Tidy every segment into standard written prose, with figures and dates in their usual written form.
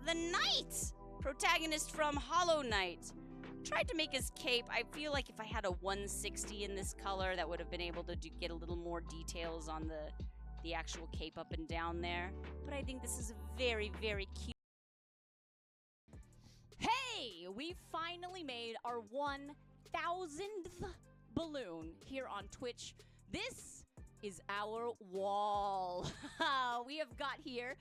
the Knight, protagonist from Hollow Knight. Tried to make his cape. I feel like if I had a 160 in this color, that would have been able to get a little more details on the actual cape up and down there. But I think this is very, very cute. Hey, we finally made our 1,000th balloon here on Twitch. This is our wall. We have got here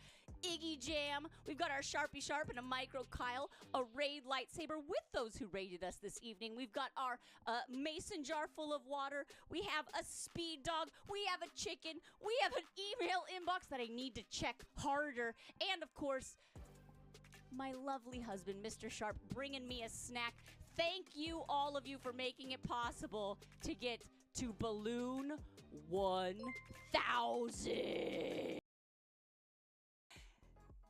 Iggy Jam, we've got our Sharpie Sharp and a Micro Kyle, a Raid Lightsaber with those who raided us this evening. We've got our mason jar full of water. We have a speed dog. We have a chicken. We have an email inbox that I need to check harder. And of course, my lovely husband, Mr. Sharp, bringing me a snack. Thank you, all of you, for making it possible to get to Balloon 1,000.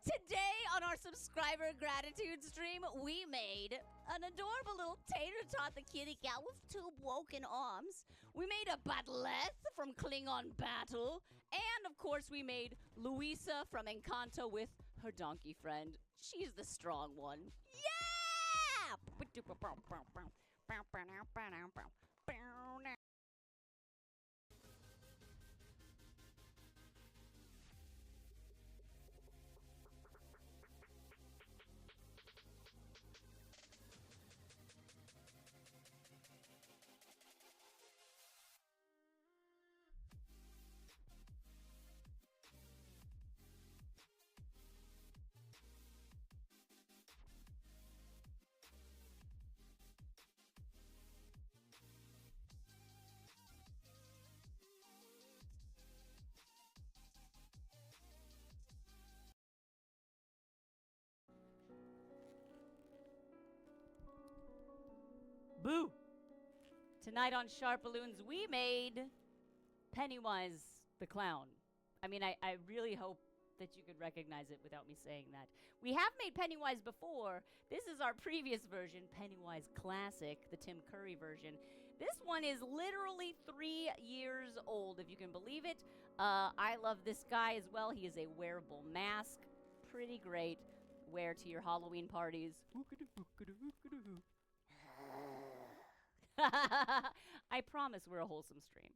Today on our subscriber gratitude stream, we made an adorable little tater tot, the kitty cat with two woken arms. We made a Battleth from Klingon Battle. And of course, we made Luisa from Encanto with her donkey friend. She's the strong one. Yeah! Boo! Tonight on SharpBalloons, we made Pennywise the Clown. I mean, I really hope that you could recognize it without me saying that. We have made Pennywise before. This is our previous version, Pennywise Classic, the Tim Curry version. This one is literally 3 years old, if you can believe it. I love this guy as well. He is a wearable mask. Pretty great. Wear to your Halloween parties. I promise we're a wholesome stream.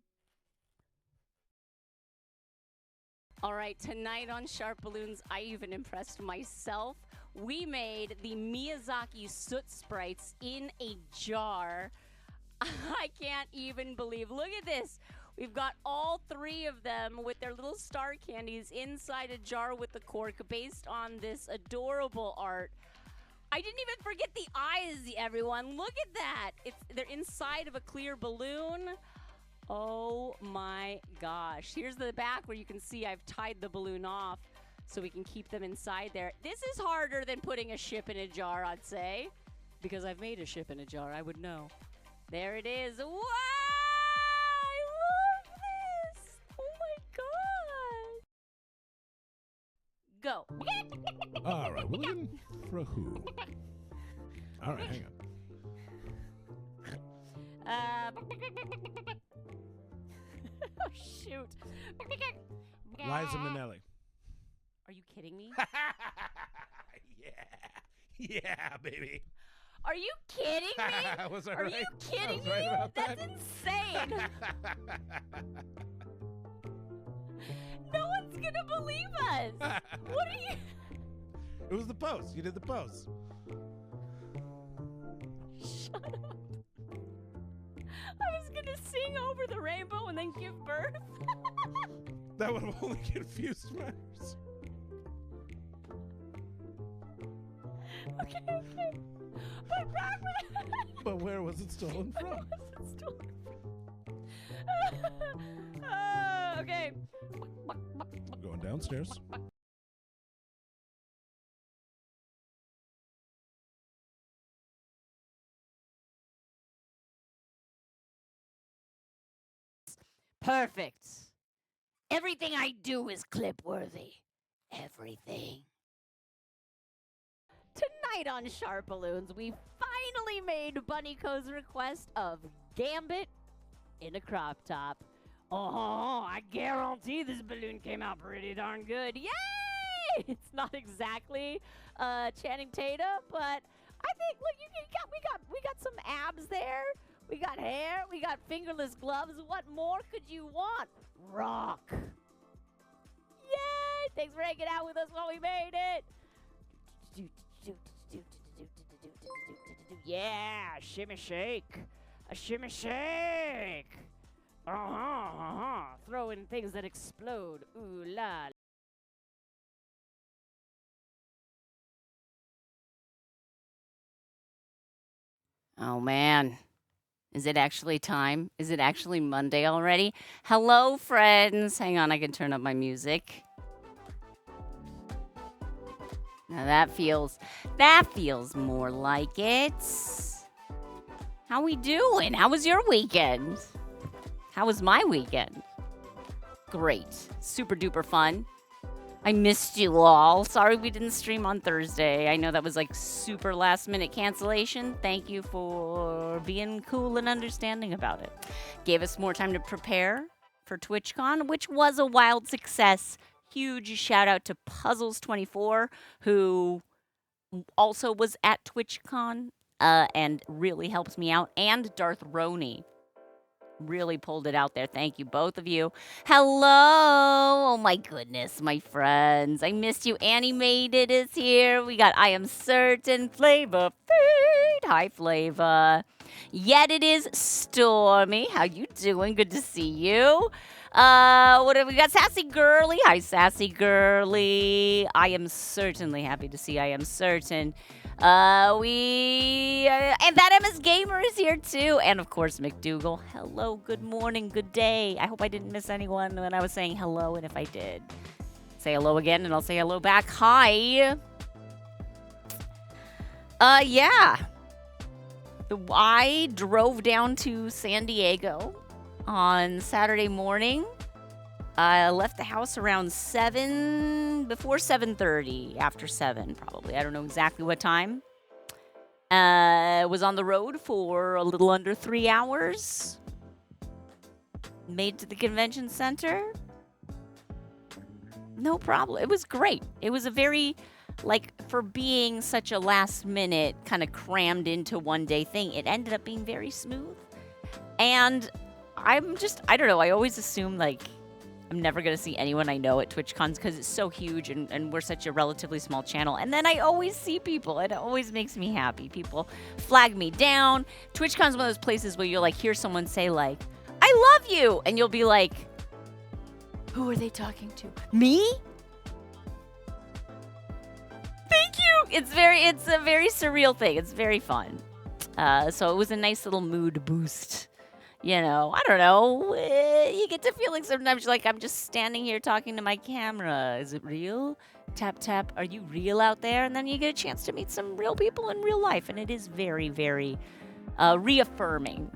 All right, tonight on SharpBalloons, I even impressed myself. We made the Miyazaki soot sprites in a jar. I can't even believe. Look at this. We've got all 3 of them with their little star candies inside a jar with the cork based on this adorable art. I didn't even forget the eyes, everyone. Look at that. They're inside of a clear balloon. Oh my gosh. Here's the back where you can see I've tied the balloon off so we can keep them inside there. This is harder than putting a ship in a jar, I'd say. Because I've made a ship in a jar, I would know. There it is. Wow! I love this! Oh my god! Go. All right, we're looking for a who. All right, hang on. Oh, shoot. Liza Minnelli. Are you kidding me? Yeah, baby. Are you kidding me? Was I Are right? you kidding me? Right about That's that? insane. No one's gonna believe us. What are you? It was the pose. You did the pose. Shut up. I was gonna sing over the rainbow and then give birth. That would have only confused matters. Okay. But where was it stolen from? Where was it stolen from? Okay. Going downstairs. Perfect. Everything I do is clip-worthy. Everything. Tonight on SharpBalloons, we finally made Bunnyco's request of Gambit in a crop top. Oh, I guarantee this balloon came out pretty darn good. Yay! It's not exactly Channing Tatum, but I think look, we got some abs there. We got hair. We got fingerless gloves. What more could you want? Rock. Yay! Thanks for hanging out with us while we made it. Yeah, shimmy shake. A shimmy shake. Throwing things that explode. Ooh la. Oh man. Is it actually time? Is it actually Monday already? Hello, friends. Hang on, I can turn up my music. Now that feels more like it. How we doing? How was your weekend? How was my weekend? Great. Super duper fun. I missed you all. Sorry we didn't stream on Thursday. I know that was like super last minute cancellation. Thank you for being cool and understanding about it. Gave us more time to prepare for TwitchCon, which was a wild success. Huge shout out to Puzzles24, who also was at TwitchCon and really helped me out, and Darth Roney. Really pulled it out there. Thank you, both of you. Hello. Oh, my goodness, my friends. I missed you. Animated is here. We got I Am Certain, Flavor Feed. Hi, Flavor. Yet it is Stormy. How you doing? Good to see you. What have we got? Sassy Girly. Hi, Sassy Girly. I am certainly happy to see I Am Certain. And that MS Gamer is here too. And of course, McDougal. Hello, good morning, good day. I hope I didn't miss anyone when I was saying hello. And if I did, say hello again and I'll say hello back. Hi. Yeah. I drove down to San Diego on Saturday morning. I left the house around 7, before 7:30, after 7 probably. I don't know exactly what time. Was on the road for a little under 3 hours. Made to the convention center. No problem. It was great. It was a very, like, for being such a last minute, kind of crammed into one day thing, it ended up being very smooth. And I don't know, I always assume, like, I'm never going to see anyone I know at TwitchCons because it's so huge and we're such a relatively small channel. And then I always see people. It always makes me happy. People flag me down. TwitchCon's one of those places where you'll like hear someone say like, I love you. And you'll be like, who are they talking to? Me? Thank you. It's a very surreal thing. It's very fun. So it was a nice little mood boost. You know, I don't know. You get to feeling sometimes like I'm just standing here talking to my camera. Is it real? Tap, tap. Are you real out there? And then you get a chance to meet some real people in real life. And it is very, very reaffirming.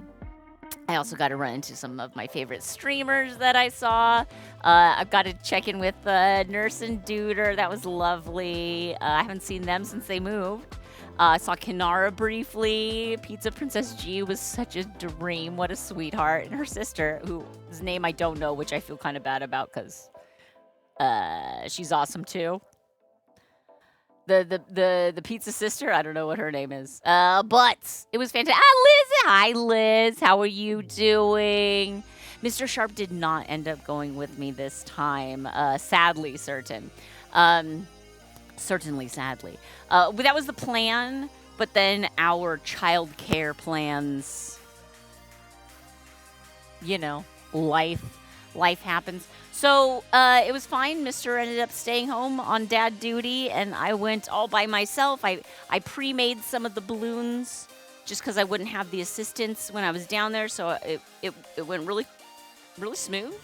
I also got to run into some of my favorite streamers that I saw. I've got to check in with Nurse and Duder. That was lovely. I haven't seen them since they moved. I saw Kinara briefly. Pizza Princess G was such a dream. What a sweetheart. And her sister, whose name I don't know, which I feel kind of bad about because she's awesome too. The pizza sister, I don't know what her name is. But it was fantastic. Liz. Hi, Liz. How are you doing? Mr. Sharp did not end up going with me this time. Sadly, certain. Certainly, sadly. That was the plan, but then our childcare plans, you know, life happens. So it was fine. Mr. ended up staying home on dad duty, and I went all by myself. I pre-made some of the balloons just because I wouldn't have the assistants when I was down there, so it went really, really smooth.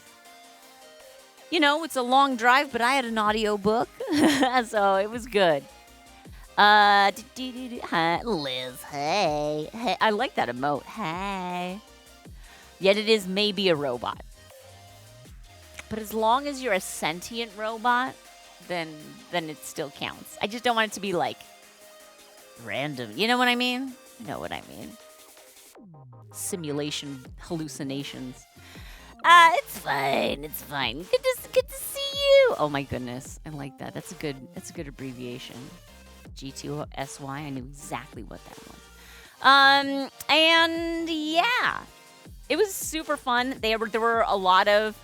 You know, it's a long drive, but I had an audio book, so it was good. Liz, hey. I like that emote. Hey. Yet it is maybe a robot. But as long as you're a sentient robot, then it still counts. I just don't want it to be, like, random. You know what I mean? You know what I mean. Simulation hallucinations. It's fine. It's fine. Good to see you. G2. Oh my goodness, I like that. That's a good abbreviation. G2SY. I knew exactly what that was. And yeah, it was super fun. There were a lot of,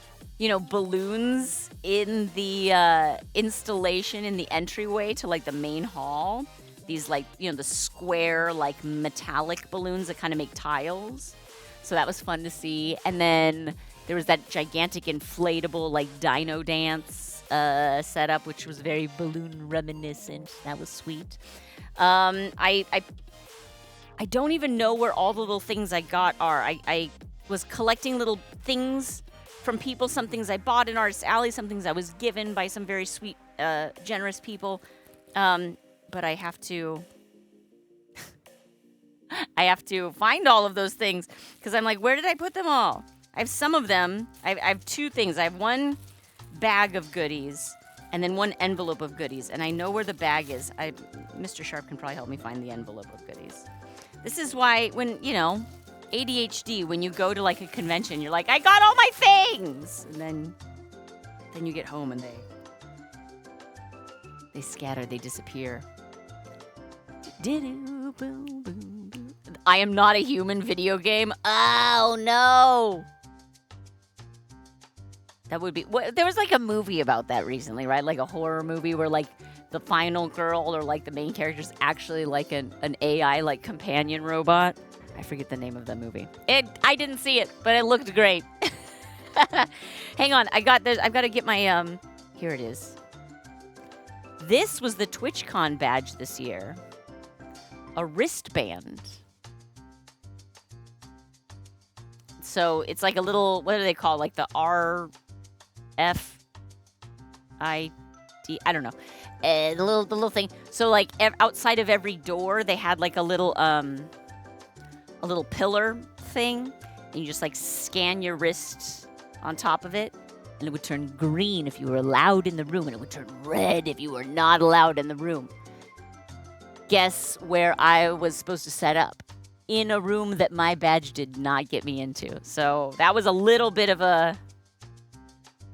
balloons in the installation in the entryway to like the main hall. These like, the square like metallic balloons that kind of make tiles. So that was fun to see. And then there was that gigantic inflatable like dino dance setup, which was very balloon reminiscent. That was sweet. I don't even know where all the little things I got are. I was collecting little things from people, some things I bought in Artist Alley, some things I was given by some very sweet, generous people. But I have to find all of those things because I'm like, where did I put them all? I have some of them. I have two things. I have one bag of goodies and then one envelope of goodies. And I know where the bag is. Mr. Sharp can probably help me find the envelope of goodies. This is why when, ADHD, when you go to like a convention, you're like, I got all my things. And then you get home and they scatter, they disappear. I am not a human video game. Oh no. That would be. There was like a movie about that recently, right? Like a horror movie where like the final girl or like the main character is actually like an AI like companion robot. I forget the name of the movie. I didn't see it, but it looked great. Hang on, I've got to get my here it is. This was the TwitchCon badge this year. A wristband. So it's like a little, what do they call it? Like the RFID? I don't know. The little thing. So like outside of every door, they had like a little pillar thing, and you just like scan your wrist on top of it, and it would turn green if you were allowed in the room, and it would turn red if you were not allowed in the room. Guess where I was supposed to set up? In a room that my badge did not get me into. So that was a little bit of a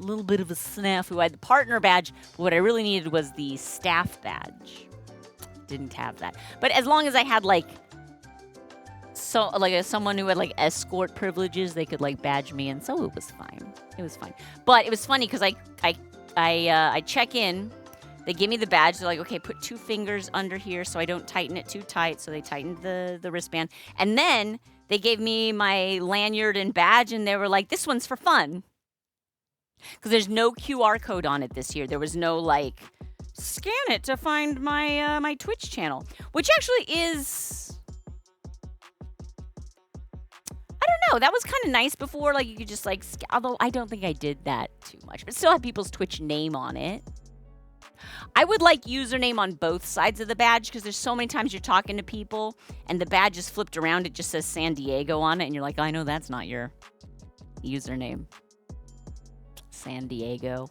snafu. I had the partner badge, but what I really needed was the staff badge. Didn't have that. But as long as I had someone who had like escort privileges, they could like badge me in. So it was fine. But it was funny because I check in. They give me the badge. They're like, okay, put 2 fingers under here so I don't tighten it too tight. So they tightened the wristband. And then they gave me my lanyard and badge, and they were like, this one's for fun. Because there's no QR code on it this year. There was no, like, scan it to find my my Twitch channel. Which actually is... I don't know. That was kind of nice before. Like, you could just, like... Although I don't think I did that too much. But still have people's Twitch name on it. I would like username on both sides of the badge because there's so many times you're talking to people and the badge is flipped around. It just says San Diego on it. And you're like, I know that's not your username. San Diego.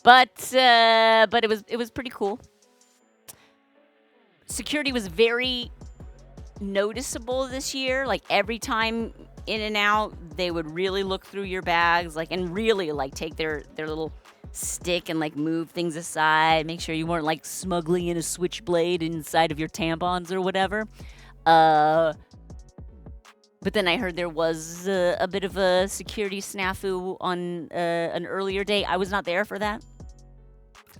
But it was pretty cool. Security was very noticeable this year. Like every time in and out, they would really look through your bags, like, and really like take their little stick and like move things aside, make sure you weren't like smuggling in a switchblade inside of your tampons or whatever. But then I heard there was a bit of a security snafu on an earlier day. I was not there for that.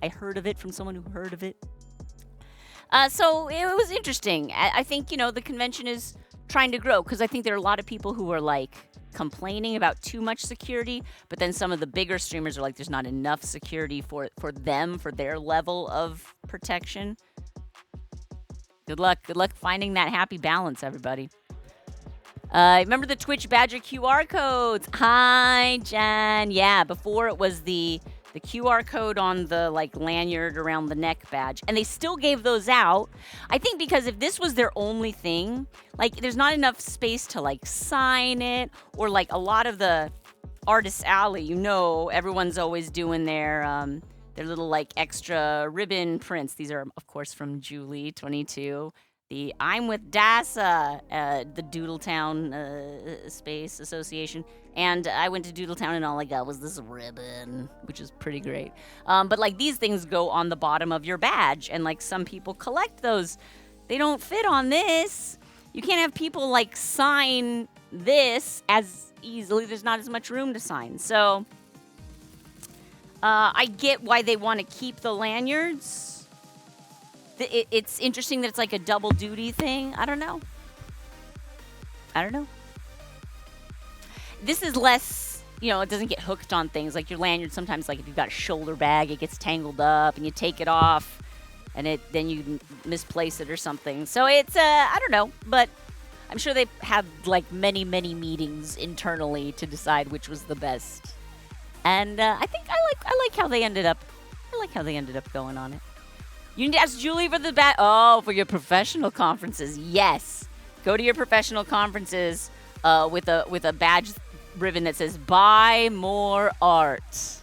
I heard of it from someone who heard of it. So it was interesting. I think, the convention is trying to grow because I think there are a lot of people who are like complaining about too much security, but then some of the bigger streamers are like, there's not enough security for them, for their level of protection. Good luck finding that happy balance, everybody. Remember the Twitch Badger QR codes? Hi, Jen. Yeah, before it was the QR code on the like lanyard around the neck badge, and they still gave those out. I think because if this was their only thing, like there's not enough space to like sign it, or like a lot of the Artist Alley, everyone's always doing their little like extra ribbon prints. These are of course from Julie 22. the I'm with DASA, the Doodletown Space Association, and I went to Doodletown and all I got was this ribbon, which is pretty great. But like these things go on the bottom of your badge, and like some people collect those. They don't fit on this. You can't have people like sign this as easily. There's not as much room to sign. So I get why they want to keep the lanyards. It's interesting that it's like a double duty thing. I don't know. This is less, it doesn't get hooked on things. Like your lanyard, sometimes like if you've got a shoulder bag, it gets tangled up and you take it off and then you misplace it or something. So it's, I don't know, but I'm sure they had like many, many meetings internally to decide which was the best. And I think I like how they ended up. I like how they ended up going on it. You need to ask Julie for the for your professional conferences. Yes, go to your professional conferences with a badge ribbon that says "Buy more art."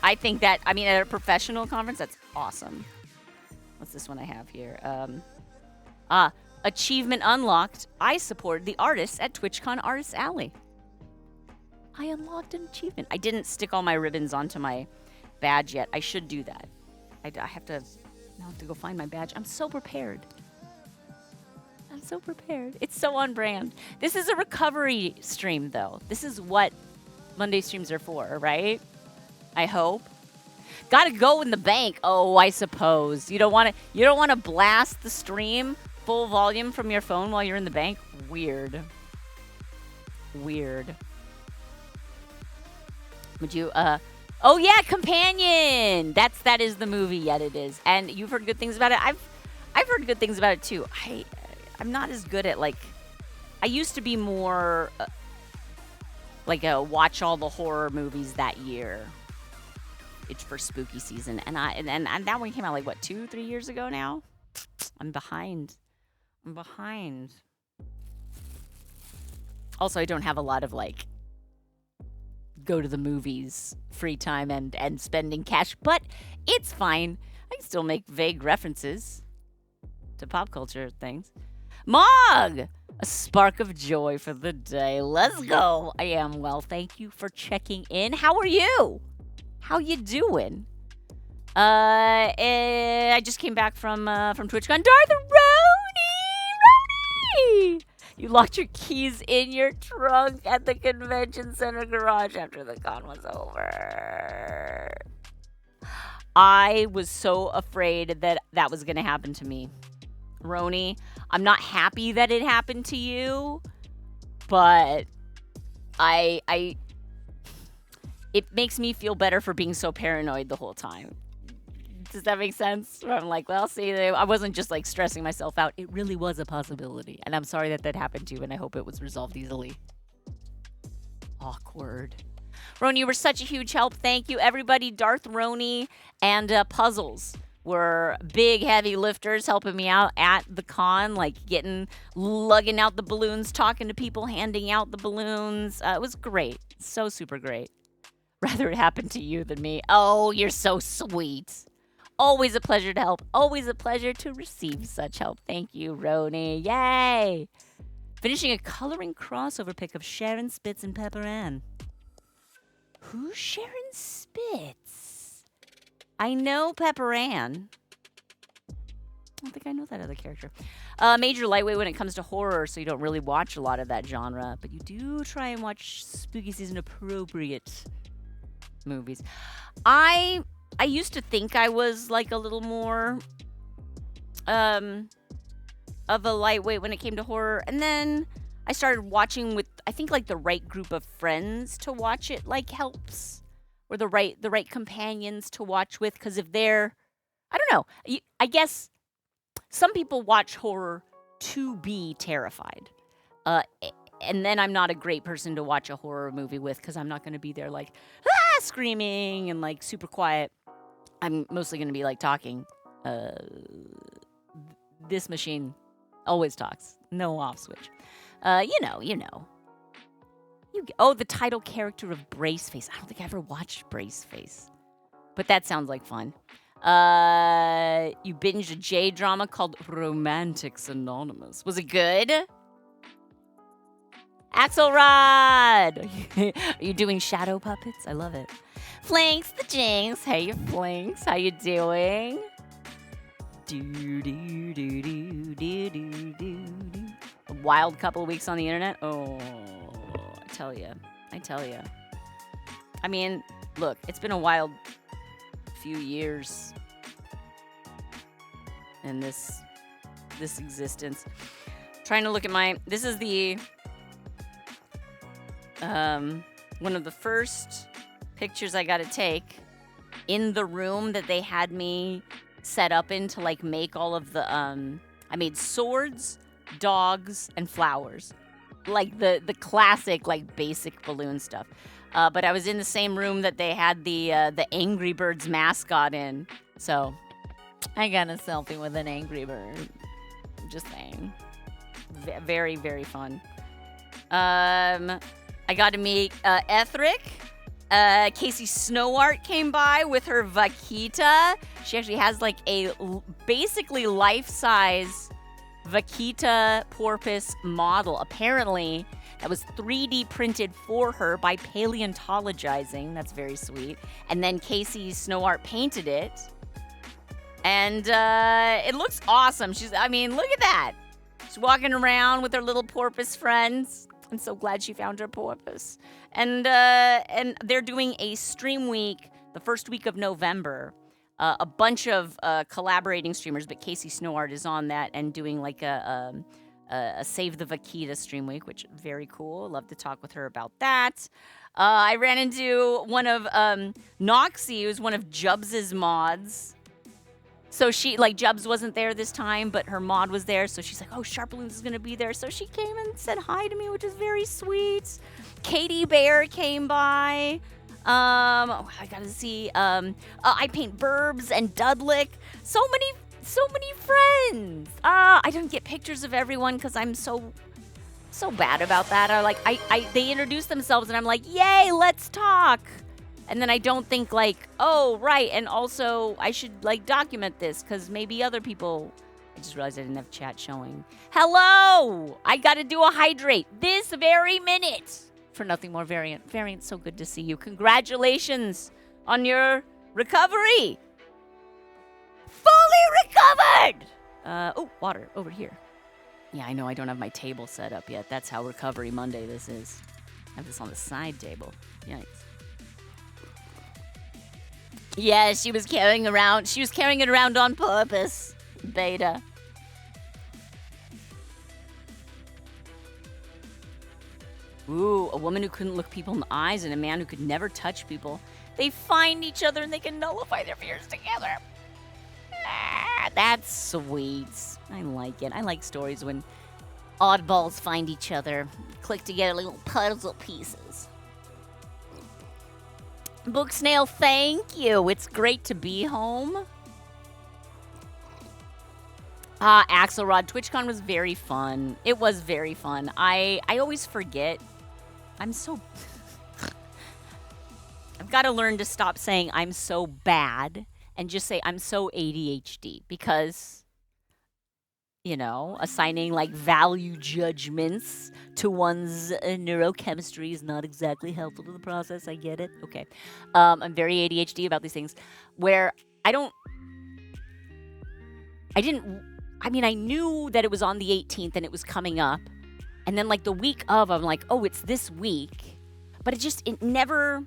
I think that at a professional conference, that's awesome. What's this one I have here? Achievement unlocked. I supported the artists at TwitchCon Artists Alley. I unlocked an achievement. I didn't stick all my ribbons onto my badge yet. I should do that. I have to go find my badge. I'm so prepared. It's so on brand. This is a recovery stream, though. This is what Monday streams are for, right? I hope. Gotta go in the bank. Oh, I suppose. You don't want to blast the stream full volume from your phone while you're in the bank? Weird. Would you, oh yeah, Companion! That is the movie, yet it is. And you've heard good things about it. I've heard good things about it too. I'm not as good at I used to be more watch all the horror movies that year. It's for spooky season. And that one came out 2-3 years ago now? I'm behind. Also, I don't have a lot of go to the movies free time and spending cash, but it's fine. I can still make vague references to pop culture things. Mog! A spark of joy for the day. Let's go. I am well. Thank you for checking in. How are you? How you doing? I just came back from TwitchCon. Darth Rony! You locked your keys in your trunk at the convention center garage after the con was over. I was so afraid that was going to happen to me. Rony, I'm not happy that it happened to you, but it makes me feel better for being so paranoid the whole time. Does that make sense? Where I'm well, see, I wasn't just stressing myself out. It really was a possibility. And I'm sorry that happened to you, and I hope it was resolved easily. Awkward. Rony, you were such a huge help. Thank you, everybody. Darth Rony and Puzzles were big, heavy lifters helping me out at the con, lugging out the balloons, talking to people, handing out the balloons. It was great. So super great. Rather it happened to you than me. Oh, you're so sweet. Always a pleasure to help. Always a pleasure to receive such help. Thank you, Rony. Yay! Finishing a coloring crossover pic of Sharon Spitz and Pepper Ann. Who's Sharon Spitz? I know Pepper Ann. I don't think I know that other character. Major lightweight when it comes to horror, so you don't really watch a lot of that genre, but you do try and watch spooky season appropriate movies. I used to think I was a little more of a lightweight when it came to horror, and then I started watching with I think the right group of friends to watch it helps, or the right companions to watch with, because if they're I don't know, I guess some people watch horror to be terrified. And then I'm not a great person to watch a horror movie with, because I'm not going to be there screaming and super quiet. I'm mostly going to be talking. This machine always talks. No off switch. You know. The title character of Braceface. I don't think I ever watched Braceface. But that sounds like fun. You binged a J drama called Romantics Anonymous. Was it good? Axelrod! Are you doing shadow puppets? I love it. Flanks the Jinx. Hey, you Flanks. How you doing? A wild couple of weeks on the internet. Oh, I tell you. I mean, look, it's been a wild few years in this existence. Trying to look at my. This is the one of the first pictures I got to take in the room that they had me set up in to like make all of the I made swords, dogs, and flowers, like the classic like basic balloon stuff. But I was in the same room that they had the Angry Birds mascot in, so I got a selfie with an Angry Bird. Just saying, very very fun. I got to meet Ethric. Casey Snowart came by with her vaquita. She actually has like a basically life-size vaquita porpoise model. Apparently, that was 3D printed for her by paleontologizing. That's very sweet. And then Casey Snowart painted it. And it looks awesome. Look at that. She's walking around with her little porpoise friends. I'm so glad she found her porpoise. And they're doing a stream week the first week of November. A bunch of collaborating streamers, but Casey Snowart is on that and doing like a Save the Vaquita stream week, which is very cool. Love to talk with her about that. I ran into one of Noxie, who's one of Jubs' mods. So she, like, Jubs wasn't there this time, but her mod was there. So she's like, oh, SharpBalloons is going to be there. So she came and said hi to me, which is very sweet. Katie Bear came by. I got to see. I paint Burbs and Dudlick. So many friends. I didn't get pictures of everyone because I'm so bad about that. They introduce themselves and I'm like, yay, let's talk. And then I don't think like, oh, right. And also I should like document this because maybe other people. I just realized I didn't have chat showing. Hello. I got to do a hydrate this very minute for Nothing More Variant. Variant, so good to see you. Congratulations on your recovery. Fully recovered. Water over here. Yeah, I know I don't have my table set up yet. That's how Recovery Monday this is. I have this on the side table. Yikes. Yeah, she was carrying it around on purpose. Beta. Ooh, a woman who couldn't look people in the eyes and a man who could never touch people. They find each other and they can nullify their fears together. That's sweet. I like it. I like stories when oddballs find each other, click together like little puzzle pieces. Book Snail, thank you. It's great to be home. Axelrod, TwitchCon was very fun. It was very fun. I always forget. I'm so... I've got to learn to stop saying I'm so bad and just say I'm so ADHD because, you know, assigning like value judgments to one's neurochemistry is not exactly helpful to the process. I get it. Okay. I'm very ADHD about these things where I knew that it was on the 18th and it was coming up. And then like the week of, I'm like, oh, it's this week. But it never...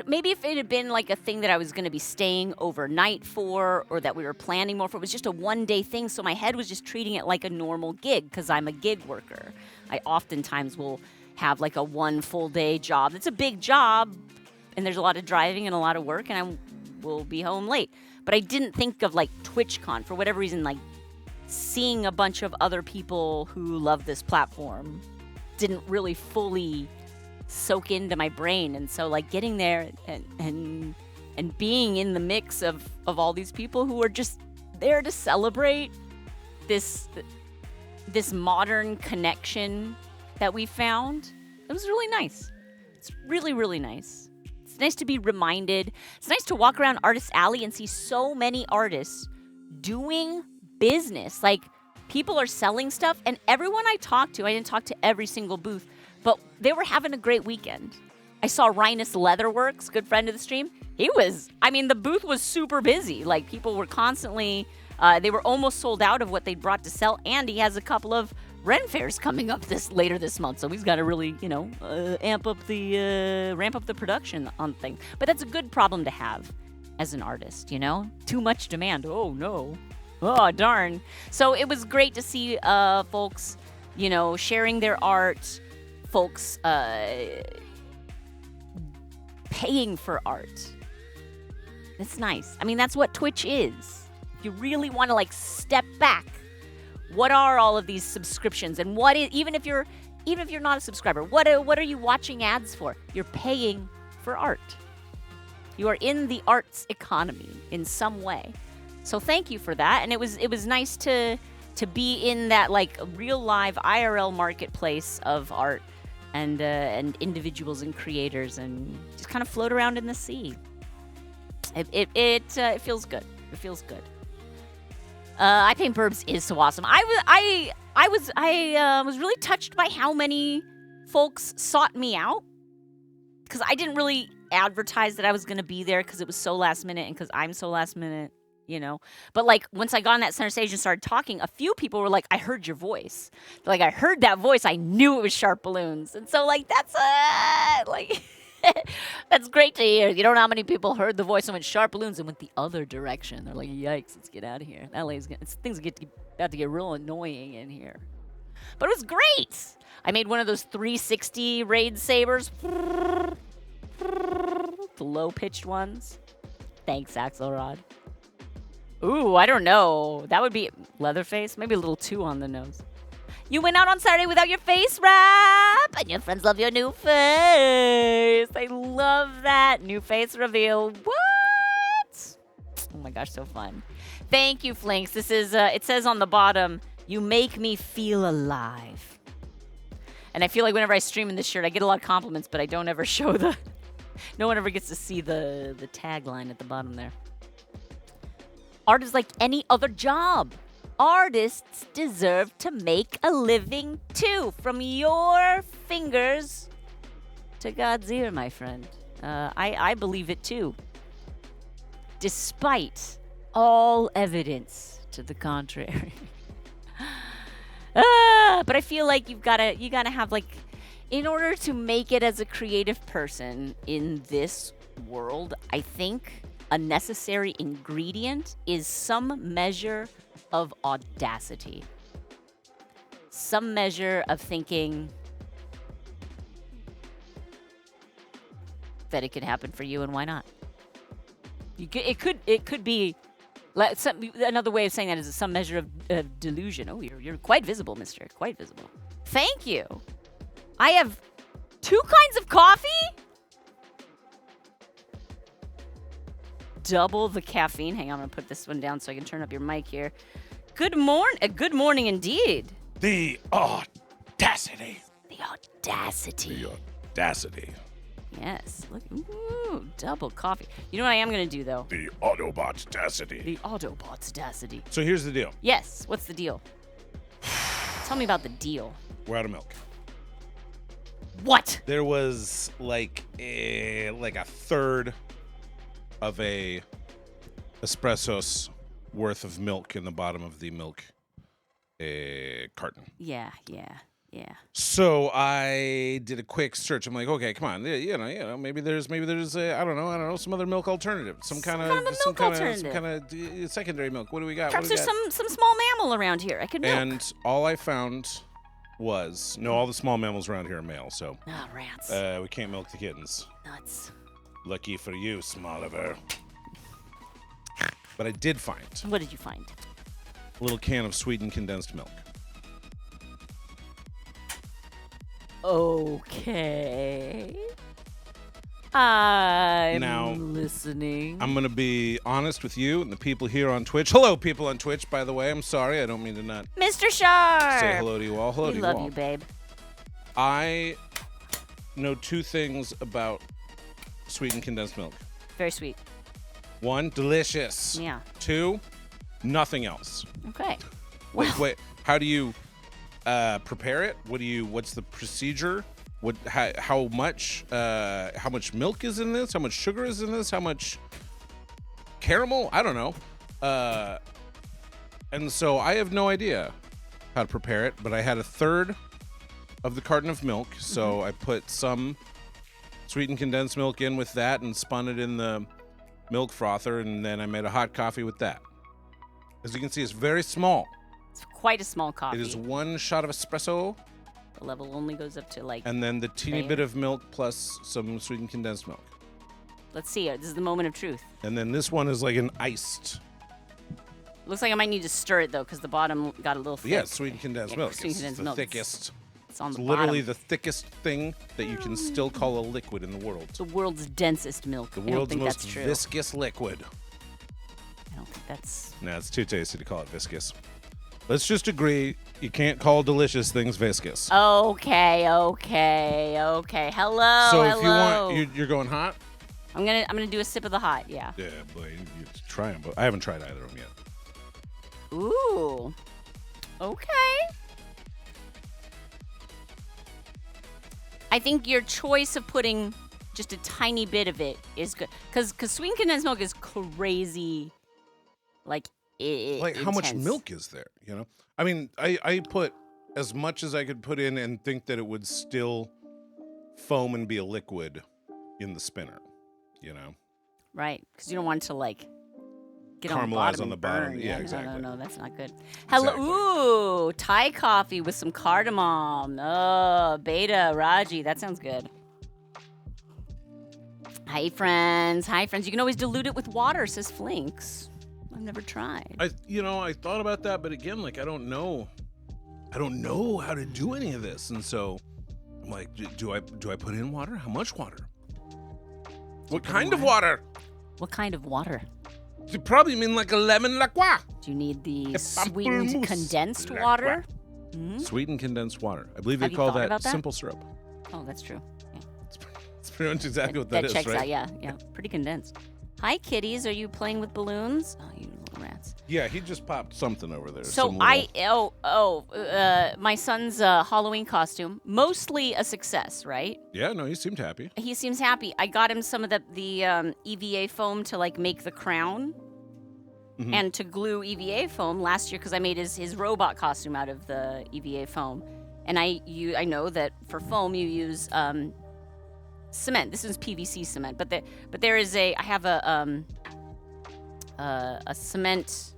maybe if it had been like a thing that I was going to be staying overnight for or that we were planning more for, it was just a one-day thing. So my head was just treating it like a normal gig because I'm a gig worker. I oftentimes will have like a one full-day job. It's a big job, and there's a lot of driving and a lot of work, and I will be home late. But I didn't think of like TwitchCon for whatever reason, like seeing a bunch of other people who love this platform didn't really fully soak into my brain. And so like getting there and being in the mix of all these people who are just there to celebrate this modern connection that we found, it was really nice. It's really, really nice. It's nice to be reminded. It's nice to walk around Artist Alley and see so many artists doing business. Like, people are selling stuff, and everyone I talked to, I didn't talk to every single booth, but they were having a great weekend. I saw Rhinus Leatherworks, good friend of the stream. The booth was super busy. Like, people were constantly, they were almost sold out of what they brought to sell, and he has a couple of Ren fairs coming up later this month, so he's got to really, ramp up the production on things. But that's a good problem to have as an artist, Too much demand. Oh, no. Oh, darn. So it was great to see folks, sharing their art, folks paying for art. That's nice. That's what Twitch is. If you really want to step back, what are all of these subscriptions, and what is, even if you're not a subscriber, what are you watching ads for? You're paying for art. You are in the arts economy in some way. So thank you for that. And it was nice to be in that real live IRL marketplace of art and individuals and creators, and just kind of float around in the sea. It feels good. It feels good. I Paint Burbs is so awesome. I was really touched by how many folks sought me out, because I didn't really advertise that I was going to be there because it was so last minute and because I'm so last minute, But once I got on that center stage and started talking, a few people were like, "I heard your voice." They're like, "I heard that voice. I knew it was SharpBalloons." And so that's that's great to hear. You don't know how many people heard the voice and went SharpBalloons and went the other direction. They're like, "Yikes, let's get out of here." Things about to get real annoying in here. But it was great. I made one of those 360 raid sabers. The low-pitched ones. Thanks, Axelrod. Ooh, I don't know. That would be Leatherface. Maybe a little too on the nose. You went out on Saturday without your face wrap, and your friends love your new face. They love that. New face reveal. What? Oh my gosh, so fun. Thank you, Flinks. This is, it says on the bottom, "You make me feel alive." And I feel like whenever I stream in this shirt, I get a lot of compliments, but I don't ever show no one ever gets to see the tagline at the bottom there. Art is like any other job. Artists deserve to make a living too. From your fingers to God's ear, my friend. I believe it too. Despite all evidence to the contrary. But I feel like you gotta have in order to make it as a creative person in this world, I think a necessary ingredient is some measure of audacity. Some measure of thinking that it could happen for you, and why not? It could be another way of saying that is some measure of delusion. Oh, you're quite visible, mister. Quite visible. Thank you. I have 2 kinds of coffee? Double the caffeine. Hang on, I'm going to put this one down so I can turn up your mic here. Good morning indeed. The audacity. The audacity. The audacity. Yes. Look, ooh, double coffee. You know what I am going to do, though? The Autobot-dacity. The Autobot-dacity. So here's the deal. Yes. What's the deal? Tell me about the deal. We're out of milk. What? There was a third of a espresso's worth of milk in the bottom of the milk carton. Yeah. So I did a quick search. I'm like, okay, come on, maybe there's I don't know, some other milk alternative, some kind of secondary milk. What do we got? Perhaps there's some small mammal around here I could milk. And all I found was all the small mammals around here are male, so rats. We can't milk the kittens. Nuts. Lucky for you, Smoliver. But I did find. What did you find? A little can of sweetened condensed milk. Okay. I'm listening. I'm going to be honest with you and the people here on Twitch. Hello, people on Twitch, by the way. I'm sorry. I don't mean to not Mr. Sharp. say hello to you all. Hello to you all. We love you, babe. I know 2 things about sweetened condensed milk. Very sweet. 1, delicious. Yeah. 2, nothing else. Okay. Wait, how do you prepare it? What's the procedure? How much milk is in this? How much sugar is in this? How much caramel? I don't know. And so I have no idea how to prepare it, but I had a third of the carton of milk, so I put some sweetened condensed milk in with that and spun it in the milk frother, and then I made a hot coffee with that. As you can see, it's very small. It's quite a small coffee. It is 1 shot of espresso, The level only goes up to like. and then the teeny There. bit of milk plus some sweetened condensed milk. Let's see. This is the moment of truth. And then this one is like an iced. Looks like I might need to stir it though, because the bottom got a little thick. Yeah, sweetened condensed Yeah, milk. sweetened It's condensed the milk. thickest. It's on It's the literally bottom. the thickest thing that you can still call a liquid in the world. The world's densest milk. The I don't world's think most that's true. viscous liquid. I don't think that's. No, it's too tasty to call it viscous. Let's just agree you can't call delicious things viscous. Okay. Hello. So if you hello. want, you're going hot. I'm gonna do a sip of the hot. Yeah. Yeah, boy, you try them. But I haven't tried either of them yet. Ooh. Okay. I think your choice of putting just a tiny bit of it is good, because sweetened condensed milk is crazy. Like How much intense. milk is there? You know, I mean, I put as much as I could put in and think that it would still foam and be a liquid in the spinner. You know, Right, because you don't want it to like get on the Caramelize bottom. on the and bottom. burn. Yeah, No, exactly. No, that's not good. Hello, Exactly. ooh, Thai coffee with some cardamom. Oh, beta, Raji, that sounds good. Hi, friends. You can always dilute it with water, says Flinks. I've never tried. I thought about that, but again, like I don't know how to do any of this, and so I'm like, do I put in water? How much water? What kind of water? What kind of water? You probably mean like a lemon lacroix. Do you need the pamplemousse. sweetened condensed La water? Hmm? Sweetened condensed water. I believe Have they you call thought that about that? simple syrup. Oh, that's true. Yeah. It's pretty much exactly what that is, checks right? out. Yeah, pretty condensed. Hi, kitties. Are you playing with balloons? Oh, you little rats. Yeah, he just popped something over there. So some little- my son's Halloween costume, mostly a success, right? Yeah, no, he seemed happy. He seems happy. I got him some of the EVA foam to like make the crown, Mhm. and to glue EVA foam last year because I made his robot costume out of the EVA foam, and I know that for foam you use cement. This is PVC cement, but there is I have a cement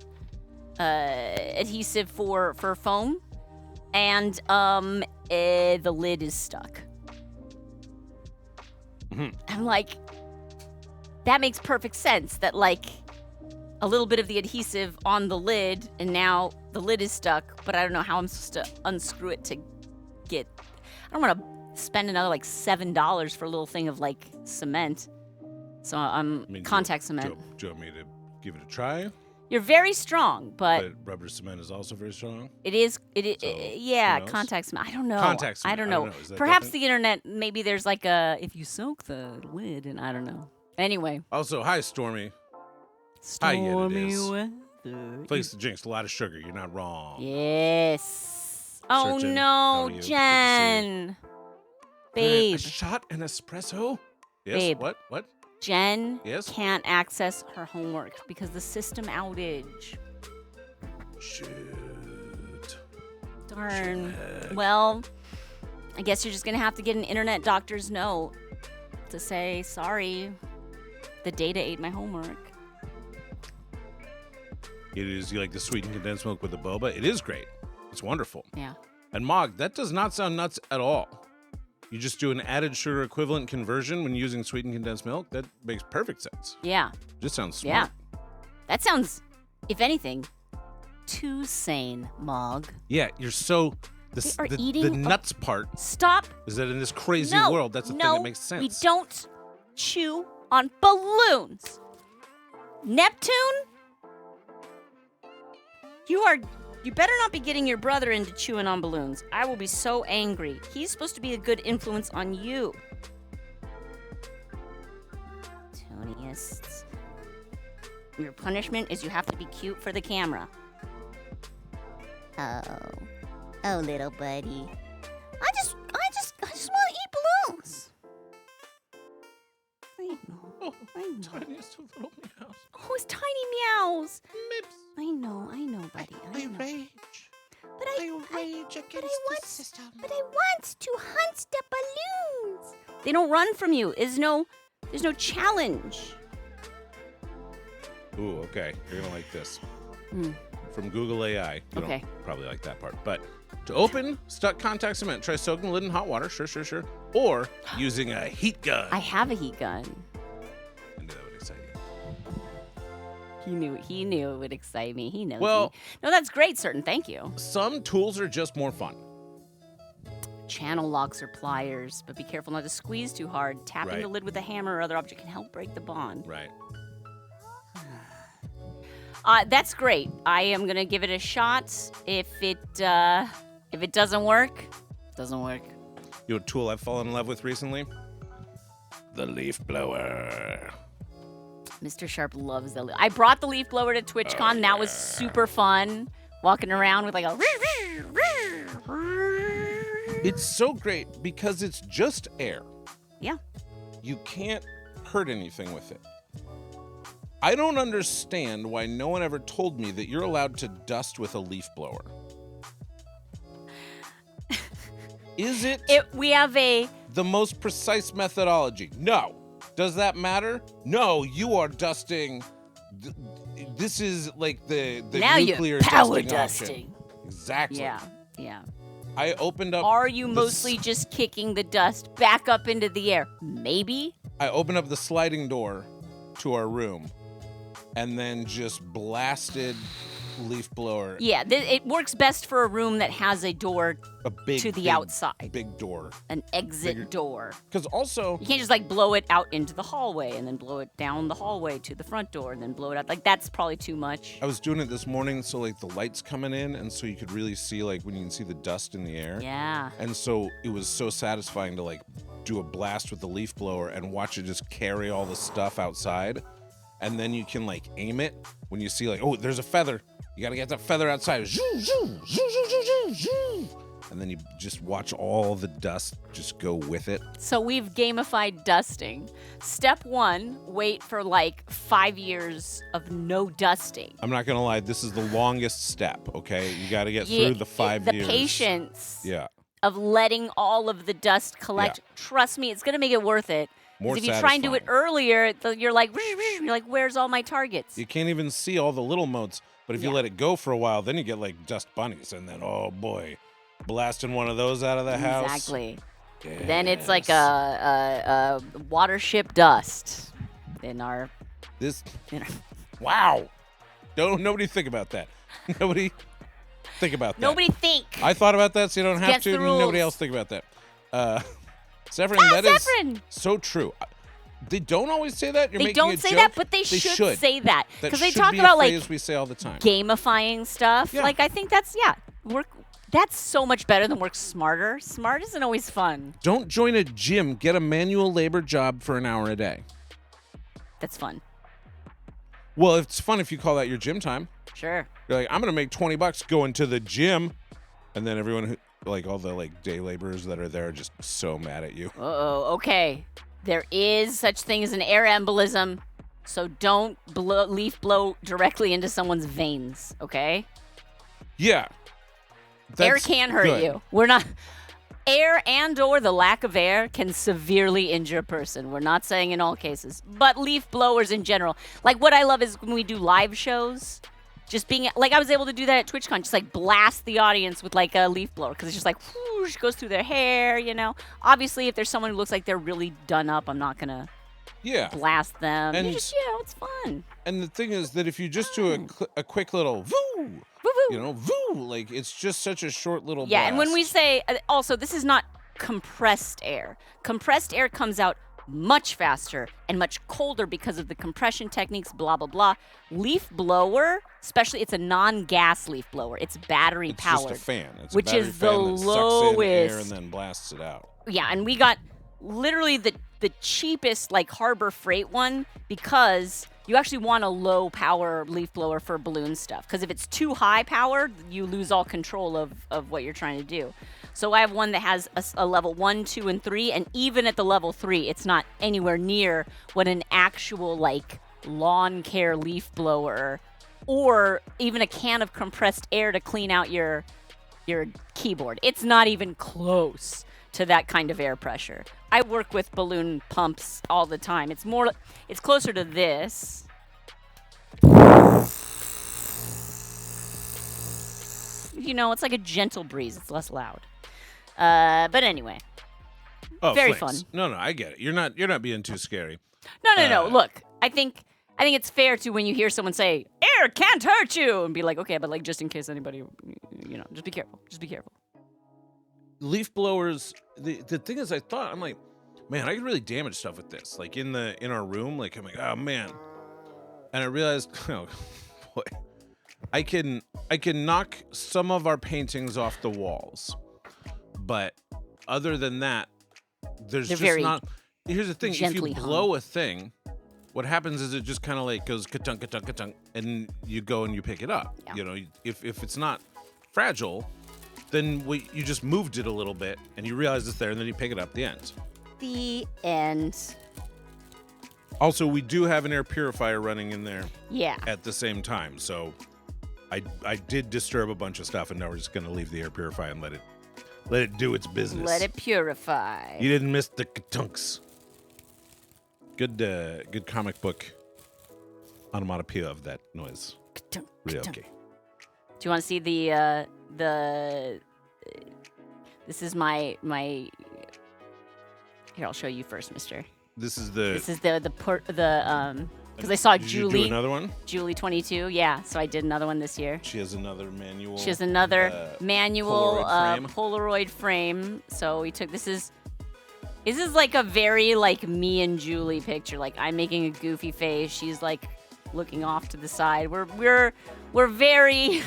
adhesive for foam, and the lid is stuck. Mhm. I'm like, that makes perfect sense. That like a little bit of the adhesive on the lid, and now the lid is stuck. But I don't know how I'm supposed to unscrew it to get. I don't want to spend another like $7 for a little thing of like cement. So I mean, contact cement. Do you want me to give it a try? You're very strong, But rubber cement is also very strong. it is. So, Yeah, who knows? contact cement. I don't know. Contact I cement, don't I know. don't know. Is that Perhaps different? the internet. Maybe there's like a if you soak the lid, and I don't know. Anyway. Also, hi, Stormy. Hi, yeah, it Stormy is. weather. Place the jinx. A lot of sugar. You're not wrong. Yes. Oh Searching. How no, are you? Good to see you. Jen. A Babe. shot and espresso. Yes. Babe. What? Jen Yes? can't access her homework because the system outage. Shoot. Darn. Shit. Well, I guess you're just gonna have to get an internet doctor's note to say sorry. The data ate my homework. It is like the sweetened condensed milk with the boba. It is great. It's wonderful. Yeah. And Mog, that does not sound nuts at all. You just do an added sugar equivalent conversion when using sweetened condensed milk. That makes perfect sense. Yeah. Just sounds smart. Yeah. That sounds, if anything, too sane, Mog. Yeah, you're so We the, are the, eating the a- nuts part Stop. is that in this crazy No. world, that's the no, thing that makes sense. We don't chew on balloons. Neptune? You better not be getting your brother into chewing on balloons. I will be so angry. He's supposed to be a good influence on you. funniest. Your punishment is you have to be cute for the camera. Oh, little buddy. I just want to eat balloons. I know. Tiniest of little meows. Oh, it's tiny meows. Mips. I know, buddy. I know. rage. But I rage against the system. But I want to hunt the balloons. They don't run from you. There's no challenge. Ooh, okay. You're gonna like this. Hmm. From Google AI. You Okay. don't probably like that part. But to open stuck contact cement, try soaking the lid in hot water. Sure. Or using a heat gun. I have a heat gun. I knew that would excite you. He knew it would excite me. He knows Well- me. No, that's great, Certain. Thank you. Some tools are just more fun. Channel locks or pliers, but be careful not to squeeze too hard. Tapping Right. the lid with a hammer or other object can help break the bond. Right. That's great. I am gonna give it a shot. If it doesn't work, doesn't work. You know what tool I've fallen in love with recently? The leaf blower. Mr. Sharp loves the. I brought the leaf blower to TwitchCon. That was super fun. Walking around with like a. It's so great because it's just air. Yeah. You can't hurt anything with it. I don't understand why no one ever told me that you're allowed to dust with a leaf blower. Is it We have a. the most precise methodology? No. Does that matter? No, you are dusting. This is like the Now nuclear you're power dusting option. Exactly. Yeah. I opened up. Are you the mostly just kicking the dust back up into the air? Maybe. I opened up the sliding door to our room, and then just blasted leaf blower. Yeah, it works best for a room that has a door A big to the big, outside, Big door. an exit Bigger- door. Because also, You can't just like blow it out into the hallway and then blow it down the hallway to the front door and then blow it out. Like that's probably too much. I was doing it this morning, so like the lights coming in, and so you could really see like when you can see the dust in the air. Yeah. And so it was so satisfying to like do a blast with the leaf blower and watch it just carry all the stuff outside. And then you can like aim it when you see like, oh, there's a feather. You gotta get that feather outside. And then you just watch all the dust just go with it. So we've gamified dusting. Step 1, wait for like 5 years of no dusting. I'm not gonna lie, this is the longest step, okay? You gotta get through the 5 years. The patience Yeah. of letting all of the dust collect. Yeah. Trust me, it's gonna make it worth it. 'Cause More if you try and do it satisfying. earlier, you're like, where's all my targets? You can't even see all the little motes, but if you Yeah. let it go for a while, then you get like dust bunnies, and then oh boy, blasting one of those out of the house. Exactly. Then it's like a watership dust in our. This. In our Wow. Nobody think about that. Nobody think about that. Nobody think. I thought about that, so you don't have Against to. the Nobody rules. else think about that. Severin, that is Severin! so true. They don't always say that. You're They making don't a say joke. that, but they should say that That because they should talk be a about like phrase we say all the time. gamifying stuff. Yeah. Like I think that's that's so much better than work smarter. Smart isn't always fun. Don't join a gym. Get a manual labor job for an hour a day. That's fun. Well, it's fun if you call that your gym time. Sure. You're like, I'm gonna make $20 going to the gym, and then everyone who, like all the like day laborers that are there, are just so mad at you. Uh-oh. Okay. There is such thing as an air embolism, so don't leaf blow directly into someone's veins. Okay. Yeah. Air That's can hurt good. you. We're not. Air and/or the lack of air can severely injure a person. We're not saying in all cases, but leaf blowers in general. Like what I love is when we do live shows, just being like I was able to do that at TwitchCon, just like blast the audience with like a leaf blower because it's just like whoosh, goes through their hair. You know. Obviously, if there's someone who looks like they're really done up, I'm not gonna Yeah. blast them. And- You just it's fun. And the thing is that if you just do a quick little voo, Woo woo. you know, voo, like it's just such a short little Yeah, and when we blast. say, also, this is not compressed air. Compressed air comes out much faster and much colder because of the compression techniques, blah, blah, blah. Leaf blower, especially, it's a non-gas leaf blower. It's battery it's powered. just a fan. It's which a battery is the fan that sucks in air lowest. and then blasts it out. Yeah, and we got literally the cheapest like Harbor Freight one because you actually want a low power leaf blower for balloon stuff. Because if it's too high powered, you lose all control of what you're trying to do. So I have one that has a level 1, 2, and 3, and even at the level 3, it's not anywhere near what an actual like lawn care leaf blower or even a can of compressed air to clean out your keyboard. It's not even close to that kind of air pressure. I work with balloon pumps all the time. It's closer to this. You know, it's like a gentle breeze. It's less loud. But anyway, very flames. fun. No, I get it. You're not being too scary. No. Look, I think it's fair to when you hear someone say air can't hurt you and be like, okay, but like just in case anybody, you know, just be careful. Just be careful. Leaf blowers. The thing is, I'm like, man, I could really damage stuff with this. Like in our room, like I'm like, oh man, and I realized, oh boy, I can knock some of our paintings off the walls, but other than that, there's They're just very not. Here's the thing: if you gently blow a thing, what happens is it just kind of like goes ka-tunk, ka-tunk, ka-tunk, and you go and you pick it up. Yeah. You know, if it's not fragile, then you just moved it a little bit and you realize it's there, and then you pick it up at the end. The end. Also, we do have an air purifier running in there Yeah. at the same time, so I did disturb a bunch of stuff, and now we're just going to leave the air purifier and let it do its business. Let it purify. You didn't miss the ka-tunks. Good comic book onomatopoeia of that noise. Ka-tunk, Really ka-tunk. okay. Do you want to see the this is my here, I'll show you first, mister. This is This is the because I saw Did you do another one? Julie 22, yeah, so I did another one this year. She has another manual. She has another manual Polaroid frame. Polaroid frame. So we took this is like a very like me and Julie picture. Like I'm making a goofy face. She's like looking off to the side. We're very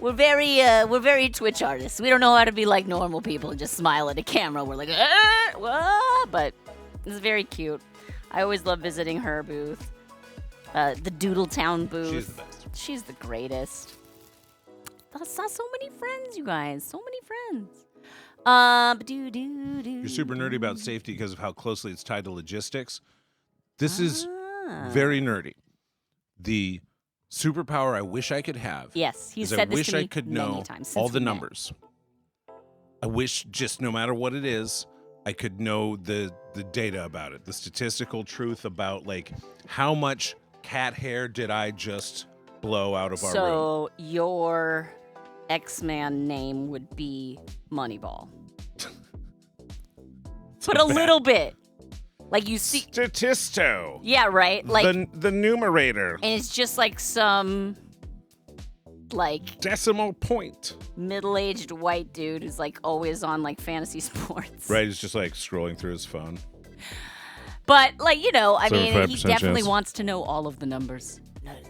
we're very Twitch artists. We don't know how to be like normal people and just smile at a camera. We're like, but it's very cute. I always love visiting her booth. The Doodletown booth. She's the best. She's the greatest. I saw so many friends, you guys. So many friends. You're super nerdy about safety because of how closely it's tied to logistics. This is very nerdy. The superpower I wish I could have. Yes, he's is said I this wish to me I could many know times since all the we met. numbers. I wish just no matter what it is, I could know the data about it, the statistical truth about like how much cat hair did I just blow out of our room. So your X-Man name would be Moneyball. But a little bit. Like you see Statisto. Yeah, right? Like The numerator. and it's just like some like Decimal point. middle-aged white dude who's like always on like fantasy sports. Right, he's just like scrolling through his phone. But like, you know, I mean, he 75% definitely chance. wants to know all of the numbers.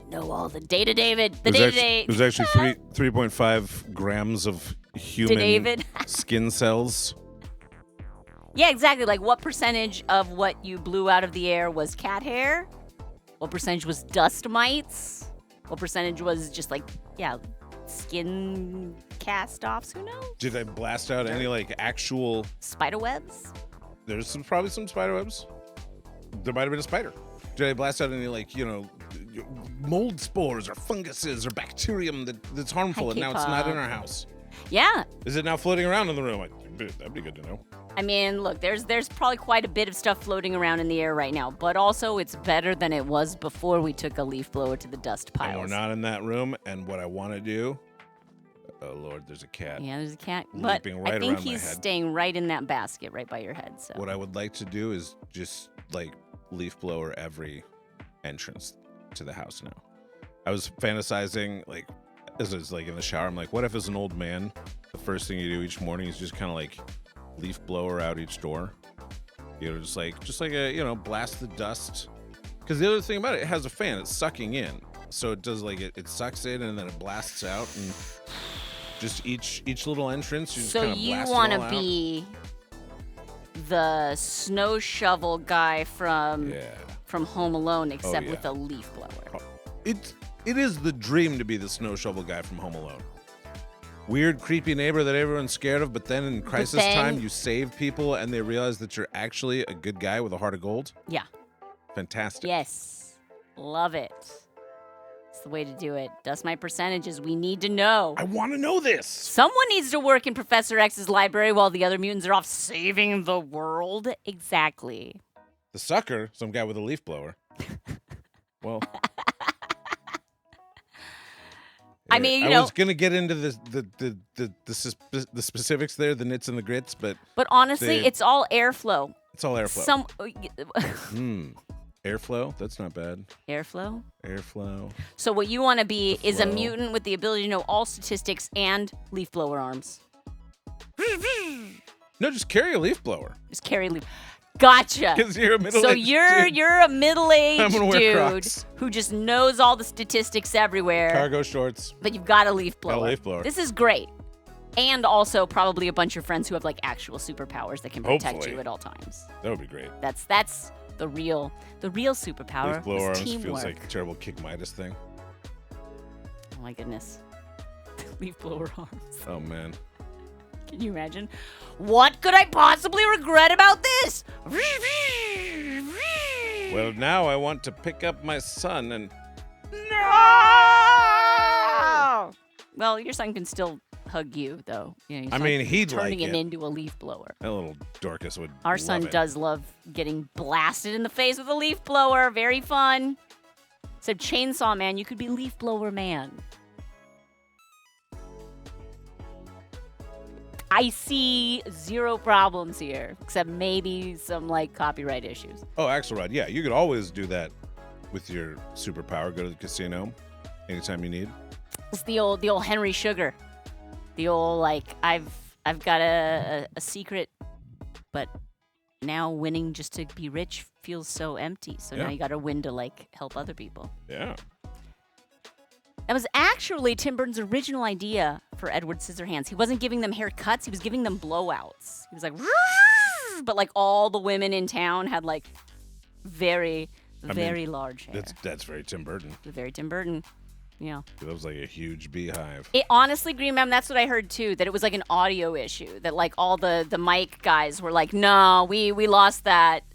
Know all the data, David. The It was data, actually, David. it was actually 3.5 grams of human David. skin cells. Yeah, exactly. Like, what percentage of what you blew out of the air was cat hair? What percentage was dust mites? What percentage was just like, yeah, skin cast-offs? Who knows? Did I blast out any like actual? Spider webs? There's probably some spider webs. There might have been a spider. Did I blast out any like mold spores or funguses or bacterium that's harmful, and now it's not in our house? Yeah. Is it now floating around in the room? That'd be good to know. I mean, look, there's probably quite a bit of stuff floating around in the air right now, but also it's better than it was before we took a leaf blower to the dust piles. And we're not in that room. And what I want to do, oh Lord, there's a cat. Yeah, there's a cat, but Leaping right I think around my he's head. staying right in that basket, right by your head. So What I would like to do is just like leaf blower every entrance to the house now. I was fantasizing like as I was like in the shower. I'm like, what if as an old man, the first thing you do each morning is just kind of like leaf blower out each door. Just like a blast the dust. Because the other thing about it has a fan. It's sucking in, so it does like it sucks in and then it blasts out, and just each little entrance. You just so kind of you blast want it to all out. be the snow shovel guy from Home Alone, except with a leaf blower. It is the dream to be the snow shovel guy from Home Alone. Weird, creepy neighbor that everyone's scared of, but then in crisis time, you save people and they realize that you're actually a good guy with a heart of gold. Yeah. Fantastic. Yes. Love it. It's the way to do it. Dust my percentages. We need to know. I want to know this. Someone needs to work in Professor X's library while the other mutants are off saving the world. Exactly. The sucker, some guy with a leaf blower. Well, I mean, I was gonna get into the specifics there, the nits and the grits, but honestly, it's all airflow. It's all airflow. Airflow? That's not bad. Airflow? Airflow. So what you want to be is a mutant with the ability to know all statistics and leaf blower arms. No, just carry a leaf blower. Just carry leaf. Gotcha. Because you're a middle-aged So you're a middle-aged dude Crocs. who just knows all the statistics everywhere. Cargo shorts. But you've got a leaf blower. Got a leaf blower. This is great. And also probably a bunch of friends who have like actual superpowers that can protect Hopefully. you at all times. That would be great. That's the real superpower. Leaf blower is arms teamwork. feels like a terrible Kick Midas thing. Oh my goodness. Leaf blower arms. Oh man. Can you imagine? What could I possibly regret about this? Well, now I want to pick up my son and... No! Well, your son can still hug you, though. You know, I mean, he'd turning like him it. into a leaf blower. That little Dorcas would Our love son it. does love getting blasted in the face with a leaf blower. Very fun. So Chainsaw Man, you could be Leaf Blower Man. I see zero problems here, except maybe some like copyright issues. Oh, Axelrod, yeah, you could always do that with your superpower. Go to the casino anytime you need. It's the old Henry Sugar. The old like I've got a secret, but now winning just to be rich feels so empty. So now you got to win to like help other people. Yeah. That was actually Tim Burton's original idea for Edward Scissorhands. He wasn't giving them haircuts, he was giving them blowouts. He was like, but like all the women in town had like very large hair. That's very Tim Burton. Very Tim Burton. Yeah. That was like a huge beehive. It honestly, Green Man, that's what I heard too, that it was like an audio issue. That like all the mic guys were like, no, we lost that.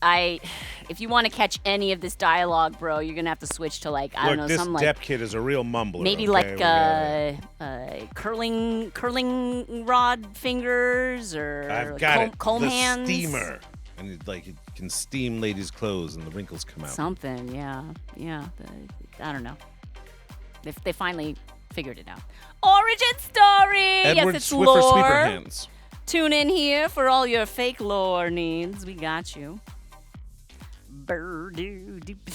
If you want to catch any of this dialogue, bro, you're gonna have to switch to like, I don't know, this some like Depp kid is a real mumbler. maybe okay? like curling rod fingers or I've got comb the hands. steamer. And it can steam ladies' clothes and the wrinkles come out. Something, yeah. I don't know. They finally figured it out. Origin story! Edward yes, it's Swiffer lore. Sweeper Hands. Tune in here for all your fake lore needs. We got you. The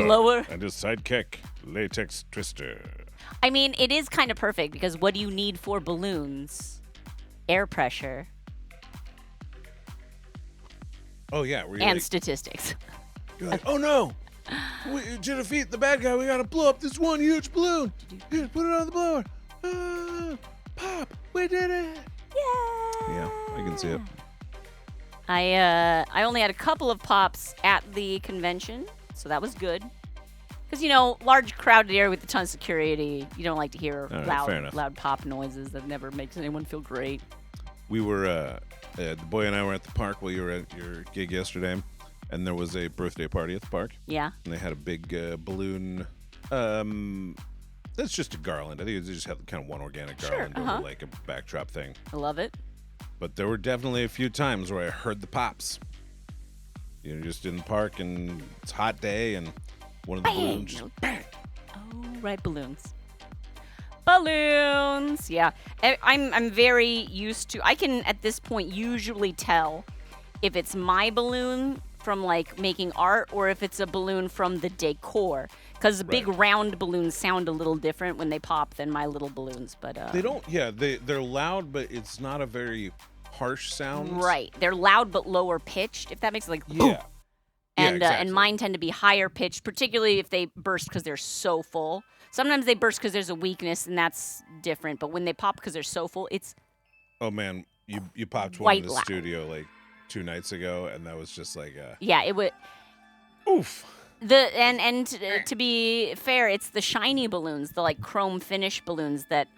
blower. And his sidekick, Latex Twister. I mean, it is kind of perfect because what do you need for balloons? Air pressure Oh, yeah. and statistics. You're like, oh, no. To defeat the bad guy, we got to blow up this one huge balloon. Here, put it on the blower. Pop. We did it. Yeah, I can see it. I only had a couple of pops at the convention, so that was good. Because, you know, large crowded area with a ton of security, you don't like to hear right, loud pop noises. That never makes anyone feel great. We were, the boy and I were at the park while you were at your gig yesterday, and there was a birthday party at the park. Yeah. And they had a big balloon. That's just a garland. I think they just had kind of one organic garland over like a backdrop thing. I love it. But there were definitely a few times where I heard the pops. You know, just in the park, and it's a hot day, and one of the balloons just bang. Oh, right, balloons. Balloons, yeah. I'm very used to. I can at this point usually tell if it's my balloon from like making art or if it's a balloon from the decor, because the big round balloons sound a little different when they pop than my little balloons. But they don't. Yeah, they're loud, but it's not a very harsh sound. Right, they're loud but lower pitched. If that makes it like yeah. And exactly. And mine tend to be higher pitched, particularly if they burst because they're so full. Sometimes they burst because there's a weakness, and that's different. But when they pop because they're so full, it's oh man, you popped one white in the loud. studio like 2 nights ago, and that was just like a Yeah, it would. oof. To be fair, it's the shiny balloons, the like chrome finish balloons that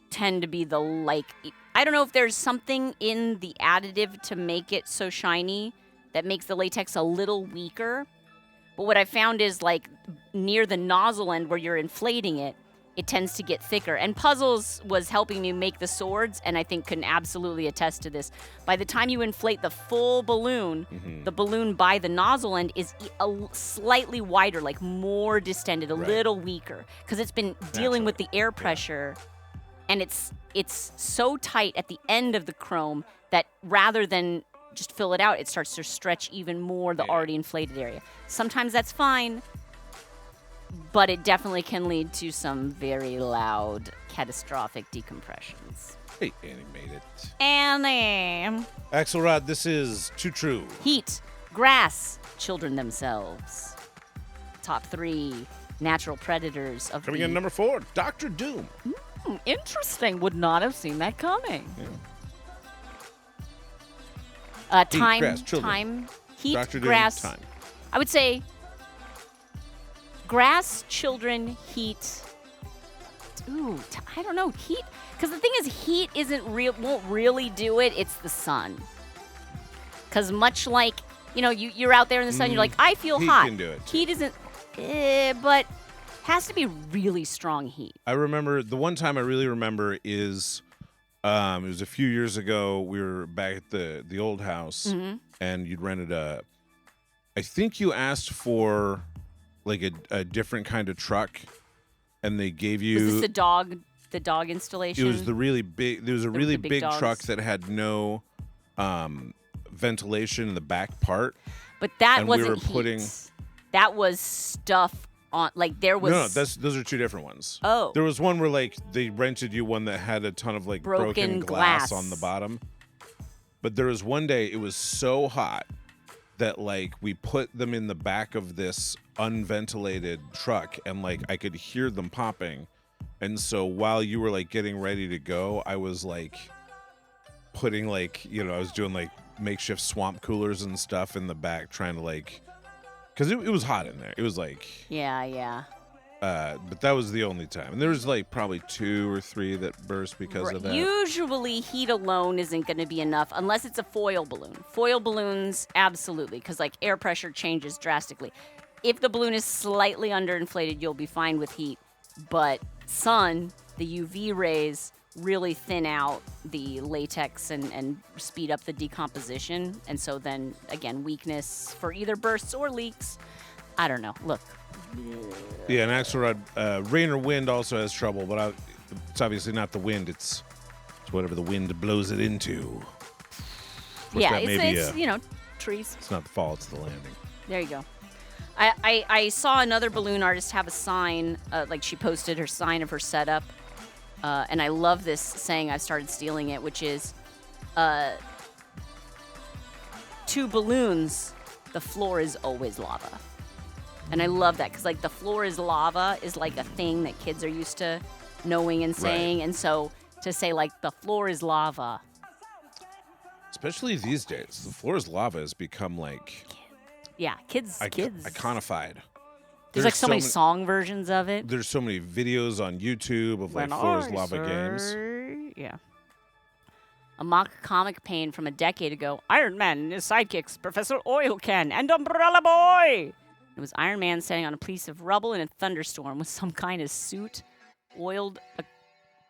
tend to be the like. I don't know if there's something in the additive to make it so shiny that makes the latex a little weaker. But what I found is like near the nozzle end where you're inflating it, it tends to get thicker. And Puzzles was helping me make the swords, and I think can absolutely attest to this. By the time you inflate the full balloon, the balloon by the nozzle end is slightly wider, like more distended, a little weaker, because it's been dealing with the air pressure, and it's so tight at the end of the chrome that rather than just fill it out, it starts to stretch even more the already inflated area. Sometimes that's fine, but it definitely can lead to some very loud, catastrophic decompressions. Hey, Annie made it. Annie. Axelrod, this is Too True. Heat, grass, children themselves. Top 3 natural predators of Coming in number 4, Dr. Doom. Interesting. Would not have seen that coming. Yeah. Time, grass, children. time, heat, Dr. Doom, grass. time. I would say grass, children, heat. Ooh, I don't know, heat. Because the thing is, heat won't really do it. It's the sun. Because much like, you're out there in the sun, you're like, I feel heat hot. Can do it. Heat isn't, but has to be really strong heat. I remember the one time I really remember is. It was a few years ago. We were back at the old house, and you'd rented I think you asked for like a different kind of truck, and they gave you. Was this the dog installation? It was the really big. There was a really big dogs. truck that had no ventilation in the back part. But that and wasn't we were putting. heat. That was stuff on. Like there was. No, those are 2 different ones. Oh. There was one where like they rented you one that had a ton of like broken glass on the bottom. But there was one day it was so hot that like we put them in the back of this unventilated truck, and like I could hear them popping. And so while you were like getting ready to go, I was like putting like, I was doing like makeshift swamp coolers and stuff in the back, trying to like, because it was hot in there. It was like, yeah. But that was the only time. And there was like probably 2 or 3 that burst because of that. Usually heat alone isn't going to be enough unless it's a foil balloon. Foil balloons, absolutely, because like air pressure changes drastically. If the balloon is slightly underinflated, you'll be fine with heat. But sun, the UV rays really thin out the latex and speed up the decomposition. And so then, again, weakness for either bursts or leaks. I don't know. Look. Yeah, and Axelrod, rain or wind also has trouble, but it's obviously not the wind. It's whatever the wind blows it into. Yeah, it's trees. It's not the fall, it's the landing. There you go. I saw another balloon artist have a sign, like she posted her sign of her setup, and I love this saying. I've started stealing it, which is, 2 balloons, the floor is always lava. And I love that because, like, the floor is lava is like a thing that kids are used to knowing and saying. Right. And so to say, like, the floor is lava. Especially these days, the floor is lava has become like. Yeah, kids. Iconified. There's like so many song versions of it. There's so many videos on YouTube of like floor is lava games. Yeah. A mock comic pane from a decade ago. Iron Man and his sidekicks, Professor Oil Can and Umbrella Boy. It was Iron Man standing on a piece of rubble in a thunderstorm with some kind of suit, oiled a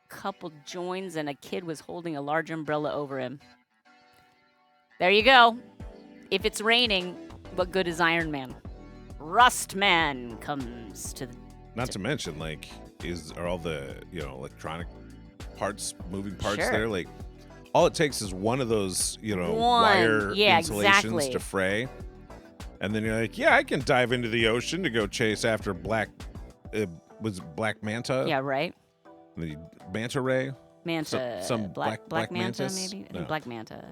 couple joins, and a kid was holding a large umbrella over him. There you go. If it's raining, what good is Iron Man? Rust Man comes to the... Not to mention, like, are all the, electronic parts, moving parts Sure. there? Like, all it takes is one of those, wire insulations to fray. And then you're like, yeah, I can dive into the ocean to go chase after Black Manta? Yeah, right. The Manta Ray? Manta. Some Black Manta, Mantis? maybe? No. Black Manta.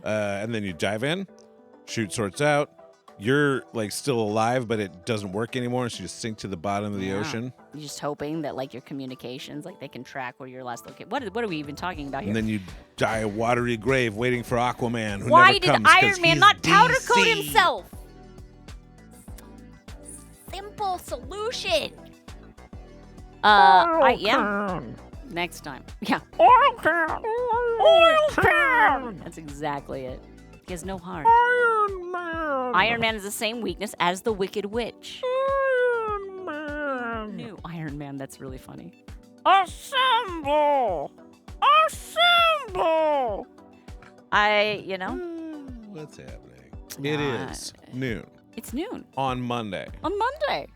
And then you dive in, shoot sorts out, you're like still alive, but it doesn't work anymore, and so you just sink to the bottom of the ocean. You're just hoping that like your communications, like they can track where your last location. What are we even talking about here? And then you die a watery grave waiting for Aquaman, who Why never did comes 'cause Iron Man he's not powder coat DC. himself? Simple solution. Yeah. Next time. Yeah. Oil can. Oil can. That's exactly it. He has no heart. Iron Man. Iron Man has the same weakness as the Wicked Witch. Iron Man. New Iron Man. That's really funny. Assemble. Assemble. What's happening? It is noon It's noon on Monday. on Monday.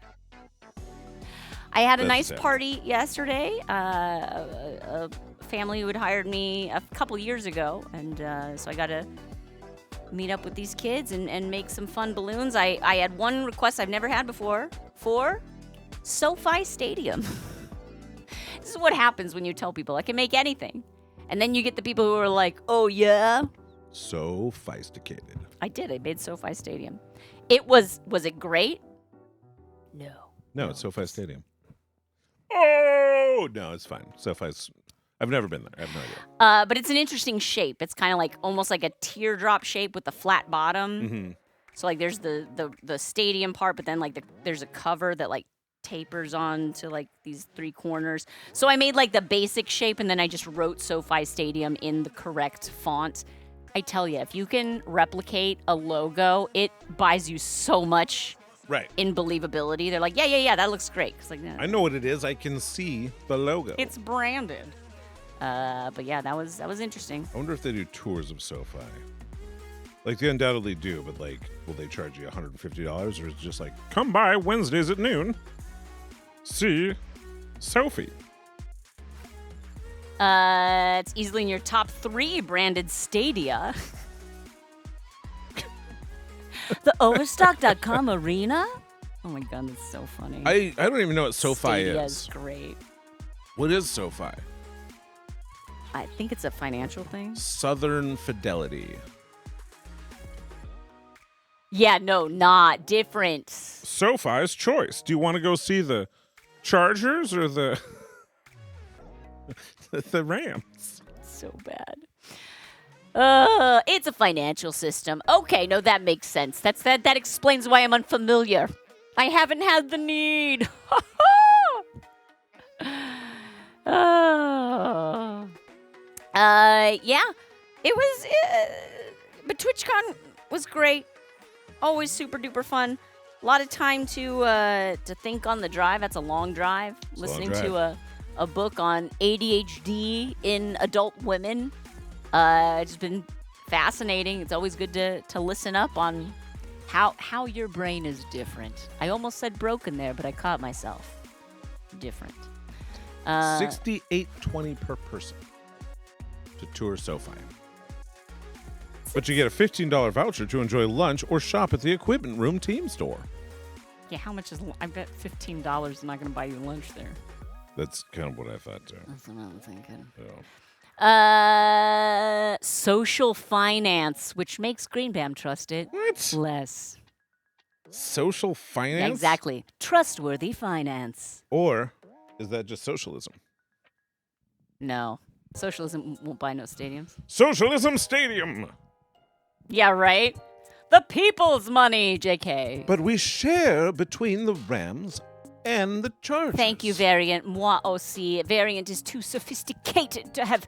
I had a That's nice sad. party yesterday. A family who had hired me a couple years ago, and so I got to meet up with these kids and make some fun balloons. I had one request I've never had before for SoFi Stadium. This is what happens when you tell people I can make anything, and then you get the people who are like, "Oh yeah." So sophisticated. I did. I made SoFi Stadium. Was it great? No. No, it's SoFi Stadium. Oh no, it's fine. SoFi's. I've never been there. I have no idea. But it's an interesting shape. It's kind of like almost like a teardrop shape with a flat bottom. Mm-hmm. So like there's the stadium part, but then like there's a cover that like tapers on to like these three corners. So I made like the basic shape, and then I just wrote SoFi Stadium in the correct font. I tell you, if you can replicate a logo, it buys you so much Right. in believability. They're like, yeah, that looks great. It's like, no, I know what it is. I can see the logo. it's branded. But yeah, that was interesting. I wonder if they do tours of SoFi. Like they undoubtedly do, but like, will they charge you $150, or is it just like, come by Wednesdays at noon, see Sophie? It's easily in your top 3 branded stadia. The Overstock.com arena? Oh my god, that's so funny. I don't even know what SoFi Stadia is. great. What is SoFi? I think it's a financial thing. Southern Fidelity. Yeah, no, not different. SoFi's choice. Do you want to go see the Chargers or the the Rams? So bad. It's a financial system. Okay, no, that makes sense. That explains why I'm unfamiliar. I haven't had the need. Yeah, it was. But TwitchCon was great. Always super duper fun. A lot of time to think on the drive. That's a long drive. It's a long Listening drive. to a book on ADHD in adult women. It's been fascinating. It's always good to listen up on how your brain is different. I almost said broken there, but I caught myself. Different. $68.20 per person to tour SoFi. But you get a $15 voucher to enjoy lunch or shop at the Equipment Room team store. Yeah, how much is? I bet $15 is not going to buy you lunch there. That's kind of what I thought too. That's what I'm thinking. So. Social finance, which makes Greenbam trust it What? less. Social finance? Yeah, exactly. Trustworthy finance. Or is that just socialism? No. Socialism won't buy no stadiums. Socialism Stadium! Yeah, right? The people's money, JK. But we share between the Rams and the Chargers. Thank you, Variant. Moi aussi. Variant is too sophisticated to have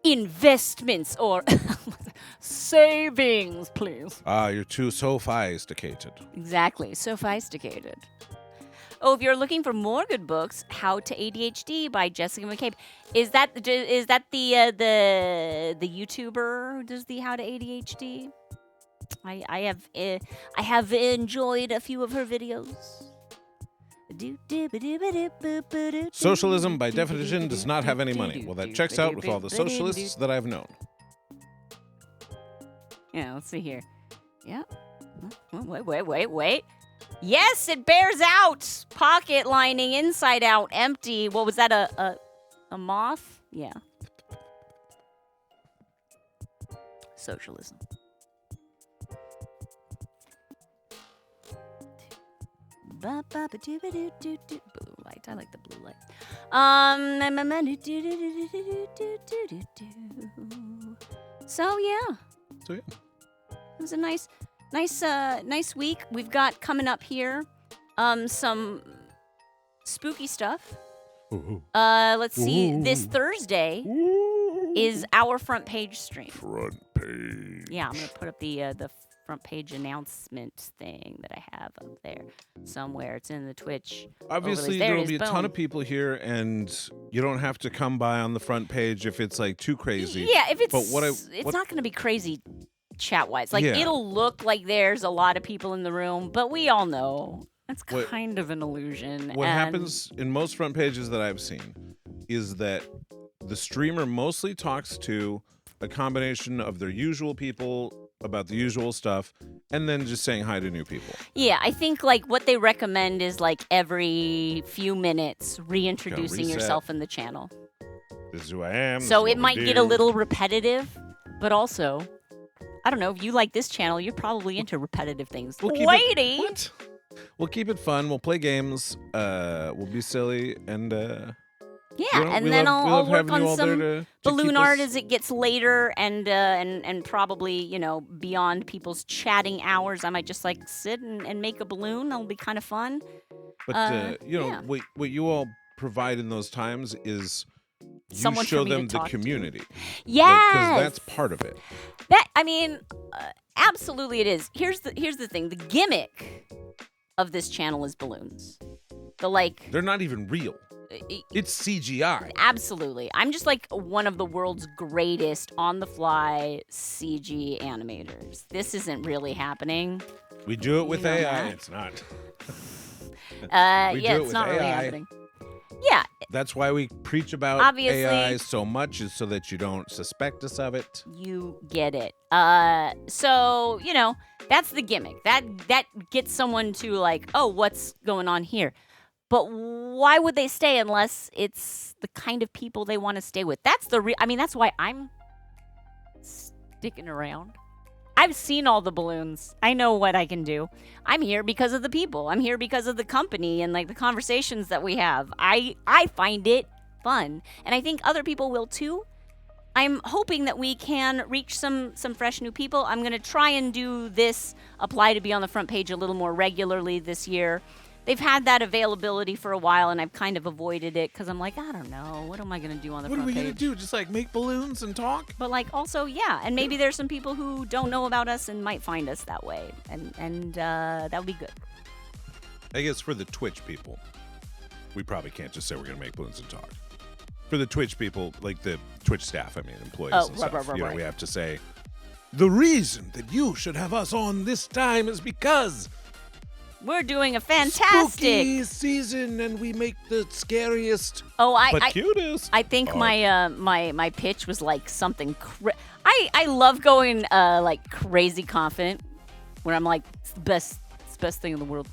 investments or savings, please. Ah, you're too sophisticated. Exactly. Sophisticated. Oh, if you're looking for more good books, How to ADHD by Jessica McCabe. Is that the YouTuber who does the How to ADHD? I have enjoyed a few of her videos. Socialism, by definition, does not have any money. Well, that checks out with all the socialists that I've known. Yeah, let's see here. Yeah. Wait. Yes, it bears out. Pocket lining inside out, empty. What was that? A moth? Yeah. Socialism. Blue light. I like the blue light. So yeah. So yeah. It was a nice week. We've got coming up here some spooky stuff. Ooh. Let's see. Ooh. This Thursday is our front page stream. Front page. Yeah, I'm gonna put up the front page announcement thing that I have up there somewhere. It's in the Twitch. Obviously, there will be a ton of people here, and you don't have to come by on the front page if it's like too crazy. Yeah, if it's it's not gonna be crazy chat-wise. Like it'll look like there's a lot of people in the room, but we all know that's kind of an illusion. What happens in most front pages that I've seen is that the streamer mostly talks to a combination of their usual people about the usual stuff, and then just saying hi to new people. Yeah, I think like what they recommend is like every few minutes reintroducing yourself in the channel. This is who I am. So it might get a little repetitive, but also, I don't know, if you like this channel, you're probably into repetitive things. We'll keep it fun. We'll play games. We'll be silly, and I'll work on some balloon art as it gets later, and probably beyond people's chatting hours. I might just like sit and make a balloon. That'll be kind of fun. But what you all provide in those times is someone show them the community. Yes, because that's part of it. Absolutely it is. Here's the thing. The gimmick of this channel is balloons. They're not even real. It's CGI. Absolutely. I'm just like one of the world's greatest on-the-fly CG animators. This isn't really happening. We do it with AI. It's not. It's not really happening. Yeah. That's why we preach about Obviously, AI so much, is so that you don't suspect us of it. You get it. So, that's the gimmick. That gets someone to like, oh, what's going on here? But why would they stay unless it's the kind of people they want to stay with? That's that's why I'm sticking around. I've seen all the balloons. I know what I can do. I'm here because of the people. I'm here because of the company and like the conversations that we have. I find it fun, and I think other people will too. I'm hoping that we can reach some fresh new people. I'm going to try and do this apply to be on the front page a little more regularly this year. They've had that availability for a while, and I've kind of avoided it because I'm like, I don't know. What am I going to do on the front page? What are we going to do? Just like make balloons and talk? But like also, yeah. And maybe there's some people who don't know about us and might find us that way. And that would be good. I guess for the Twitch people, we probably can't just say we're going to make balloons and talk. For the Twitch people, like the Twitch staff, employees and stuff, right. We have to say, the reason that you should have us on this time is because we're doing a fantastic spooky season, and we make the scariest, cutest. I think my pitch was like something. I love going like crazy confident, where I'm like, it's the best thing in the world.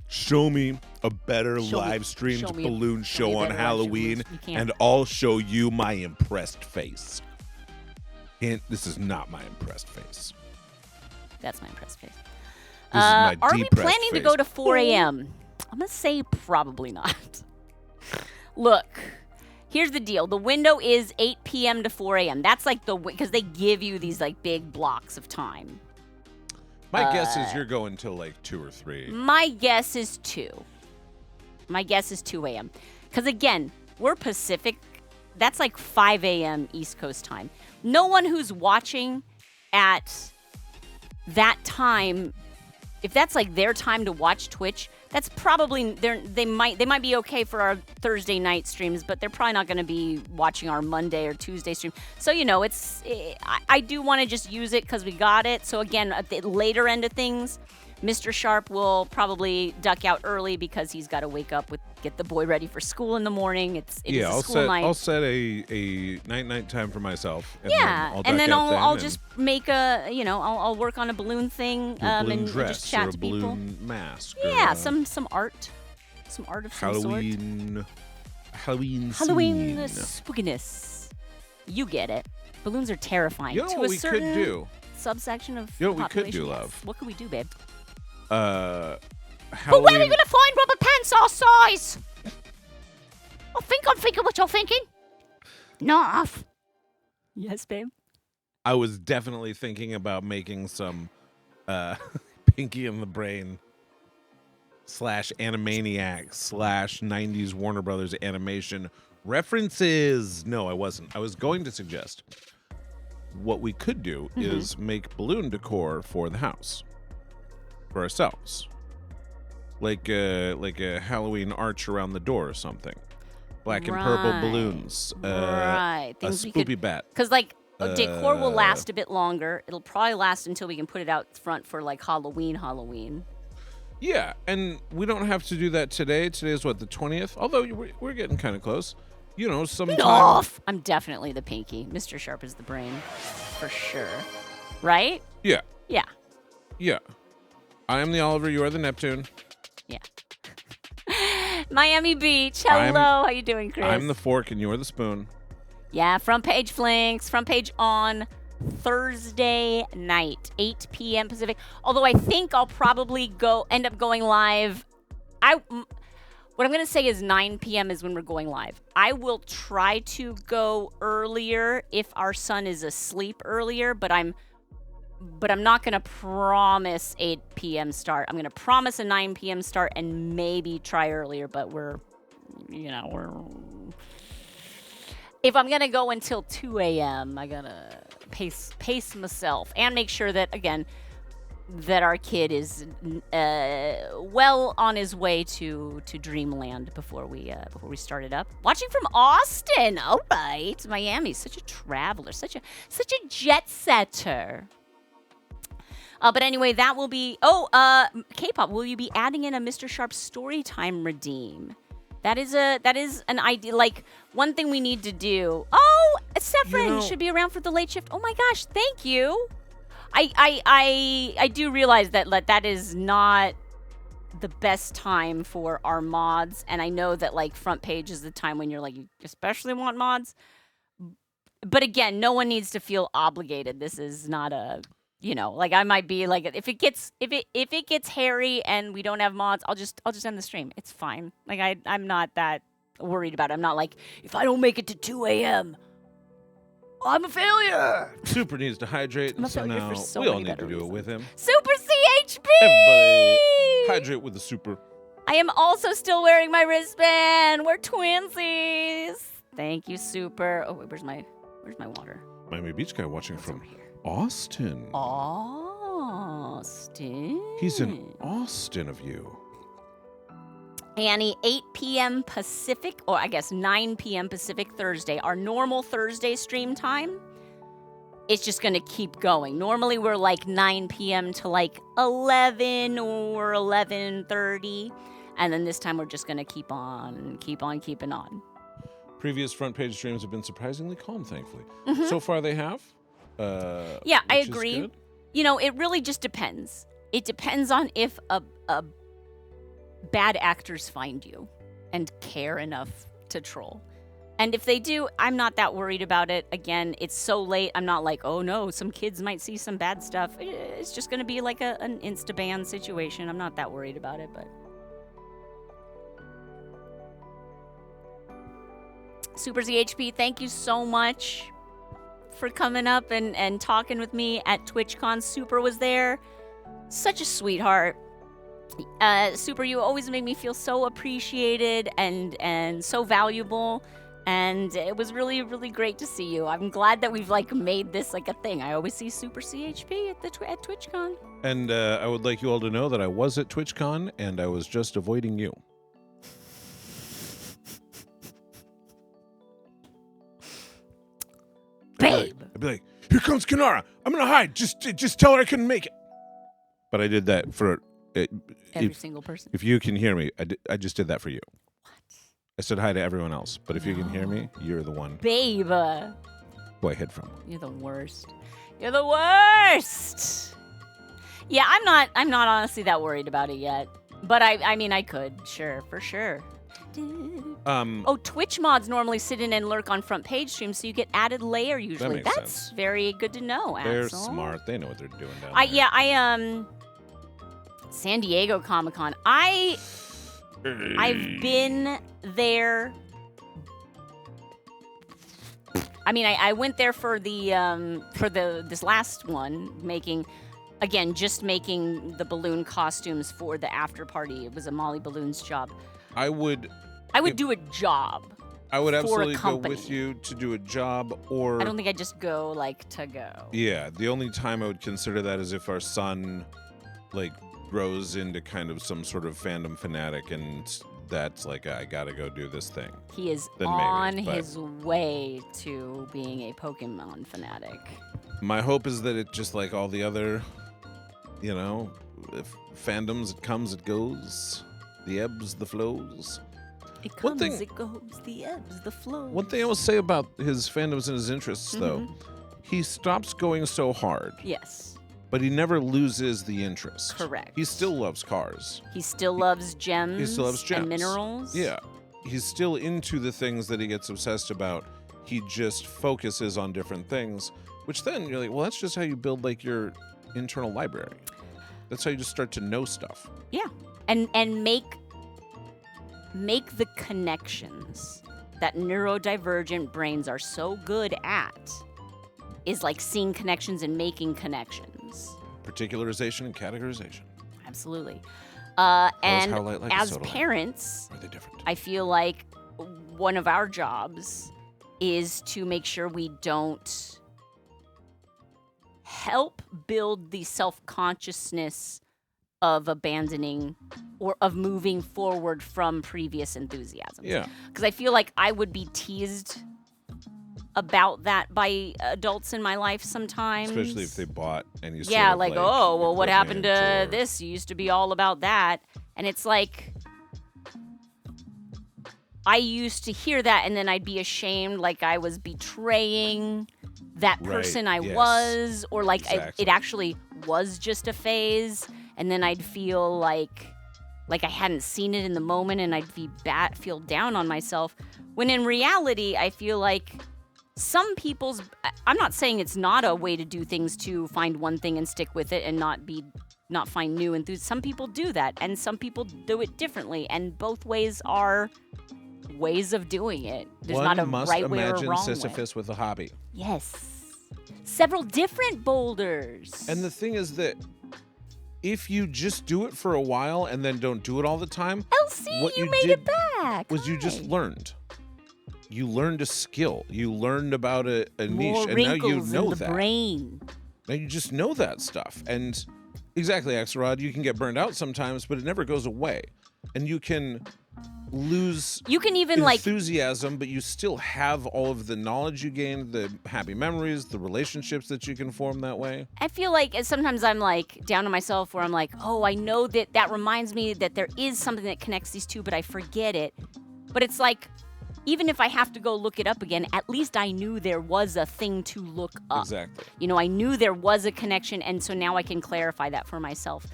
Show me a better live-streamed balloon show on Halloween, and I'll show you my impressed face. And this is not my impressed face. That's my impressed face. This is my are we planning face. to go to 4 a.m.? I'm going to say probably not. Look, here's the deal. The window is 8 p.m. to 4 a.m. That's like because they give you these like big blocks of time. My guess is you're going till like 2 or 3. My guess is 2. My guess is 2 a.m. Because again, we're Pacific. That's like 5 a.m. East Coast time. No one who's watching at that time, if that's like their time to watch Twitch, that's probably they might be okay for our Thursday night streams, but they're probably not going to be watching our Monday or Tuesday stream. So I do want to just use it because we got it. So again, at the later end of things, Mr. Sharp will probably duck out early because he's got to wake up get the boy ready for school in the morning. It is a school night. I'll set a night time for myself. And then I'll just make I'll work on a balloon thing and just chat or to balloon people. Mask. Yeah, some art of some sort. Halloween spookiness. You get it. Balloons are terrifying. You know what we could do? Subsection of you know what we population. could do, Yes. love? What could we do, babe? But where are you Halloween. going to find rubber pants our size? I think I'm thinking what you're thinking. Narf. Yes, babe. I was definitely thinking about making some Pinky and the Brain / Animaniacs / 90s Warner Brothers animation references. No, I wasn't. I was going to suggest what we could do is make balloon decor for the house for ourselves, like a Halloween arch around the door or something. Black and purple balloons. Right. A spoopy bat. Because, like, decor will last a bit longer. It'll probably last until we can put it out front for, like, Halloween. Yeah, and we don't have to do that today. Today's what, the 20th? Although we're getting kind of close. You know, sometime. Off. I'm definitely the Pinky. Mr. Sharp is the Brain. For sure. Right? Yeah. Yeah. Yeah. I am the Oliver, you are the Neptune. Yeah. Miami Beach. Hello. How you doing, Chris? I'm the fork and you're the spoon. Yeah, front page flinks. Front page on Thursday night, 8 p.m. Pacific. Although I think I'll probably end up going live. What I'm going to say is 9 p.m. is when we're going live. I will try to go earlier if our son is asleep earlier, but I'm not going to promise 8 p.m. start. I'm going to promise a 9 p.m. start and maybe try earlier, but if I'm going to go until 2 a.m., I got to pace myself and make sure that, again, that our kid is well on his way to dreamland before we start it up. Watching from Austin. All right. Miami, such a traveler, such a jet setter. But anyway, that will be... K-pop, will you be adding in a Mr. Sharp Storytime redeem? That is an idea. Like, one thing we need to do... Oh, Sephrin should be around for the late shift. Oh my gosh, thank you. I do realize that is not the best time for our mods. And I know that, like, front page is the time when you're like, you especially want mods. But again, no one needs to feel obligated. This is not a... like I might be like, if it gets hairy and we don't have mods, I'll just end the stream. It's fine. Like I'm not that worried about it. I'm not like, if I don't make it to 2 a.m., I'm a failure. Super needs to hydrate, I'm a so failure now for so we all many need to better do it reasons. with him. Super CHP. Everybody, hydrate with the super. I am also still wearing my wristband. We're twinsies. Thank you, Super. Oh, wait, where's my water? Miami Beach guy watching It's from over here. Austin. Austin. He's in Austin of you. Annie, 8 p.m. Pacific, or I guess 9 p.m. Pacific Thursday. Our normal Thursday stream time, it's just going to keep going. Normally, we're like 9 p.m. to like 11 or 11:30. And then this time, we're just going to keep on keeping on. Previous front page streams have been surprisingly calm, thankfully. Mm-hmm. So far, they have. Yeah, I which is agree. good. It really just depends. It depends on if a bad actors find you and care enough to troll. And if they do, I'm not that worried about it. Again, it's so late. I'm not like, oh no, some kids might see some bad stuff. It's just going to be like an insta-ban situation. I'm not that worried about it, but... Super ZHP, thank you so much for coming up and talking with me at TwitchCon. Super was there. Such a sweetheart. Super, you always make me feel so appreciated and so valuable. And it was really, really great to see you. I'm glad that we've like made this like a thing. I always see Super CHP at TwitchCon. And I would like you all to know that I was at TwitchCon and I was just avoiding you. Babe. I'd be like, here comes Kanara. I'm gonna hide. Just tell her I couldn't make it. But I did that for Every single person. If you can hear me, I just did that for you. What? I said hi to everyone else. But if you can hear me, you're the one Babe. who I hid from. You're the worst. You're the worst. Yeah, I'm not honestly that worried about it yet. But I mean I could, sure, for sure. Oh, Twitch mods normally sit in and lurk on front page streams, so you get added layer usually. makes That's sense. very good to know, They're Axel. smart. They know what they're doing down there. San Diego Comic-Con. I've been there. I mean, I went there for this last one, making the balloon costumes for the after party. It was a Molly Balloons job. I would do a job. I would for a absolutely go company. with you to do a job, or I don't think I'd just go to go. Yeah, the only time I would consider that is if our son like grows into kind of some sort of fandom fanatic, and that's like, I gotta go do this thing. He is Then on maybe, but- his way to being a Pokemon fanatic. My hope is that it just like all the other, if fandoms, it comes, it goes, the ebbs, the flows. It One comes, thing- it goes, the ebbs, the flows. One thing I will say about his fandoms and his interests, though, he stops going so hard, Yes, but he never loses the interest. correct. He still loves cars. He still loves gems. He still loves gems. And minerals. Yeah. He's still into the things that he gets obsessed about. He just focuses on different things, which then you're like, well, that's just how you build like your internal library. That's how you just start to know stuff. Yeah, and make the connections that neurodivergent brains are so good at. Is like seeing connections and making connections. Particularization and categorization. Absolutely. Those And how light like a as soda light. parents, Are they different? I feel like one of our jobs is to make sure we don't help build the self-consciousness of abandoning or of moving forward from previous enthusiasms. Yeah. Because I feel like I would be teased about that by adults in my life sometimes. Especially if they bought and you Yeah, sort of like, oh, well, what happened to or- this? You used to be all about that. And it's like, I used to hear that and then I'd be ashamed, like I was betraying that Right, person I yes. was, or like Exactly. it actually was just a phase. And then I'd feel like I hadn't seen it in the moment and I'd feel down on myself. When in reality, I feel like some people's, I'm not saying it's not a way to do things to find one thing and stick with it and not find new enthusiasm. Some people do that and some people do it differently, and both ways are ways of doing it. There's One not a must right way or imagine wrong way. Sisyphus with a hobby. Yes. Several different boulders. And the thing is that if you just do it for a while and then don't do it all the time, LC, what you you made did it back. was you just Hi. learned. You learned a skill. You learned about a niche, More and now you wrinkles know in the that. brain. Now you just know that stuff. And exactly, Axelrod, you can get burned out sometimes, but it never goes away. And you can lose You can even like enthusiasm, but you still have all of the knowledge you gained, the happy memories, the relationships that you can form that way. I feel like sometimes I'm like down on myself where I'm like, oh, I know that reminds me that there is something that connects these two, but I forget it. But it's like, even if I have to go look it up again, at least I knew there was a thing to look up. Exactly. You know, I knew there was a connection, and so now I can clarify that for myself.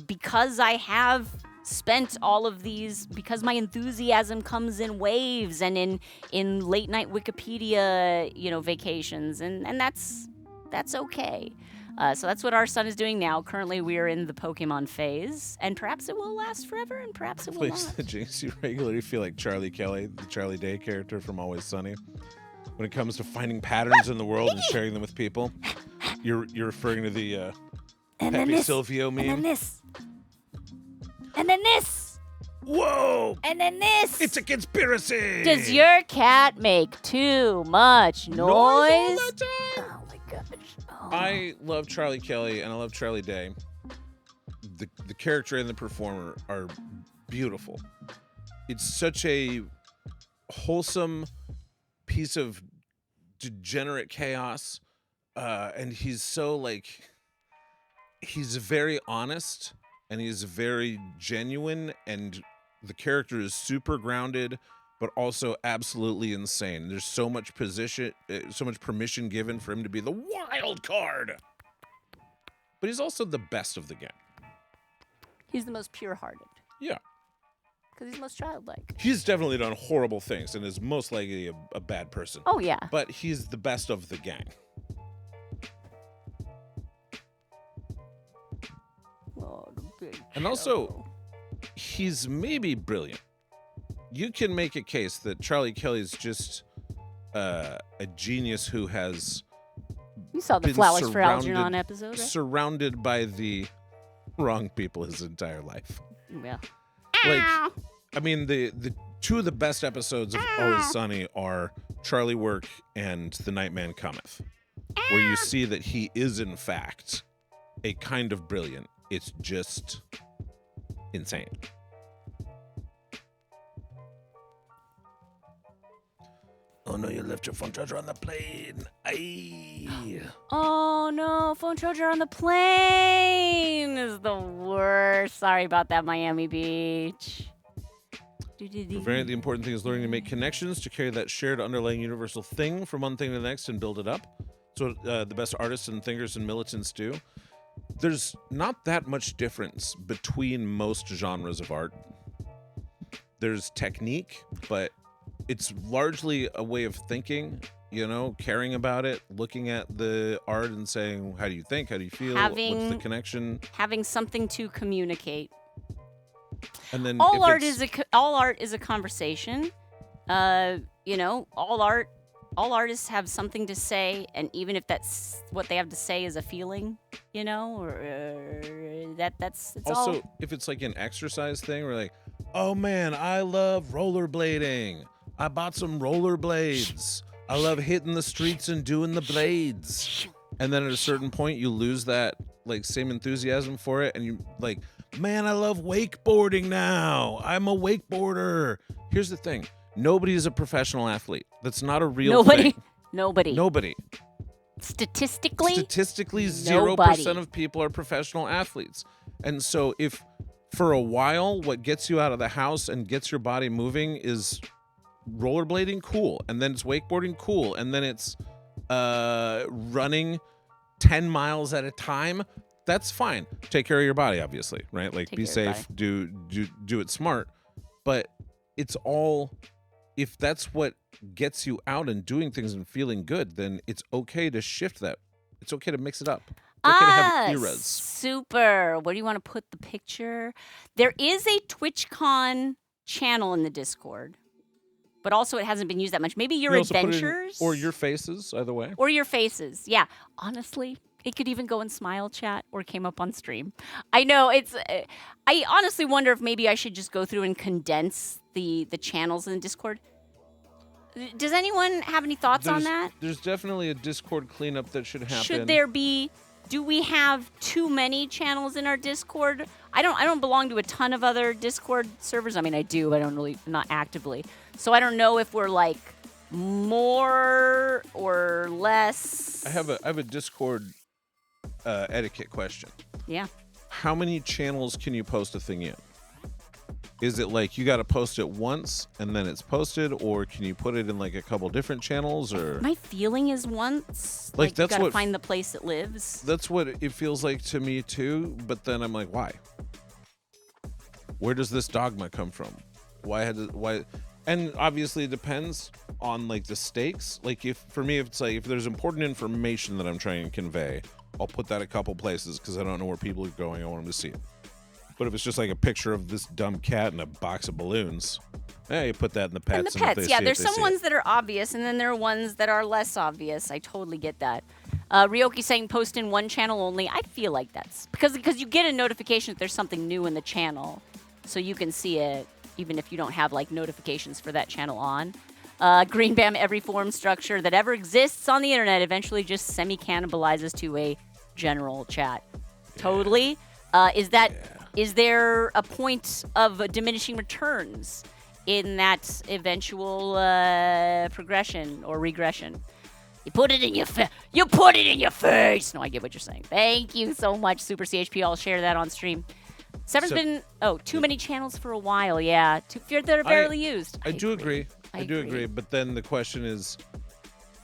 Because I have spent all of these, because my enthusiasm comes in waves and in late night Wikipedia, vacations, and that's okay. So that's what our son is doing now. Currently, we are in the Pokemon phase, and perhaps it will last forever, and perhaps it will Please, not. the Jinx, you regularly feel like Charlie Kelly, the Charlie Day character from Always Sunny. When it comes to finding patterns in the world and sharing them with people, you're referring to the And then Pepe this, Silvio meme. and then this, and then this, Whoa! and then this. It's a conspiracy! Does your cat make too much noise? all the time? Oh my gosh. Oh. I love Charlie Kelly and I love Charlie Day. The character and the performer are beautiful. It's such a wholesome piece of degenerate chaos, and he's so he's very honest and he's very genuine, and the character is super grounded but also absolutely insane. There's so much so much permission given for him to be the wild card. But he's also the best of the gang. He's the most pure-hearted Yeah. because he's most childlike. He's definitely done horrible things and is most likely a bad person. Oh yeah. But he's the best of the gang. Oh, the And also, he's maybe brilliant. You can make a case that Charlie Kelly's just a genius who has You saw the been Flowers for surrounded- Algernon episode, right? surrounded by the wrong people his entire life. Yeah. Like, I mean, the two of the best episodes of Always Sunny are Charlie Work and The Nightman Cometh, where you see that he is, in fact, a kind of brilliant. It's just insane. Oh no, you left your phone charger on the plane. Aye. Oh no, phone charger on the plane is the worst. Sorry about that, Miami Beach. For Variant, the important thing is learning to make connections to carry that shared underlying universal thing from one thing to the next and build it up. That's what the best artists and thinkers and militants do. There's not that much difference between most genres of art. There's technique, but it's largely a way of thinking, you know, caring about it, looking at the art and saying, how do you think? How do you feel? What's the connection? Having something to communicate. And then All art is a conversation. You know, all artists have something to say, and even if that's what they have to say is a feeling, you know, or that's also all. If it's like an exercise thing, we're like, oh man, I love rollerblading. I bought some rollerblades. I love hitting the streets and doing the blades. And then at a certain point, you lose that like same enthusiasm for it, and you like, man, I love wakeboarding now. I'm a wakeboarder. Here's the thing. Nobody is a professional athlete. That's not a real thing. Nobody. Statistically, 0% of people are professional athletes. And so if for a while what gets you out of the house and gets your body moving is rollerblading, cool. And then it's wakeboarding, cool. And then it's running 10 miles at a time, that's fine. Take care of your body, obviously, right? Like, be safe, do it smart. But it's all, if that's what gets you out and doing things and feeling good, then it's okay to shift that. It's okay to mix it up. It's okay to have eras. Super. Where do you want to put the picture? There is a TwitchCon channel in the Discord, but also it hasn't been used that much. Maybe your adventures. Or your faces, either way. Or your faces, yeah. Honestly, it could even go in Smile Chat or came up on stream. I know it's. I honestly wonder if maybe I should just go through and condense the channels in the Discord. Does anyone have any thoughts on that? There's definitely a Discord cleanup that should happen. Should there be? Do we have too many channels in our Discord? I don't belong to a ton of other Discord servers. I mean, I do. I don't really, not actively. So I don't know if we're like more or less. I have a Discord etiquette question. Yeah. How many channels can you post a thing in? Is it like you got to post it once and then it's posted, or can you put it in like a couple different channels? Or my feeling is once. Like that's you gotta what find the place it lives. That's what it feels like to me too. But then I'm like, why? Where does this dogma come from? Why? And obviously it depends on like the stakes. Like if there's important information that I'm trying to convey, I'll put that a couple places because I don't know where people are going. I want them to see it. But if it's just like a picture of this dumb cat and a box of balloons, you put that in the pets. And the pets, yeah. There's some ones that are obvious, and then there are ones that are less obvious. I totally get that. Ryoki saying post in one channel only. I feel like that's because you get a notification if there's something new in the channel, so you can see it even if you don't have like notifications for that channel on. Green Bam, every form structure that ever exists on the internet eventually just semi-cannibalizes to a general chat. Yeah. Totally. Is there a point of diminishing returns in that eventual progression or regression? You put it in your You put it in your face. No, I get what you're saying. Thank you so much, Super CHP. I'll share that on stream. Severn's been too many channels for a while. Yeah, that are barely used. I do agree. I do agree. But then the question is,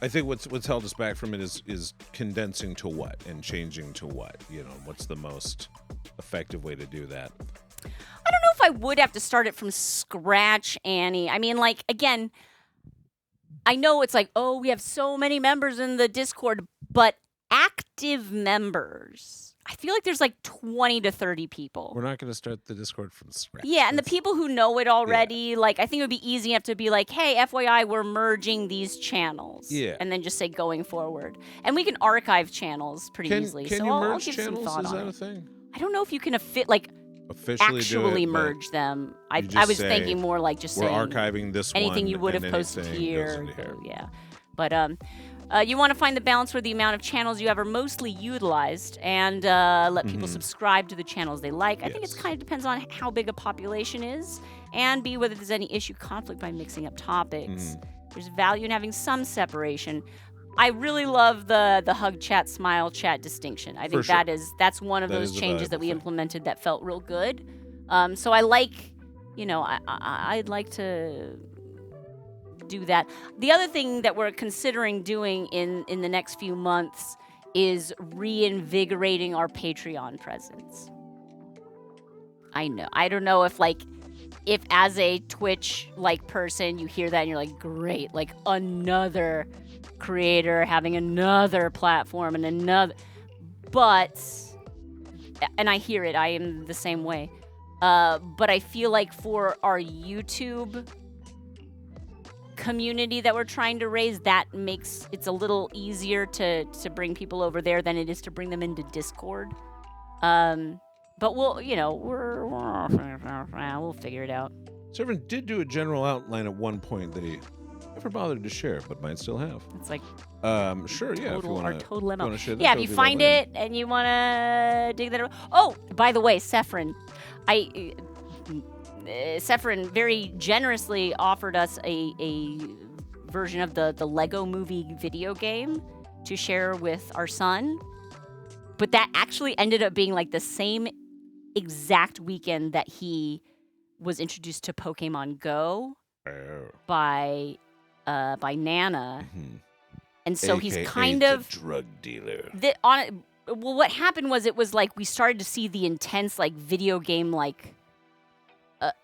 I think what's held us back from it is condensing to what and changing to what. You know, what's the most effective way to do that? I don't know if I would have to start it from scratch, Annie. I mean, like, again, I know it's like, we have so many members in the Discord, but active members I feel like there's like 20 to 30 people. We're not going to start the Discord from scratch. Yeah, and the That's- people who know it already, like, I think it would be easy enough to be like, hey, FYI, we're merging these channels. Yeah. And then just say going forward. And we can archive channels pretty easily. Can so you I'll merge give some channels? thought Is on that a it. thing? I don't know if you can Officially actually do it, but merge them. I you just was say, thinking more like just We're saying archiving this one. anything you would have and posted anything goes here. into here. Yeah. But you want to find the balance where the amount of channels you have are mostly utilized and let people subscribe to the channels they like. I think it Yes. kind of depends on how big a population is and B, whether there's any issue conflict by mixing up topics. There's value in having some separation. I really love the hug chat, smile chat distinction. I think sure. that's one of That those is a changes that valuable we thing. implemented that felt real good. So I like, I'd like to do that. The other thing that we're considering doing in the next few months is reinvigorating our Patreon presence. I know. I don't know if as a Twitch person you hear that and you're like, great, like another creator having another platform and another, but and I hear it. I am the same way. But I feel like for our YouTube community that we're trying to raise, that makes it's a little easier to bring people over there than it is to bring them into Discord. But we'll figure it out. Severin did do a general outline at one point that he never bothered to share, but might still have. It's like Sure, yeah. If you our want total ML. to share that, Yeah, that if you would be find lovely. it and you want to dig that. Oh, by the way, Sephrin very generously offered us a version of the Lego Movie video game to share with our son. But that actually ended up being like the same exact weekend that he was introduced to Pokemon Go Oh. by Nana. Mhm. And so AKA he's kind the of drug dealer. well, what happened was it was like we started to see the intense video game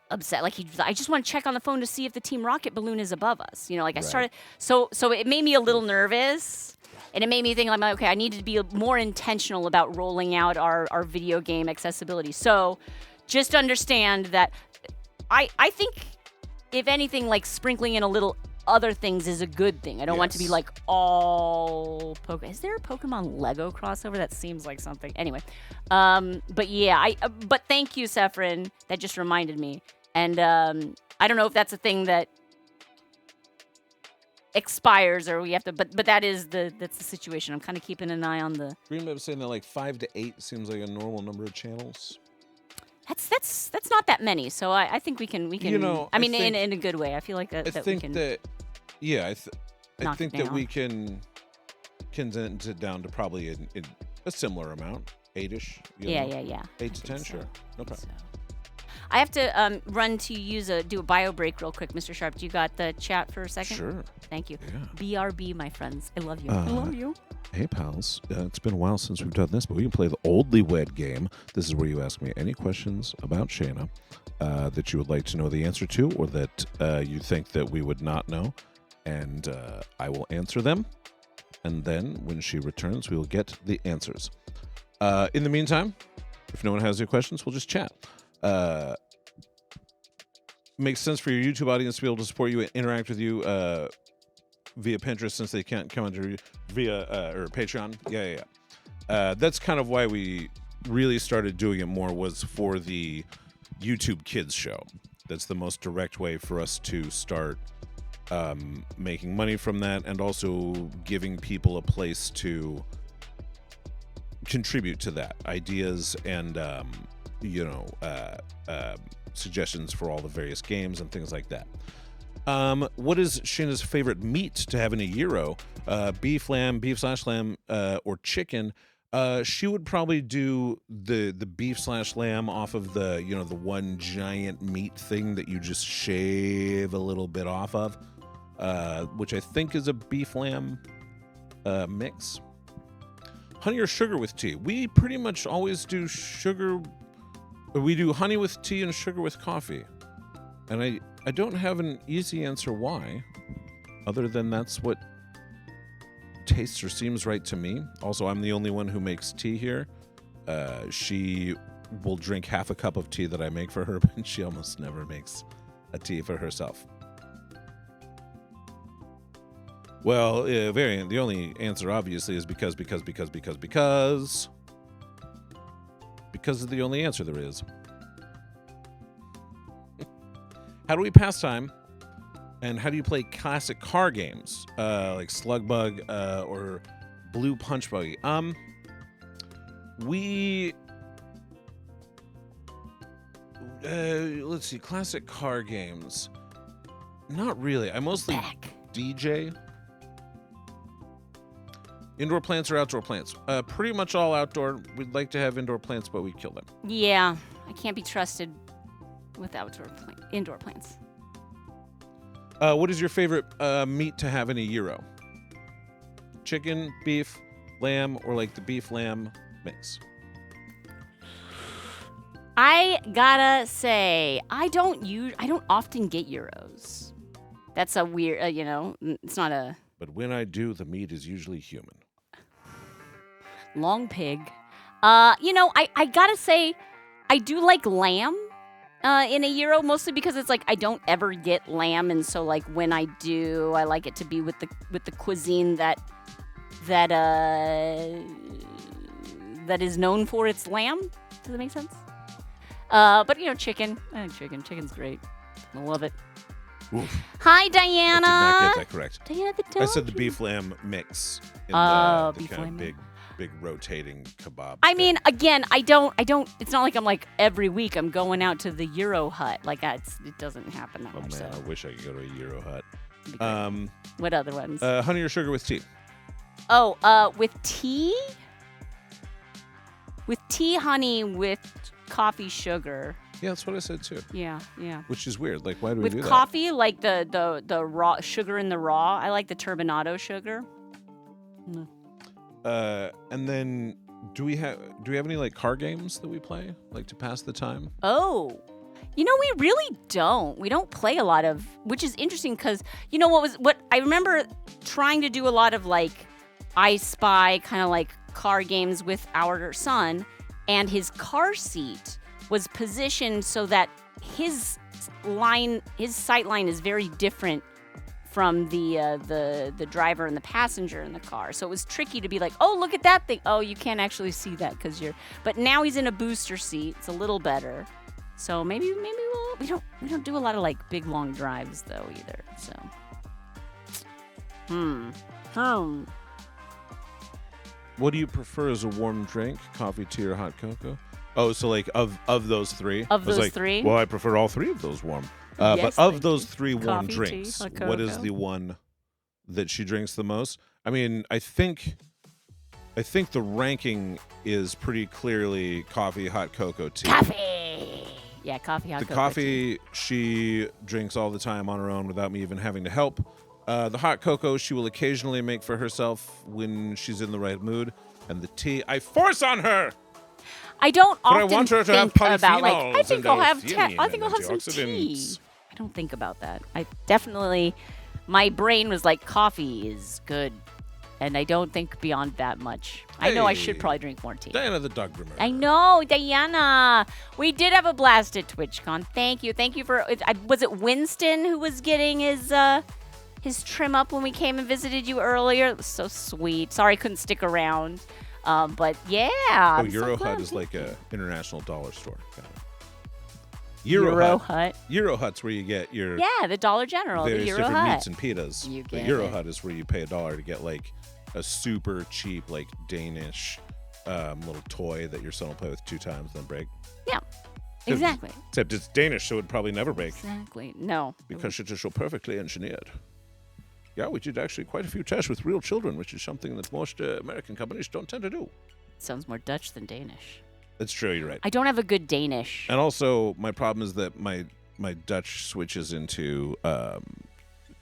upset. Like I just want to check on the phone to see if the Team Rocket balloon is above us. I Right. started. So it made me a little nervous, and it made me think like, okay, I need to be more intentional about rolling out our video game accessibility. So just understand that I think if anything, sprinkling in a little other things is a good thing. I don't want to be Yes. all Pokemon. Is there a Pokemon Lego crossover? That seems like something. Anyway, but yeah, but thank you, Sephrin. That just reminded me. And I don't know if that's a thing that expires or we have to. But that's the situation. I'm kind of keeping an eye on the. Green Web saying that 5 to 8 seems like a normal number of channels. That's not that many. So I think we can. I mean, think- in a good way. I feel like that. I that think we can. that, yeah, I knock think it that down. we can condense it down to probably a similar amount, 8-ish. Yeah. 8 to 10, so. sure. Okay. So. I have to run to do a bio break real quick, Mr. Sharp. Do you got the chat for a second? Sure. Thank you. Yeah. BRB, my friends. I love you. I love you. Hey, pals. It's been a while since we've done this, but we can play the Oldly Wed game. This is where you ask me any questions about Shayna that you would like to know the answer to or that you think that we would not know, and I will answer them. And then when she returns, we will get the answers. In the meantime, if no one has any questions, we'll just chat. Makes sense for your YouTube audience to be able to support you and interact with you via Pinterest since they can't come under via or Patreon. Yeah. That's kind of why we really started doing it more, was for the YouTube Kids show. That's the most direct way for us to start making money from that, and also giving people a place to contribute to that, ideas and suggestions for all the various games and things like that. What is Shayna's favorite meat to have in a gyro? Beef, lamb, beef/lamb, or chicken? She would probably do the beef/lamb off of the the one giant meat thing that you just shave a little bit off of, which I think is a beef/lamb mix. Honey or sugar with tea? We pretty much always do sugar. We do honey with tea and sugar with coffee. And I don't have an easy answer why, other than that's what tastes or seems right to me. Also, I'm the only one who makes tea here. She will drink half a cup of tea that I make for her, but she almost never makes a tea for herself. Well, variant. The only answer, obviously, is because is the only answer there is. How do we pass time? And how do you play classic car games like Slug Bug or Blue Punch Buggy? Let's see, classic car games. Not really. I mostly DJ. Indoor plants or outdoor plants? Pretty much all outdoor. We'd like to have indoor plants, but we kill them. Yeah, I can't be trusted with indoor plants. What is your favorite meat to have in a gyro? Chicken, beef, lamb, or like the beef-lamb mix? I gotta say, I don't often get gyros. That's a weird, it's not a But when I do, the meat is usually human. long pig. I gotta say, I do like lamb in a gyro, mostly because it's like I don't ever get lamb, and so like when I do, I like it to be with the cuisine that is known for its lamb. Does that make sense? But chicken. I like chicken. Chicken's great. I love it. Oof. Hi, Diana. I did not get that correct. Diana the I said the dog. beef-lamb mix in the beef kind of lamb. big rotating kebab. I thing. mean, again, I don't. It's not like I'm like every week I'm going out to the Euro Hut. Like it doesn't happen that Oh much. man, So I wish I could go to a Euro Hut. it'd be great. What other ones? Honey or sugar with tea? With tea. With tea, honey, with coffee, sugar. Yeah, that's what I said too. Yeah. Which is weird. Like, why do we With do coffee, like the raw sugar in the raw. I like the turbinado sugar. that? And then, do we have any like car games that we play, like to pass the time? Oh, we really don't. We don't play a lot of, which is interesting because what I remember trying to do a lot of like I Spy kind of like car games with our son, and his car seat was positioned so that his sight line is very different from the driver and the passenger in the car. So it was tricky to be like, oh, look at that thing. Oh, you can't actually see that because you're. But now he's in a booster seat. It's a little better. So maybe we don't do a lot of like big long drives though either. So. What do you prefer as a warm drink? Coffee, tea, or hot cocoa? Oh, so like of those three? Of those I was like, three? Well, I prefer all three of those warm. Yes, but of thank those you. three warm Coffee, tea, drinks, hot what is cocoa. the one that she drinks the most? I mean, I think the ranking is pretty clearly coffee, hot cocoa, tea. Coffee. Yeah, coffee, hot The cocoa. coffee she drinks all the time on her own without me even having to help. The hot cocoa she will occasionally make for herself when she's in the right mood. And the tea I force on her. I don't But I often want her to have think about like I polyphenols think and I'll have L-theanine I think I'll and have some tea. antioxidants. I don't think about that. I definitely my brain was like coffee is good, and I don't think beyond that much. I know I should Hey. probably drink more tea. Diana the dog groomer. I know, Diana. We did have a blast at TwitchCon. Thank you for. Was it Winston who was getting his trim up when we came and visited you earlier? It was so sweet. Sorry I couldn't stick around. But yeah. Oh, I'm so Euro glad. Hut is like a international dollar store. Got it. Euro Hut. Euro Hut's where you get your Yeah, the Dollar General, the various Euro different Hut. meats and pitas. You But get Euro it. Hut is where you pay $1 to get like a super cheap, like Danish little toy that your son will play with 2 times then break. Yeah, exactly. Except it's Danish, so it would probably never break Exactly. No. because it is so perfectly engineered. Yeah, we did actually quite a few tests with real children, which is something that most American companies don't tend to do. Sounds more Dutch than Danish. That's true, you're right. I don't have a good Danish. And also, my problem is that my Dutch switches into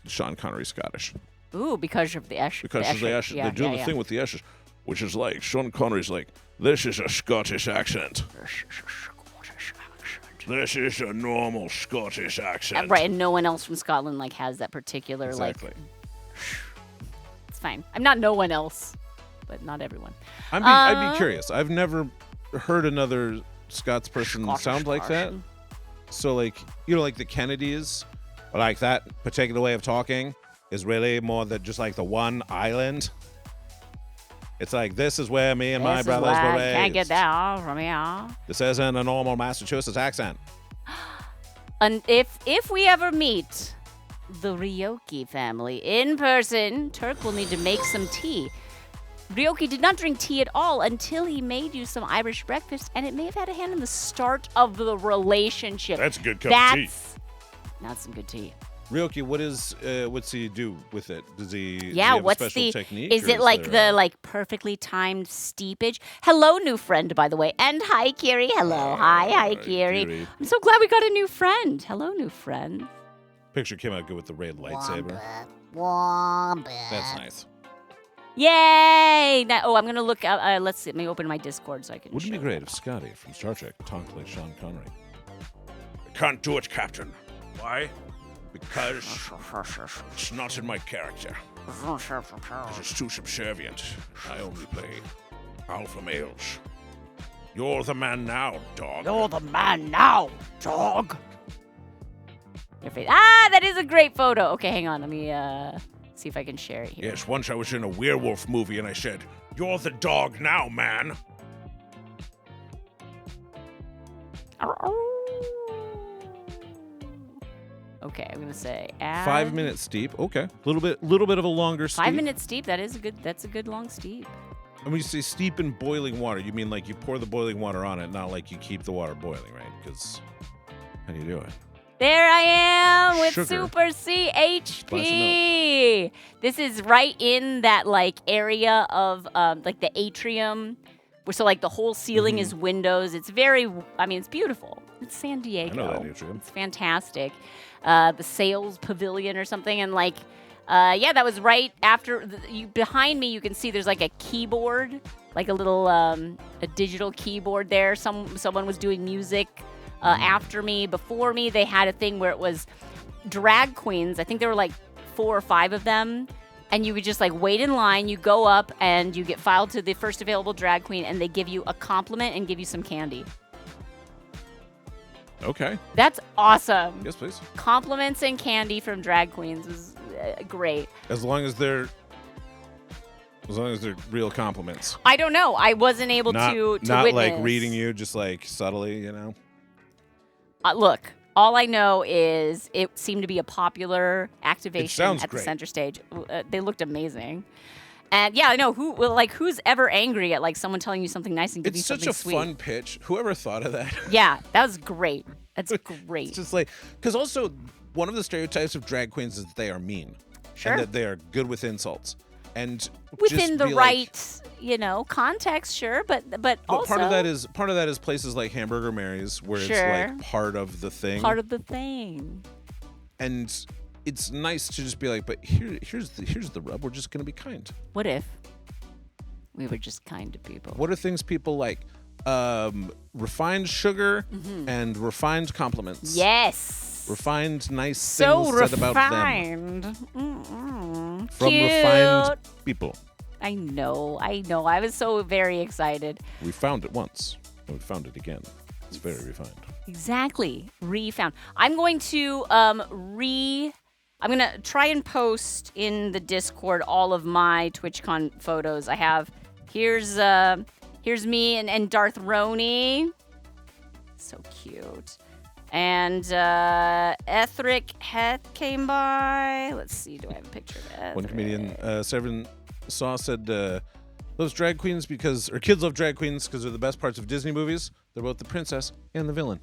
Sean Connery Scottish. Ooh, because of the Esh. Because the of the Esher. Eshes. Yeah, They do yeah, the yeah. thing with the Eshes, which is like, Sean Connery's like, this is a Scottish accent. This is a normal Scottish accent. Right, and no one else from Scotland like has that particular Exactly. like. It's fine. I'm not no one else, but not everyone. I'd be curious. I've never heard another Scots person sound like that. So, like, you know, like the Kennedys, like that particular way of talking is really more than just like the one island. It's like, this is where me and my brothers were raised. Can't get that off from here. This isn't a normal Massachusetts accent. And if we ever meet the Ryoki family in person, Turk will need to make some tea. Ryoki did not drink tea at all until he made you some Irish breakfast, and it may have had a hand in the start of the relationship. That's a good cup of tea. That's not some good tea. Ryoki, what's he do with it? Does he Yeah, have a special technique? Is it like the perfectly timed steepage? Hello, new friend, by the way. And hi, Kiri. Hello. Hi, Kiri. I'm so glad we got a new friend. Hello, new friend. Picture came out good with the red lightsaber. That's nice. Yay! Now, I'm going to look out. Let's see. Let me open my Discord so I can Wouldn't it show be great if Scotty from Star Trek talked like Sean Connery? I can't do it, Captain. Why? Because it's not in my character. Because it's too subservient. I only play alpha males. You're the man now, dog. You're the man now, dog. Your face. Ah, that is a great photo. Okay, hang on. Let me see if I can share it here. Yes, once I was in a werewolf movie and I said, "You're the dog now, man." Okay, I'm gonna say add 5 minutes steep. Okay, little bit of a longer steep. 5 minutes steep. That's a good long steep. And when you say steep in boiling water, you mean like you pour the boiling water on it, not like you keep the water boiling, right? Because how do you do it? There I am with Sugar. Super CHP. This is right in that like area of like the atrium, where so like the whole ceiling is windows. It's very, I mean, it's beautiful. It's San Diego. I know that atrium. It's fantastic. The sales pavilion or something, and like, yeah, that was right after. Behind me, you can see there's like a keyboard, like a little a digital keyboard there. Someone was doing music. After me, before me, they had a thing where it was drag queens. I think there were like 4 or 5 of them. And you would just like wait in line. You go up and you get filed to the first available drag queen, and they give you a compliment and give you some candy. Okay. That's awesome. Yes, please. Compliments and candy from drag queens is great. As long as they're real compliments. I don't know. I wasn't able not, to not witness. like reading you just like subtly, you know. Look, all I know is it seemed to be a popular activation at the center stage. They looked amazing. And yeah, I know who's ever angry at like someone telling you something nice and give you something sweet. It's such a fun pitch. Whoever thought of that? Yeah, that was great. That's great. It's just like, because also one of the stereotypes of drag queens is that they are mean. Sure. And that they are good with insults. And within the right, like, context, sure, but also part of that is places like Hamburger Mary's where it's like part of the thing. Part of the thing. And it's nice to just be like, but here's the rub. We're just gonna be kind. What if we were just kind to people? What are things people like? Refined sugar and refined compliments. Yes. Refined, nice things said about them. From Cute. refined people. I know. I was so very excited. We found it once, and we found it again. It's very refined. Exactly. Refound. I'm going to I'm gonna try and post in the Discord all of my TwitchCon photos. I have here's me and Darth Roney. So cute. And Ethric Heth came by. Let's see, do I have a picture of Ethric? One comedian, Severin Saw, said loves drag queens or kids love drag queens because they're the best parts of Disney movies. They're both the princess and the villain.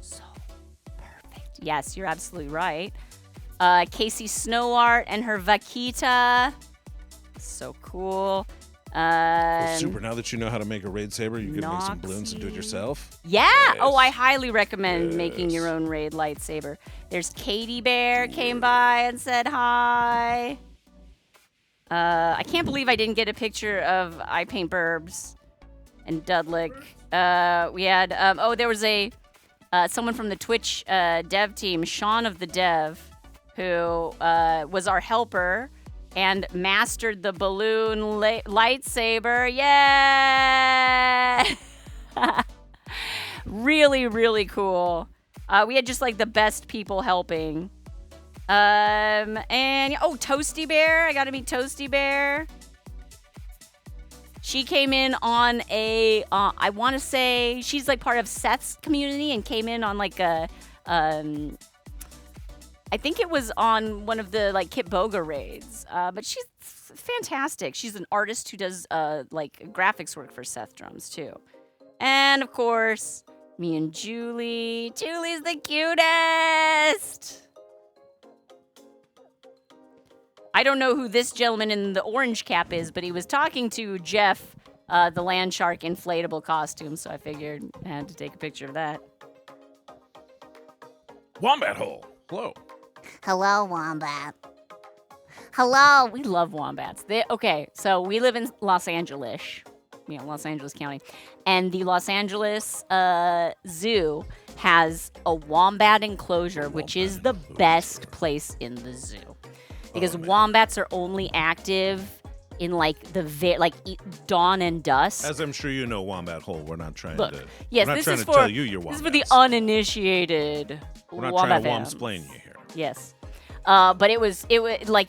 So perfect. Yes, you're absolutely right. Casey Snowart and her Vaquita. So cool. Super. Now that you know how to make a raid saber, you can make some balloons and do it yourself. Yeah. Yes. Oh, I highly recommend making your own raid lightsaber. There's Katie Bear came by and said hi. I can't believe I didn't get a picture of I Paint Burbs and Dudlick. We had there was someone from the Twitch dev team, Sean of the Dev, who was our helper and mastered the balloon lightsaber. Yeah! Really, really cool. We had just like the best people helping. And Toasty Bear. I got to meet Toasty Bear. She came in on a, I want to say she's like part of Seth's community and came in on like a, I think it was on one of the like Kit Boga raids. But she's fantastic. She's an artist who does like graphics work for Seth Drums too. And of course, me and Julie. Julie's the cutest. I don't know who this gentleman in the orange cap is, but he was talking to Jeff, the land shark inflatable costume, so I figured I had to take a picture of that. Wombat hole. Hello. Hello, Wombat. Hello. We love wombats. Okay, so we live in Los Angeles, Los Angeles County, and the Los Angeles Zoo has a wombat enclosure, which is the best place in the zoo. Because wombats are only active in like dawn and dusk. As I'm sure you know, Wombat Hole. We're not trying Look, to. yes, we're not this trying is to for tell you your this wombats. is for the uninitiated. We're not wombat trying to fans. womsplain you here. Yes, but it was like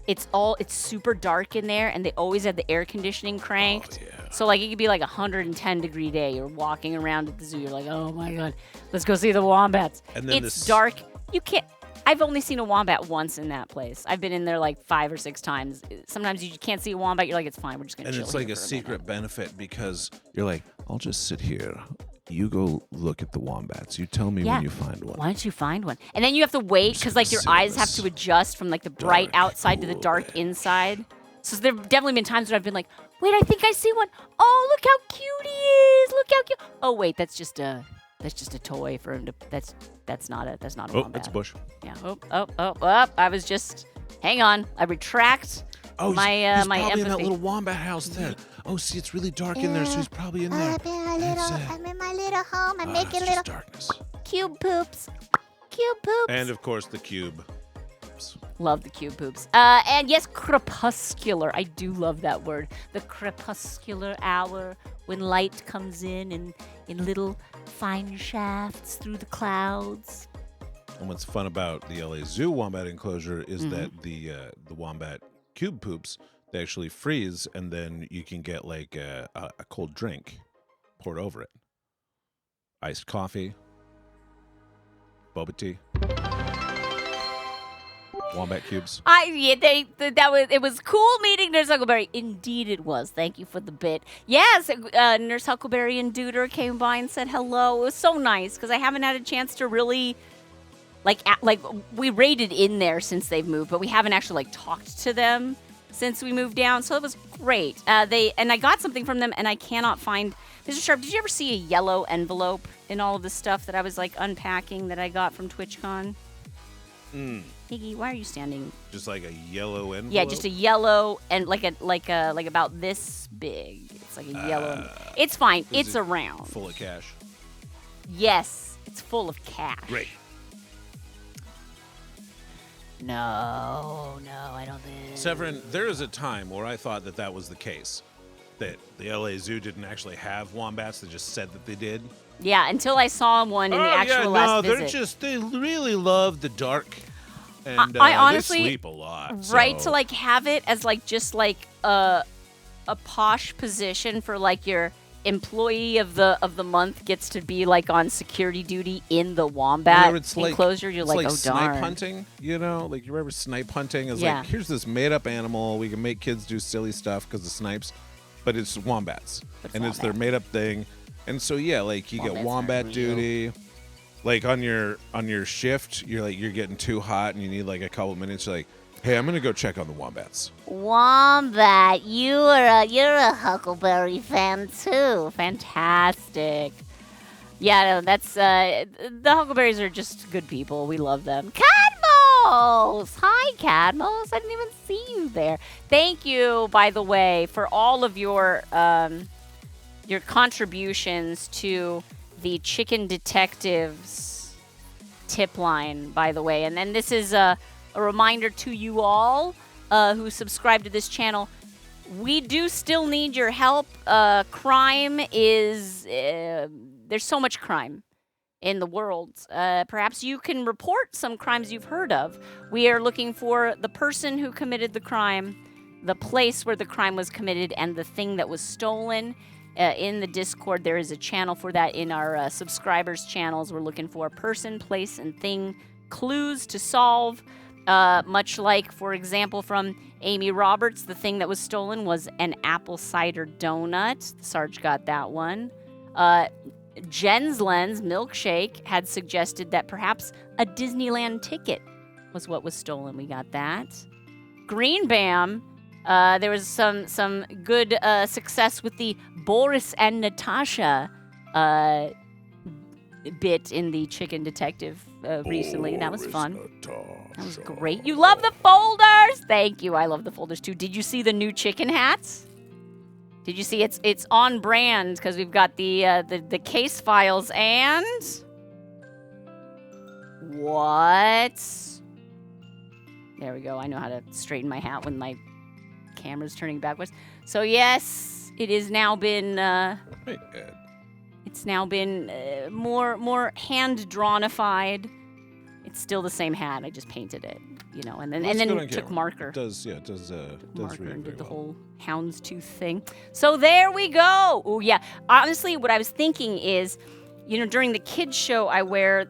it's super dark in there, and they always have the air conditioning cranked. Oh, yeah. So like it could be like 110-degree day. You're walking around at the zoo. You're like, oh my god, let's go see the wombats. And then it's dark. You can't. I've only seen a wombat once in that place. I've been in there like 5 or 6 times. Sometimes you can't see a wombat. You're like, it's fine. We're just gonna And chill it's like here a for secret benefit because you're like, I'll just sit here. You go look at the wombats. You tell me Yeah. when you find one. Why don't you find one? And then you have to wait because like your Sit in eyes have this to adjust from like the bright dark outside to the pool dark bed. inside. So there have definitely been times when I've been like, wait, I think I see one. Oh, look how cute he is. Look how cute. Oh wait, that's just a toy for him to. That's not a Oh, wombat. that's a bush. Yeah. Oh. I was just. Hang on. I retract. Oh, my he's my probably in that empathy. little wombat house there. Oh, see, it's really dark in there, so he's probably in there. I'm in my little home. I'm It's making just little darkness. cube poops. Cube poops. And of course, the cube. Love the cube poops. And yes, crepuscular. I do love that word. The crepuscular hour when light comes in little fine shafts through the clouds. And what's fun about the LA Zoo wombat enclosure is that the wombat cube poops, they actually freeze, and then you can get like a cold drink poured over it. Iced coffee, boba tea, wombat cubes. It was cool meeting Nurse Huckleberry. Indeed, it was. Thank you for the bit. Yes, Nurse Huckleberry and Duder came by and said hello. It was so nice because I haven't had a chance to really like we raided in there since they've moved, but we haven't actually like talked to them since we moved down. So it was great. I got something from them, and I cannot find. Mr. Sharp, did you ever see a yellow envelope in all of the stuff that I was like unpacking that I got from TwitchCon? Iggy, why are you standing? Just like a yellow envelope? Yeah, just a yellow and like about this big. It's like a yellow. It's fine. Is It's it around. full of cash. Yes, it's full of cash. Great. No, I don't think. Severin, there is a time where I thought that was the case. That the LA Zoo didn't actually have wombats. They just said that they did. Yeah, until I saw one in the actual last visit. They really love the dark. And I honestly, they sleep a lot. Right, so- to like have it as like just like a posh position for like your employee of the month gets to be like on security duty in the wombat Where it's enclosure. You're it's like, oh snipe darn. hunting, you know? Like, you remember snipe hunting? It's Yeah. like, here's this made-up animal. We can make kids do silly stuff because of snipes. But it's wombats. But And it's their wombat. made-up thing. And so, yeah, like, you get Wombats wombat aren't real. duty. Like, on your shift, you're getting too hot and you need, like, a couple minutes. You're like, hey, I'm going to go check on the wombats. Wombat, you're a Huckleberry fan too. Fantastic. Yeah, no, that's the Huckleberries are just good people. We love them. Cadmos! Hi, Cadmos. I didn't even see you there. Thank you, by the way, for all of your contributions to the Chicken Detectives tip line, by the way. And then this is a reminder to you all who subscribe to this channel. we do still need your help. Crime is there's so much crime in the world. Perhaps you can report some crimes you've heard of. We are looking for the person who committed the crime, the place where the crime was committed, and the thing that was stolen. In the Discord, there is a channel for that. In our subscribers' channels, we're looking for person, place, and thing clues to solve. Much like, for example, from Amy Roberts, the thing that was stolen was an apple cider donut. Sarge got that one. Jen's Lens Milkshake had suggested that perhaps a Disneyland ticket was what was stolen. We got that. Green Bam, there was some good success with the Boris and Natasha bit in the Chicken Detective recently. That was fun. That was great. You love the folders? Thank you. I love the folders too. Did you see the new chicken hats? Did you see it's on brand because we've got the case files and what? There we go. I know how to straighten my hat when my camera's turning backwards. So yes, it has now been it's now been more hand drawnified. It's still the same hat. I just painted it, you know, and then took marker. It does Marker read and did very the well. whole houndstooth thing. So there we go. Oh yeah. Honestly, what I was thinking is, you know, during the kids show, I wear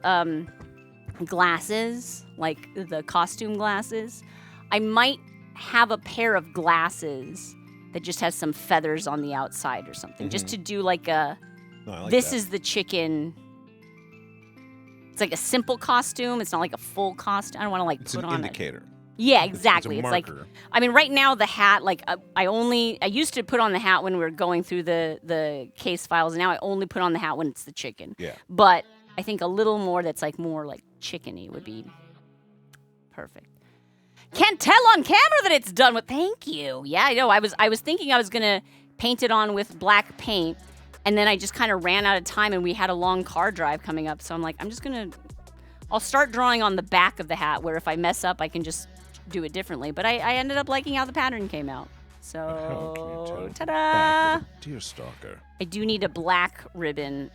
glasses, like the costume glasses. I might have a pair of glasses that just has some feathers on the outside or something, just to do like a. No, I like This that. is the chicken. It's like a simple costume. It's not like a full costume. I don't want to like It's put an on indicator. Yeah, It's exactly. a It's like, marker. I mean, right now the hat, like I used to put on the hat when we were going through the case files. And now I only put on the hat when it's the chicken. Yeah. But I think a little more that's like more like chickeny would be perfect. Can't tell on camera that it's done with. Thank you. Yeah, I know. I was thinking I was gonna paint it on with black paint, and then I just kind of ran out of time, and we had a long car drive coming up. So I'm like, I'll start drawing on the back of the hat, where if I mess up, I can just do it differently. But I ended up liking how the pattern came out. So, ta-da! Deer stalker. I do need a black ribbon,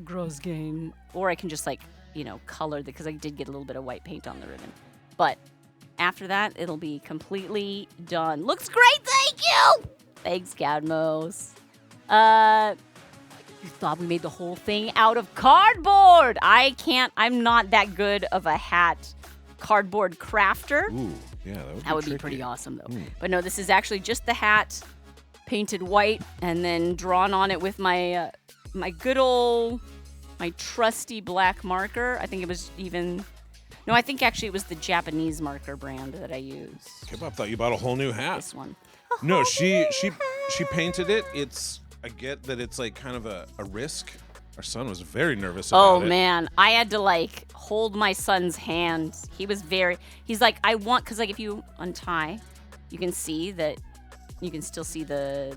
gross game, or I can just like, you know, color because I did get a little bit of white paint on the ribbon. But after that, it'll be completely done. Looks great, thank you! Thanks, Cadmos. You thought we made the whole thing out of cardboard. I'm not that good of a hat cardboard crafter. Ooh, yeah, That would be pretty awesome, though. But no, this is actually just the hat painted white and then drawn on it with my my trusty black marker. I think it was I think actually it was the Japanese marker brand that I used. Kebab thought you bought a whole new hat. This one. No, she painted it. I get that it's like kind of a risk. Our son was very nervous about it. Oh man, I had to like hold my son's hand. He's like, I want, because like if you untie, you can see that, you can still see the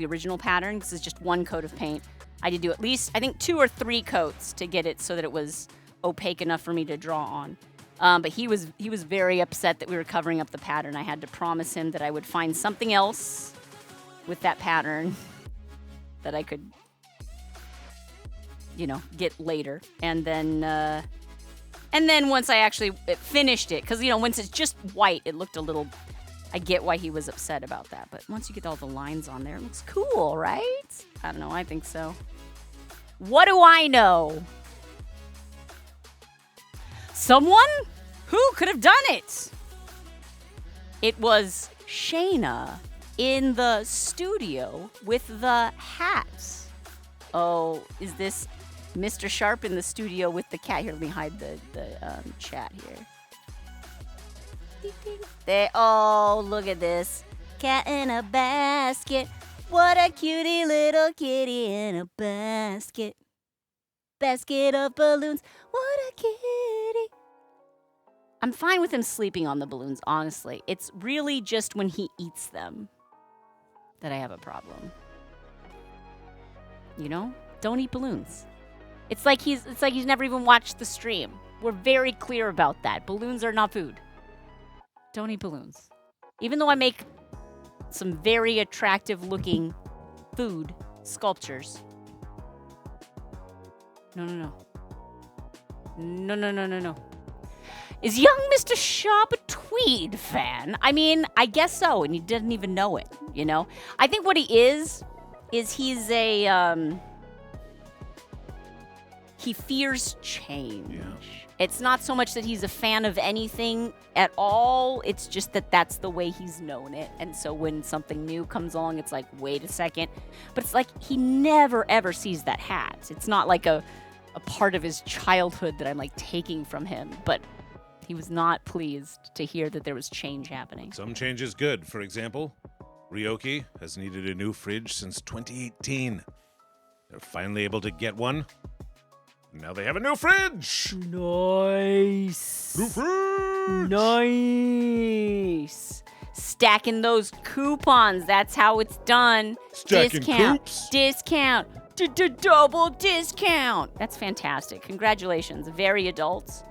original pattern. This is just one coat of paint. I did do at least, I think 2 or 3 coats to get it so that it was opaque enough for me to draw on. But he was very upset that we were covering up the pattern. I had to promise him that I would find something else with that pattern that I could, you know, get later. And then once I actually finished it, because, you know, once it's just white, it looked a little, I get why he was upset about that. But once you get all the lines on there, it looks cool, right? I don't know, I think so. What do I know? Someone who could have done it. It was Shayna in the studio with the hats. Oh, is this Mr. Sharp in the studio with the cat? Here, let me hide the chat here. Oh, look at this. Cat in a basket. What a cutie little kitty in a basket. Basket of balloons. What a kitty. I'm fine with him sleeping on the balloons, honestly. It's really just when he eats them that I have a problem. You know? Don't eat balloons. It's like he's never even watched the stream. We're very clear about that. Balloons are not food. Don't eat balloons. Even though I make some very attractive looking food sculptures. No. Is young Mr. Sharp a Tweed fan? I mean, I guess so, and he doesn't even know it, you know? I think what he is he's a, he fears change. Yeah. It's not so much that he's a fan of anything at all, it's just that that's the way he's known it. And so when something new comes along, it's like, wait a second. But it's like he never, ever sees that hat. It's not like a part of his childhood that I'm like taking from him, but he was not pleased to hear that there was change happening. Some change is good. For example, Ryoki has needed a new fridge since 2018. They're finally able to get one. Now they have a new fridge. Nice. New fridge. Nice. Stacking those coupons. That's how it's done. Stacking discount. coops. Discount. Double discount. That's fantastic. Congratulations. Very adult.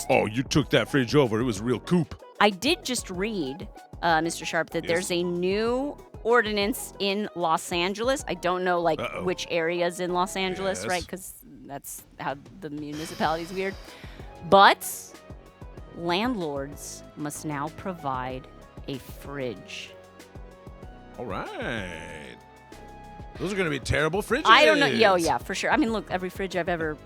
Oh, you took that fridge over. It was a real coupe. I did just read, Mr. Sharp, that there's a new ordinance in Los Angeles. I don't know, like, which areas in Los Angeles, right? Because that's how the municipality's weird. But landlords must now provide a fridge. All right. Those are going to be terrible fridges. I don't know. Yeah, for sure. I mean, look, every fridge I've ever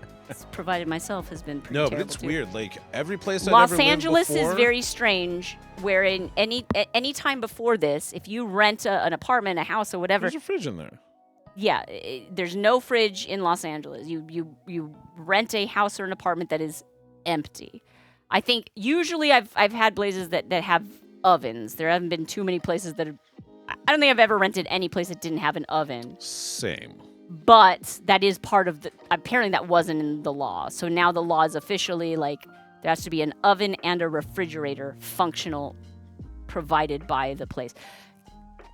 provided myself has been pretty terrible. No, but it's too. weird. Like, every place Los I've ever Angeles lived before, is very strange, where in any time before this, if you rent an apartment, a house, or whatever, there's a fridge in there. yeah, there's no fridge in Los Angeles. You rent a house or an apartment that is empty. I think usually I've had places that have ovens. There haven't been too many places that I don't think I've ever rented any place that didn't have an oven. Same. But that is part of the, apparently that wasn't in the law. So now the law is officially like there has to be an oven and a refrigerator functional provided by the place.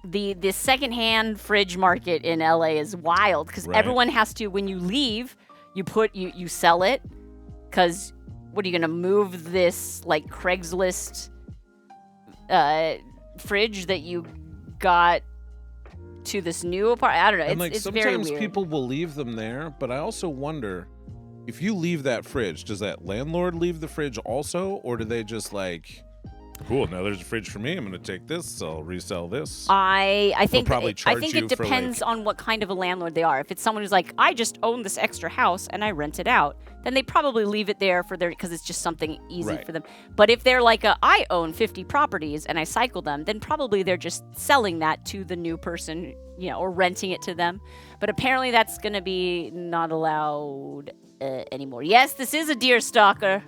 The secondhand fridge market in LA is wild because everyone has to, when you leave, you sell it because what are you going to move this like Craigslist fridge that you got to this new apartment? I don't know. And it's very sometimes weird. people will leave them there, but I also wonder if you leave that fridge, does that landlord leave the fridge also, or do they just like, cool, now there's a fridge for me. I'm going to take this. I'll resell this. I think probably charge it you for, depends like- on what kind of a landlord they are. If it's someone who's like, I just own this extra house and I rent it out, then they probably leave it there for because it's just something easy for them. But if they're like, I own 50 properties and I cycle them, then probably they're just selling that to the new person, or renting it to them. But apparently that's going to be not allowed anymore. Yes, this is a deer stalker.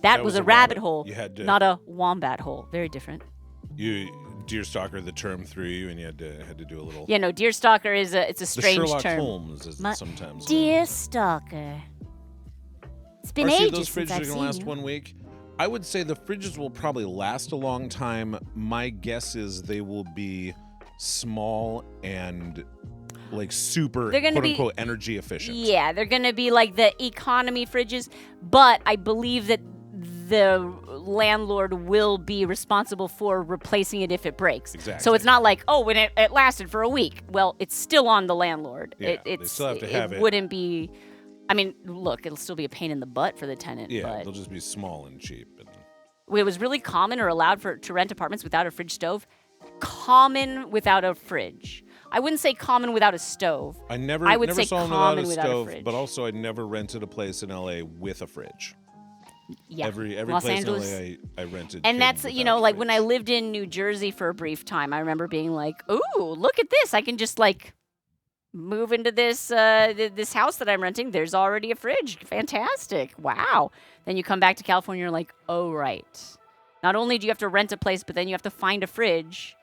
That was a rabbit hole, You had to, not a wombat hole. Very different. you deer stalker the term through you, and you had to do a little. Yeah, no, deer stalker it's a the strange Sherlock term. Holmes, as it's sometimes. Dear stalker. It's been Marcy, ages those since fridges I've are seen gonna last you. 1 week. I would say the fridges will probably last a long time. My guess is they will be small and like super They're gonna quote be- unquote energy efficient. Yeah, they're going to be like the economy fridges, but I believe that the landlord will be responsible for replacing it if it breaks. Exactly. So it's not like, when it lasted for a week. Well, it's still on the landlord. Yeah, they still have to have it. It wouldn't be, I mean, look, it'll still be a pain in the butt for the tenant. Yeah, but they'll just be small and cheap. And it was really common or allowed to rent apartments without a fridge stove. Common without a fridge. I wouldn't say common without a stove. I never I would never say saw them common without a without a stove, fridge. but also I never rented a place in LA with a fridge. Yeah. Every Los place Angeles. in LA I rented. And came that's, without a like when I fridge. lived in New Jersey for a brief time, I remember being like, ooh, look at this. I can just like move into this this house that I'm renting. There's already a fridge. Fantastic. Wow. Then you come back to California, you're like, oh, right. Not only do you have to rent a place, but then you have to find a fridge.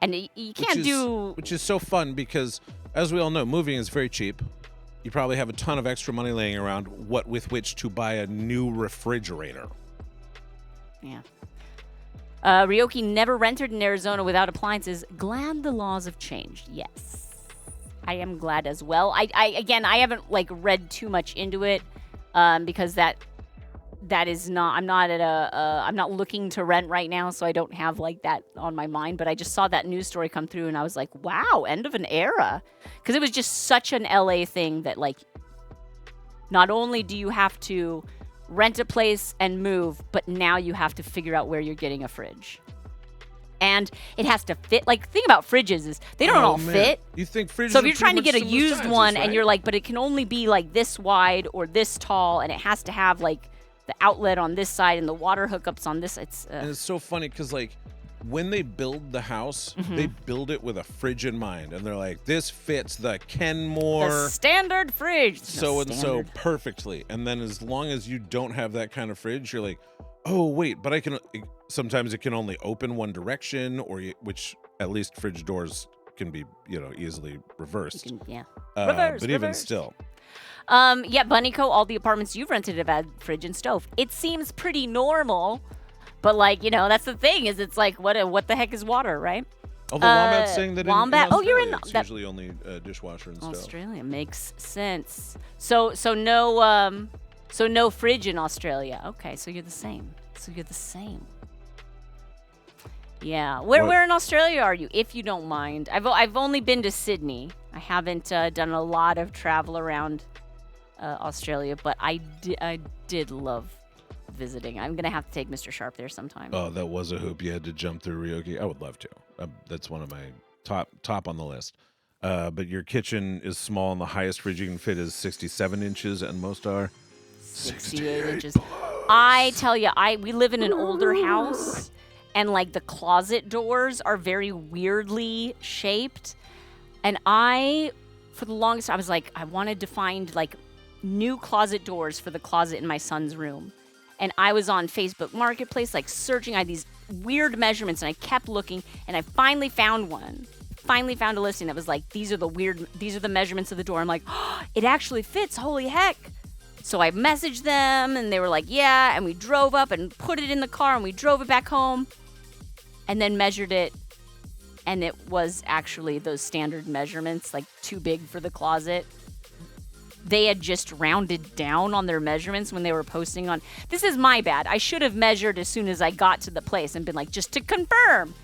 And you can't Which is so fun because, as we all know, moving is very cheap. You probably have a ton of extra money laying around with which to buy a new refrigerator. Yeah. Ryoki never rented in Arizona without appliances. Glad the laws have changed. Yes. I am glad as well. I haven't like read too much into it because that that is not. I'm not at a. I'm not looking to rent right now, so I don't have like that on my mind. But I just saw that news story come through, and I was like, wow, end of an era, because it was just such an LA thing that like. Not only do you have to rent a place and move, but now you have to figure out where you're getting a fridge. And it has to fit. Like, the thing about fridges is they don't all fit. You think fridges So if are you're trying to pretty get a much similar used sizes, one right? and you're like, but it can only be like this wide or this tall, and it has to have like the outlet on this side and the water hookups on this. And it's so funny because like when they build the house, they build it with a fridge in mind, and they're like, this fits the Kenmore the standard fridge. so and so perfectly. And then as long as you don't have that kind of fridge, you're like, oh wait, but I can. Sometimes it can only open one direction, which at least fridge doors can be, easily reversed. Yeah. But even still. Yeah, Bunnyco, all the apartments you've rented have had fridge and stove. It seems pretty normal, but like, that's the thing is it's like, what the heck is water, right? Although Wombat's saying that Wombat, in Australia, you're in it's that, usually only dishwasher and stove. Australia makes sense. So no fridge in Australia. Okay, so you're the same. Yeah. Where in Australia are you, if you don't mind? I've only been to Sydney. I haven't done a lot of travel around Australia, but I did love visiting. I'm gonna have to take Mr. Sharp there sometime. Oh, that was a hoop you had to jump through, Ryoki. I would love to. That's one of my top on the list. But your kitchen is small, and the highest fridge you can fit is 67 inches, and most are 68 inches. I tell you, we live in an older house, and like the closet doors are very weirdly shaped. And for the longest time, I was like, I wanted to find like new closet doors for the closet in my son's room. And I was on Facebook Marketplace, like searching. I had these weird measurements, and I kept looking, and I finally found one. Finally found a listing that was like, these are the measurements of the door. I'm like, oh, it actually fits. Holy heck. So I messaged them, and they were like, yeah. And we drove up and put it in the car, and we drove it back home and then measured it. And it was actually those standard measurements, like too big for the closet. They had just rounded down on their measurements when they were posting on. This is my bad. I should have measured as soon as I got to the place and been like, just to confirm.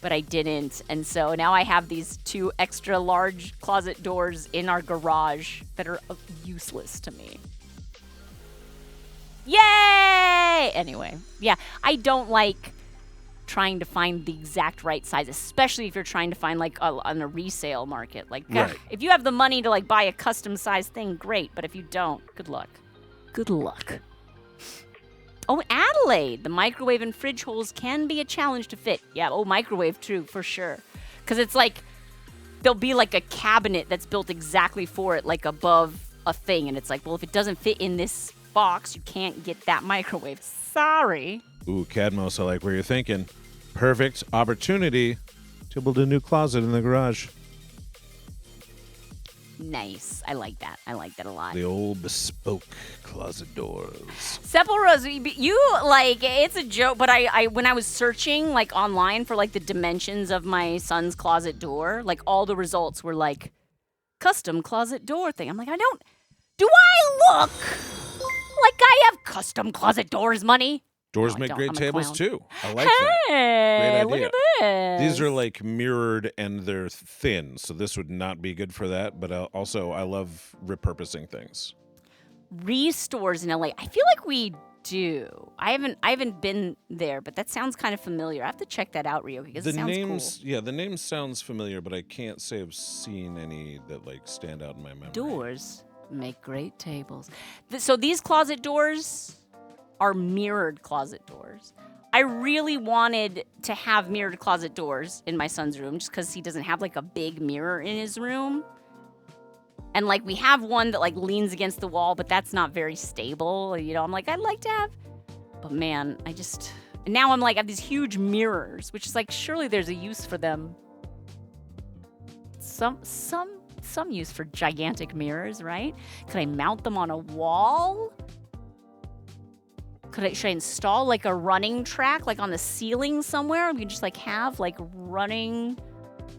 But I didn't. And so now I have these 2 extra large closet doors in our garage that are useless to me. Yay! Anyway, yeah, I don't like trying to find the exact right size, especially if you're trying to find like on a resale market. Like, right. If you have the money to like buy a custom size thing, great. But if you don't, good luck. Good luck. Oh, Adelaide, the microwave and fridge holes can be a challenge to fit. Yeah, microwave too, for sure. Because it's like, there'll be like a cabinet that's built exactly for it, like above a thing. And it's like, well, if it doesn't fit in this box, you can't get that microwave. Sorry. Ooh, Cadmos, I like where you're thinking. Perfect opportunity to build a new closet in the garage. Nice. I like that. I like that a lot. The old bespoke closet doors. Sepulrose, you like, it's a joke, but I when I was searching like online for like the dimensions of my son's closet door, like all the results were like custom closet door thing. I'm like, do I look like I have custom closet doors money? Doors No, I make don't. great I'm a tables clown. too. I like that. Hey, Great look idea. at this. These are like mirrored and they're thin, so this would not be good for that. But also, I love repurposing things. Restores in LA. I feel like we do. I haven't been there, but that sounds kind of familiar. I have to check that out, Rio, because it sounds cool. Yeah, the name sounds familiar, but I can't say I've seen any that like stand out in my memory. Doors make great tables. So these closet doors are mirrored closet doors. I really wanted to have mirrored closet doors in my son's room just because he doesn't have like a big mirror in his room. And like we have one that like leans against the wall, but that's not very stable. I'm like, I'd like to have, but man, and now I'm like, I have these huge mirrors, which is like, surely there's a use for them. Some use for gigantic mirrors, right? Could I mount them on a wall? Should I install like a running track like on the ceiling somewhere? We can just like have like running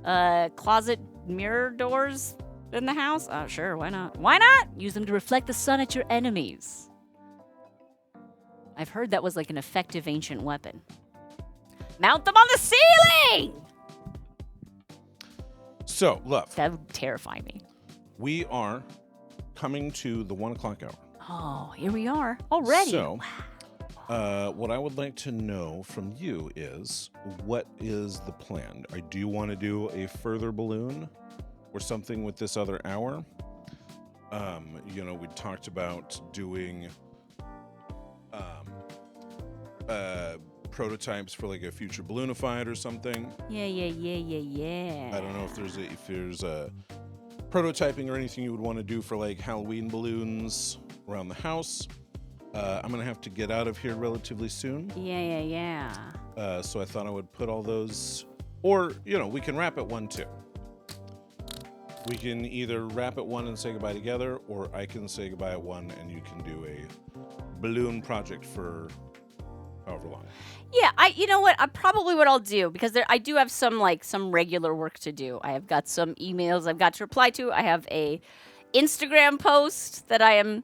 closet mirror doors in the house? Oh, sure, why not? Why not? Use them to reflect the sun at your enemies. I've heard that was like an effective ancient weapon. Mount them on the ceiling! So, love, That would terrify me. we are coming to the 1 o'clock hour. Oh, here we are already. So, what I would like to know from you is, what is the plan? Do you want to do a further balloon or something with this other hour? We talked about doing prototypes for like a future balloonified or something. Yeah. I don't know if there's a prototyping or anything you would want to do for like Halloween balloons around the house. I'm gonna have to get out of here relatively soon. Yeah. So I thought I would put all those, or we can wrap at 1 too. We can either wrap at 1 and say goodbye together, or I can say goodbye at 1 and you can do a balloon project for however long. Yeah, what I'll do, because I do have some regular work to do. I have got some emails I've got to reply to. I have a Instagram post that I am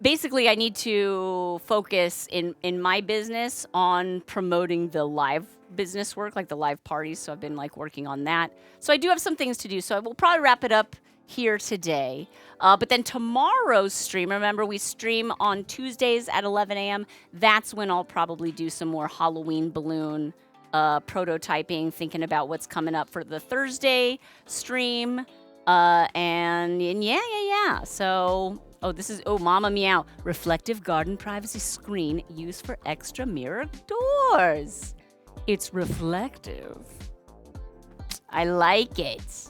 basically I need to focus in my business on promoting the live business work, like the live parties. So I've been working on that. So I do have some things to do. So I will probably wrap it up here today. But then tomorrow's stream, remember we stream on Tuesdays at 11 a.m. That's when I'll probably do some more Halloween balloon prototyping, thinking about what's coming up for the Thursday stream. And yeah. So, this is, Mama Meow. Reflective garden privacy screen used for extra mirror doors. It's reflective. I like it.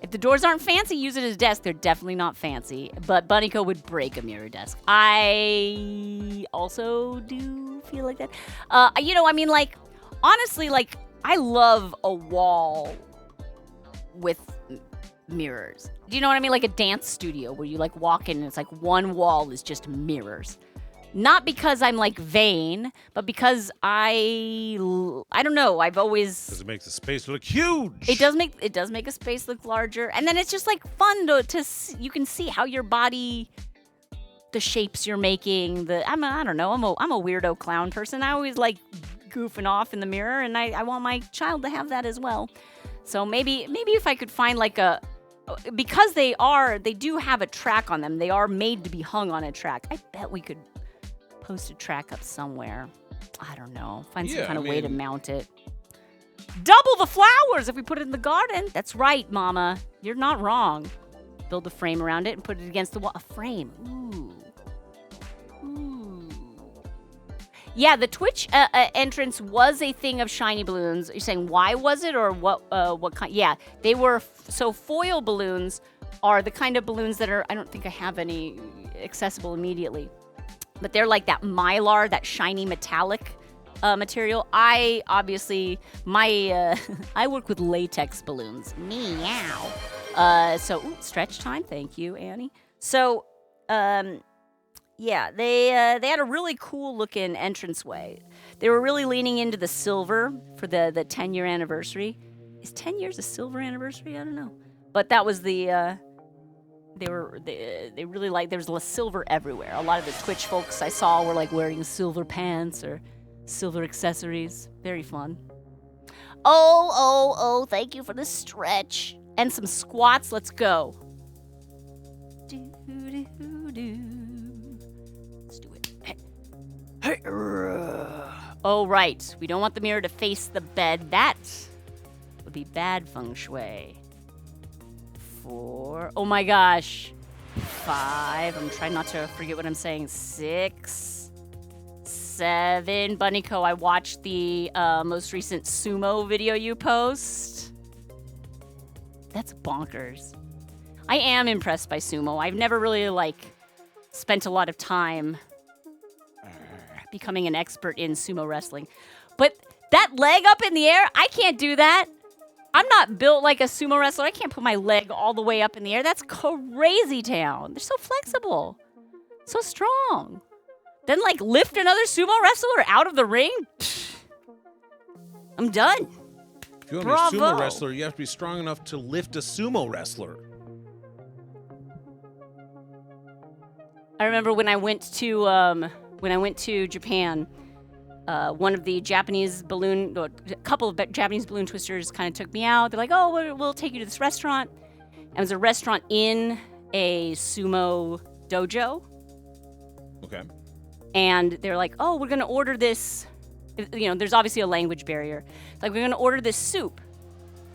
If the doors aren't fancy, use it as a desk. They're definitely not fancy, but Bunnyco would break a mirror desk. I also do feel like that. Honestly, I love a wall with mirrors. Do you know what I mean? Like a dance studio where you walk in and it's one wall is just mirrors. Not because I'm vain, but because I don't know. I've always. Does it make the space look huge? It does make a space look larger, and then it's just fun to you can see how your body, the shapes you're making. I don't know. I'm a weirdo clown person. I always goofing off in the mirror, and I want my child to have that as well. So maybe if I could find because they do have a track on them. They are made to be hung on a track. I bet we could post a track up somewhere. I don't know. Find some kind of way to mount it. Double the flowers if we put it in the garden. That's right, Mama. You're not wrong. Build a frame around it and put it against the wall. A frame. Ooh. Yeah, the Twitch entrance was a thing of shiny balloons. You're saying why was it, or what kind? Yeah, they were. So foil balloons are the kind of balloons that are. I don't think I have any accessible immediately. But they're like that mylar, that shiny metallic material. I obviously, I work with latex balloons. Meow. Stretch time. Thank you, Annie. So, yeah, they had a really cool looking entranceway. They were really leaning into the silver for the 10-year anniversary. Is 10 years a silver anniversary? I don't know. But that was the. They really there was silver everywhere. A lot of the Twitch folks I saw were wearing silver pants or silver accessories. Very fun. Oh, thank you for the stretch. And some squats. Let's go. Let's do it. Hey. Oh, right. We don't want the mirror to face the bed. That would be bad feng shui. 4. Oh my gosh. 5. I'm trying not to forget what I'm saying. 6. 7. Bunnyco, I watched the most recent sumo video you post. That's bonkers. I am impressed by sumo. I've never really spent a lot of time becoming an expert in sumo wrestling. But that leg up in the air, I can't do that. I'm not built like a sumo wrestler. I can't put my leg all the way up in the air. That's crazy town. They're so flexible. So strong. Then lift another sumo wrestler out of the ring? Pfft. I'm done. If you want to be a sumo wrestler, you have to be strong enough to lift a sumo wrestler. I remember when I went to Japan, one of the a couple of Japanese balloon twisters kind of took me out. They're like, "Oh, we'll take you to this restaurant." And it was a restaurant in a sumo dojo. Okay. And they're like, "Oh, we're gonna order this." You know, there's obviously a language barrier. Like, we're gonna order this soup.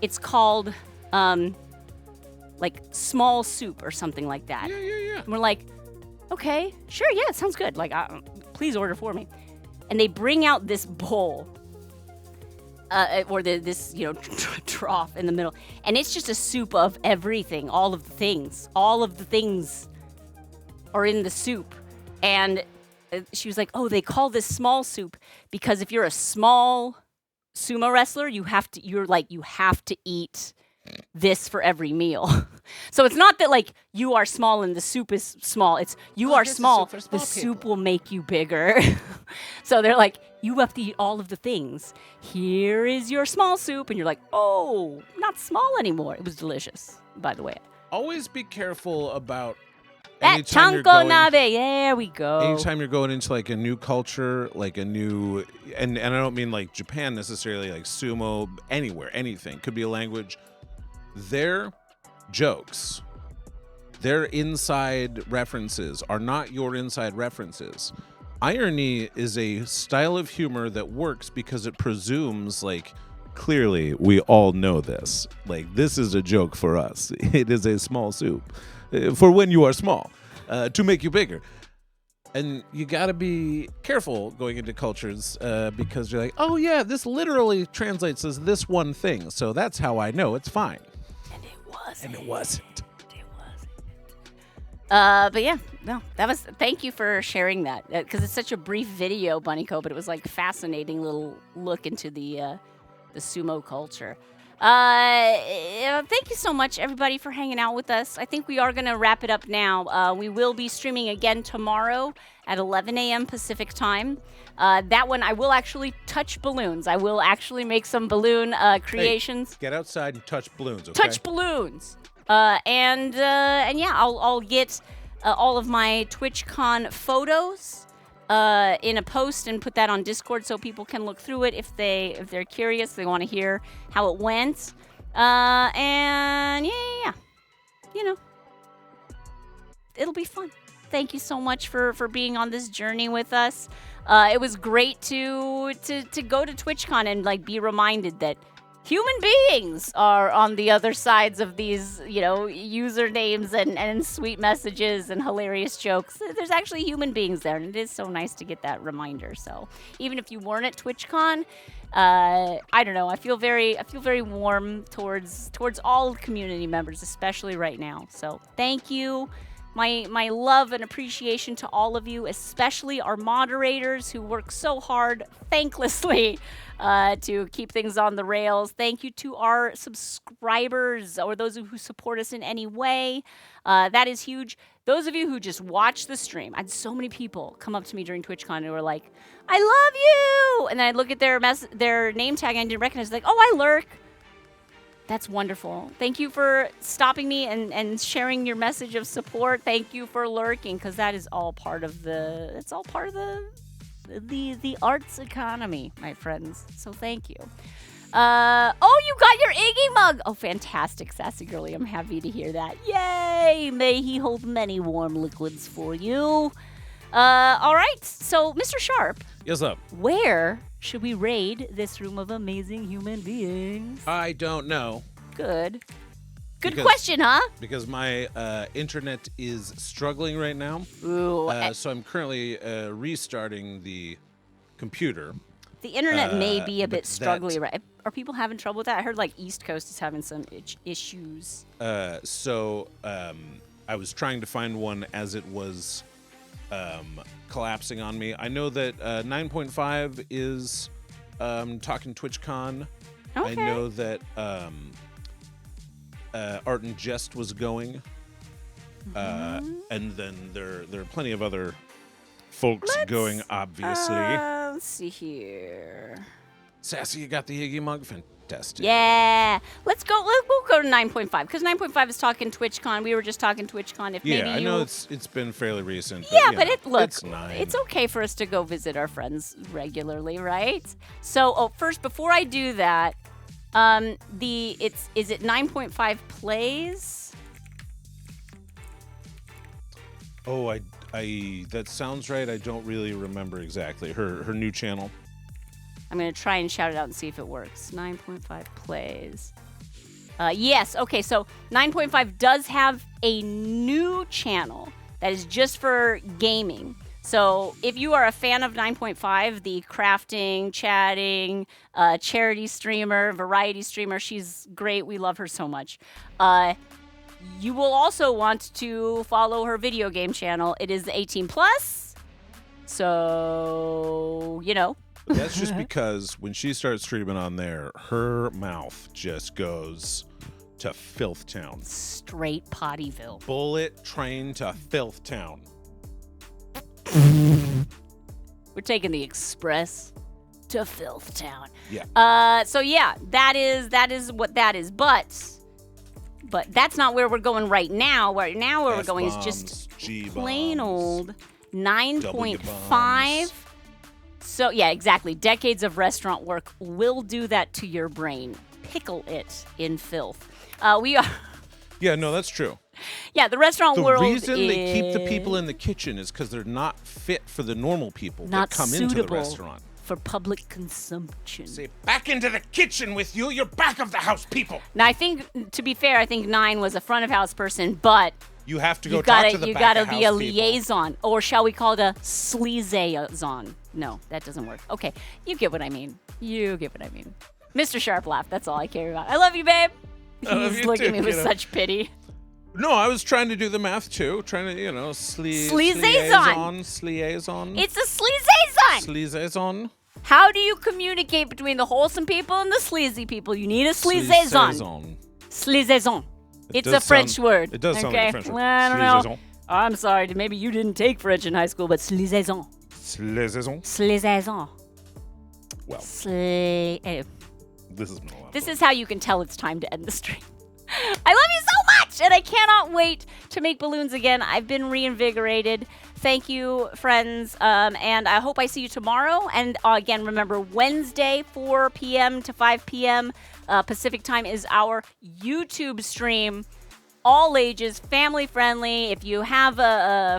It's called like small soup or something like that. Yeah. And we're like, "Okay, sure, yeah, it sounds good. Like, please order for me." And they bring out this bowl, or this trough in the middle, and it's just a soup of everything, all of the things. All of the things are in the soup, and she was like, "Oh, they call this small soup because if you're a small sumo wrestler, you have to eat this for every meal." So it's not that like you are small and the soup is small. It's you are small. The soup will make you bigger. So they're like, you have to eat all of the things. Here is your small soup, and you're like, oh, not small anymore. It was delicious, by the way. Always be careful about That chanko nabe. There we go. Anytime you're going into like a new culture, like a new, and I don't mean like Japan necessarily, like sumo, anywhere, anything. Could be a language. Their jokes, their inside references are not your inside references. Irony is a style of humor that works because it presumes, like, clearly we all know this. Like, this is a joke for us. It is a small soup for when you are small, to make you bigger. And you got to be careful going into cultures because you're like, oh, yeah, this literally translates as this one thing. So that's how I know it's fine. And it wasn't. But yeah, no, thank you for sharing that, because it's such a brief video, Bunnyco, but it was like fascinating little look into the sumo culture. Thank you so much, everybody, for hanging out with us. I think we are going to wrap it up now. We will be streaming again tomorrow at 11 a.m. Pacific time. That one, I will actually touch balloons. I will actually make some balloon creations. Hey, get outside and touch balloons, okay? Touch balloons. And yeah, I'll get all of my TwitchCon photos in a post and put that on Discord so people can look through it if they're curious, they want to hear how it went. And yeah, you know, it'll be fun. Thank you so much for being on this journey with us. It was great to go to TwitchCon and like be reminded that human beings are on the other sides of these, usernames and sweet messages and hilarious jokes. There's actually human beings there, and it is so nice to get that reminder. So even if you weren't at TwitchCon, I don't know. I feel very warm towards all community members, especially right now. So thank you. My love and appreciation to all of you, especially our moderators who work so hard, thanklessly, to keep things on the rails. Thank you to our subscribers or those who support us in any way. That is huge. Those of you who just watch the stream, I had so many people come up to me during TwitchCon who were like, I love you! And then I'd look at their name tag and I didn't recognize, like, oh, I lurk. That's wonderful. Thank you for stopping me and sharing your message of support. Thank you for lurking, because that is all part of the arts economy, my friends. So thank you. Oh, you got your Iggy mug. Oh, fantastic, Sassy Girly. I'm happy to hear that. Yay! May he hold many warm liquids for you. All right. So, Mr. Sharp. Yes, up. Where should we raid this room of amazing human beings? I don't know. Good question, huh? Because my internet is struggling right now. Ooh. So I'm currently restarting the computer. The internet may be a bit struggly, right? Are people having trouble with that? I heard like East Coast is having some issues. So I was trying to find one as it was collapsing on me. I know that 9.5 is talking TwitchCon. Okay. I know that Art and Jest was going. And then there are plenty of other folks going, obviously. Let's see here. Sassy, you got the Iggy mug? Fantastic. Yeah. We'll go to 9.5 because 9.5 is talking TwitchCon. We were just talking TwitchCon. If maybe I you... know it's been fairly recent. Yeah, you but know, look, it's 9. it's okay for us to go visit our friends regularly, right? So, first, before I do that, is it 9.5 plays? Oh, I that sounds right. I don't really remember exactly her new channel. I'm going to try and shout it out and see if it works. 9.5 plays. Yes. Okay. So 9.5 does have a new channel that is just for gaming. So if you are a fan of 9.5, the crafting, chatting, charity streamer, variety streamer, she's great. We love her so much. You will also want to follow her video game channel. It is 18 plus. So, you know. But that's just because when she starts streaming on there, her mouth just goes to Filth Town. Straight Pottyville. Bullet train to Filth Town. We're taking the express to Filth Town. Yeah. So yeah, that is what that is. But that's not where we're going right now. Right now where we're going is just plain old 9.5. So yeah, exactly. Decades of restaurant work will do that to your brain. Pickle it in filth. We are. Yeah, no, that's true. Yeah, the restaurant world The reason is they keep the people in the kitchen is because they're not fit for the normal people not that come into the suitable restaurant. for public consumption. Say, back into the kitchen with you. You're back of the house people. Now, I think, to be fair, I think 9 was a front of house person, but You have to go you talk gotta to the you back gotta of be house a people. liaison, or shall we call it a sleazeazon? No, that doesn't work. Okay, you get what I mean. You get what I mean. Mr. Sharp laugh. That's all I care about. I love you, babe. I love He's you looking at too, me with kiddo. such pity. No, I was trying to do the math too. Trying to, Sleazeazon. Sleazeazon. It's a sleazeazon. Sleazeazon. How do you communicate between the wholesome people and the sleazy people? You need a sleazeazon. Sleazeazon. It's a French word. It does sound like a French word. I don't know. Sleazeazon. I'm sorry. Maybe you didn't take French in high school, but sleazeazon. Sleazeazon. Sleazeazon. Well, Anyway, this has been a lot. this is how you can tell it's time to end the stream. I love you so much, and I cannot wait to make balloons again. I've been reinvigorated. Thank you, friends, and I hope I see you tomorrow. And again, remember, Wednesday, 4 p.m. to 5 p.m. Pacific time is our YouTube stream. All ages, family friendly. If you have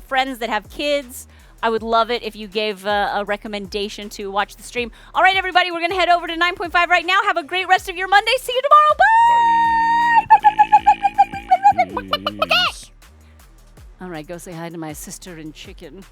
friends that have kids, I would love it if you gave a recommendation to watch the stream. All right, everybody, we're going to head over to 9.5 right now. Have a great rest of your Monday. See you tomorrow. Bye. All right, go say hi to my sister and chicken.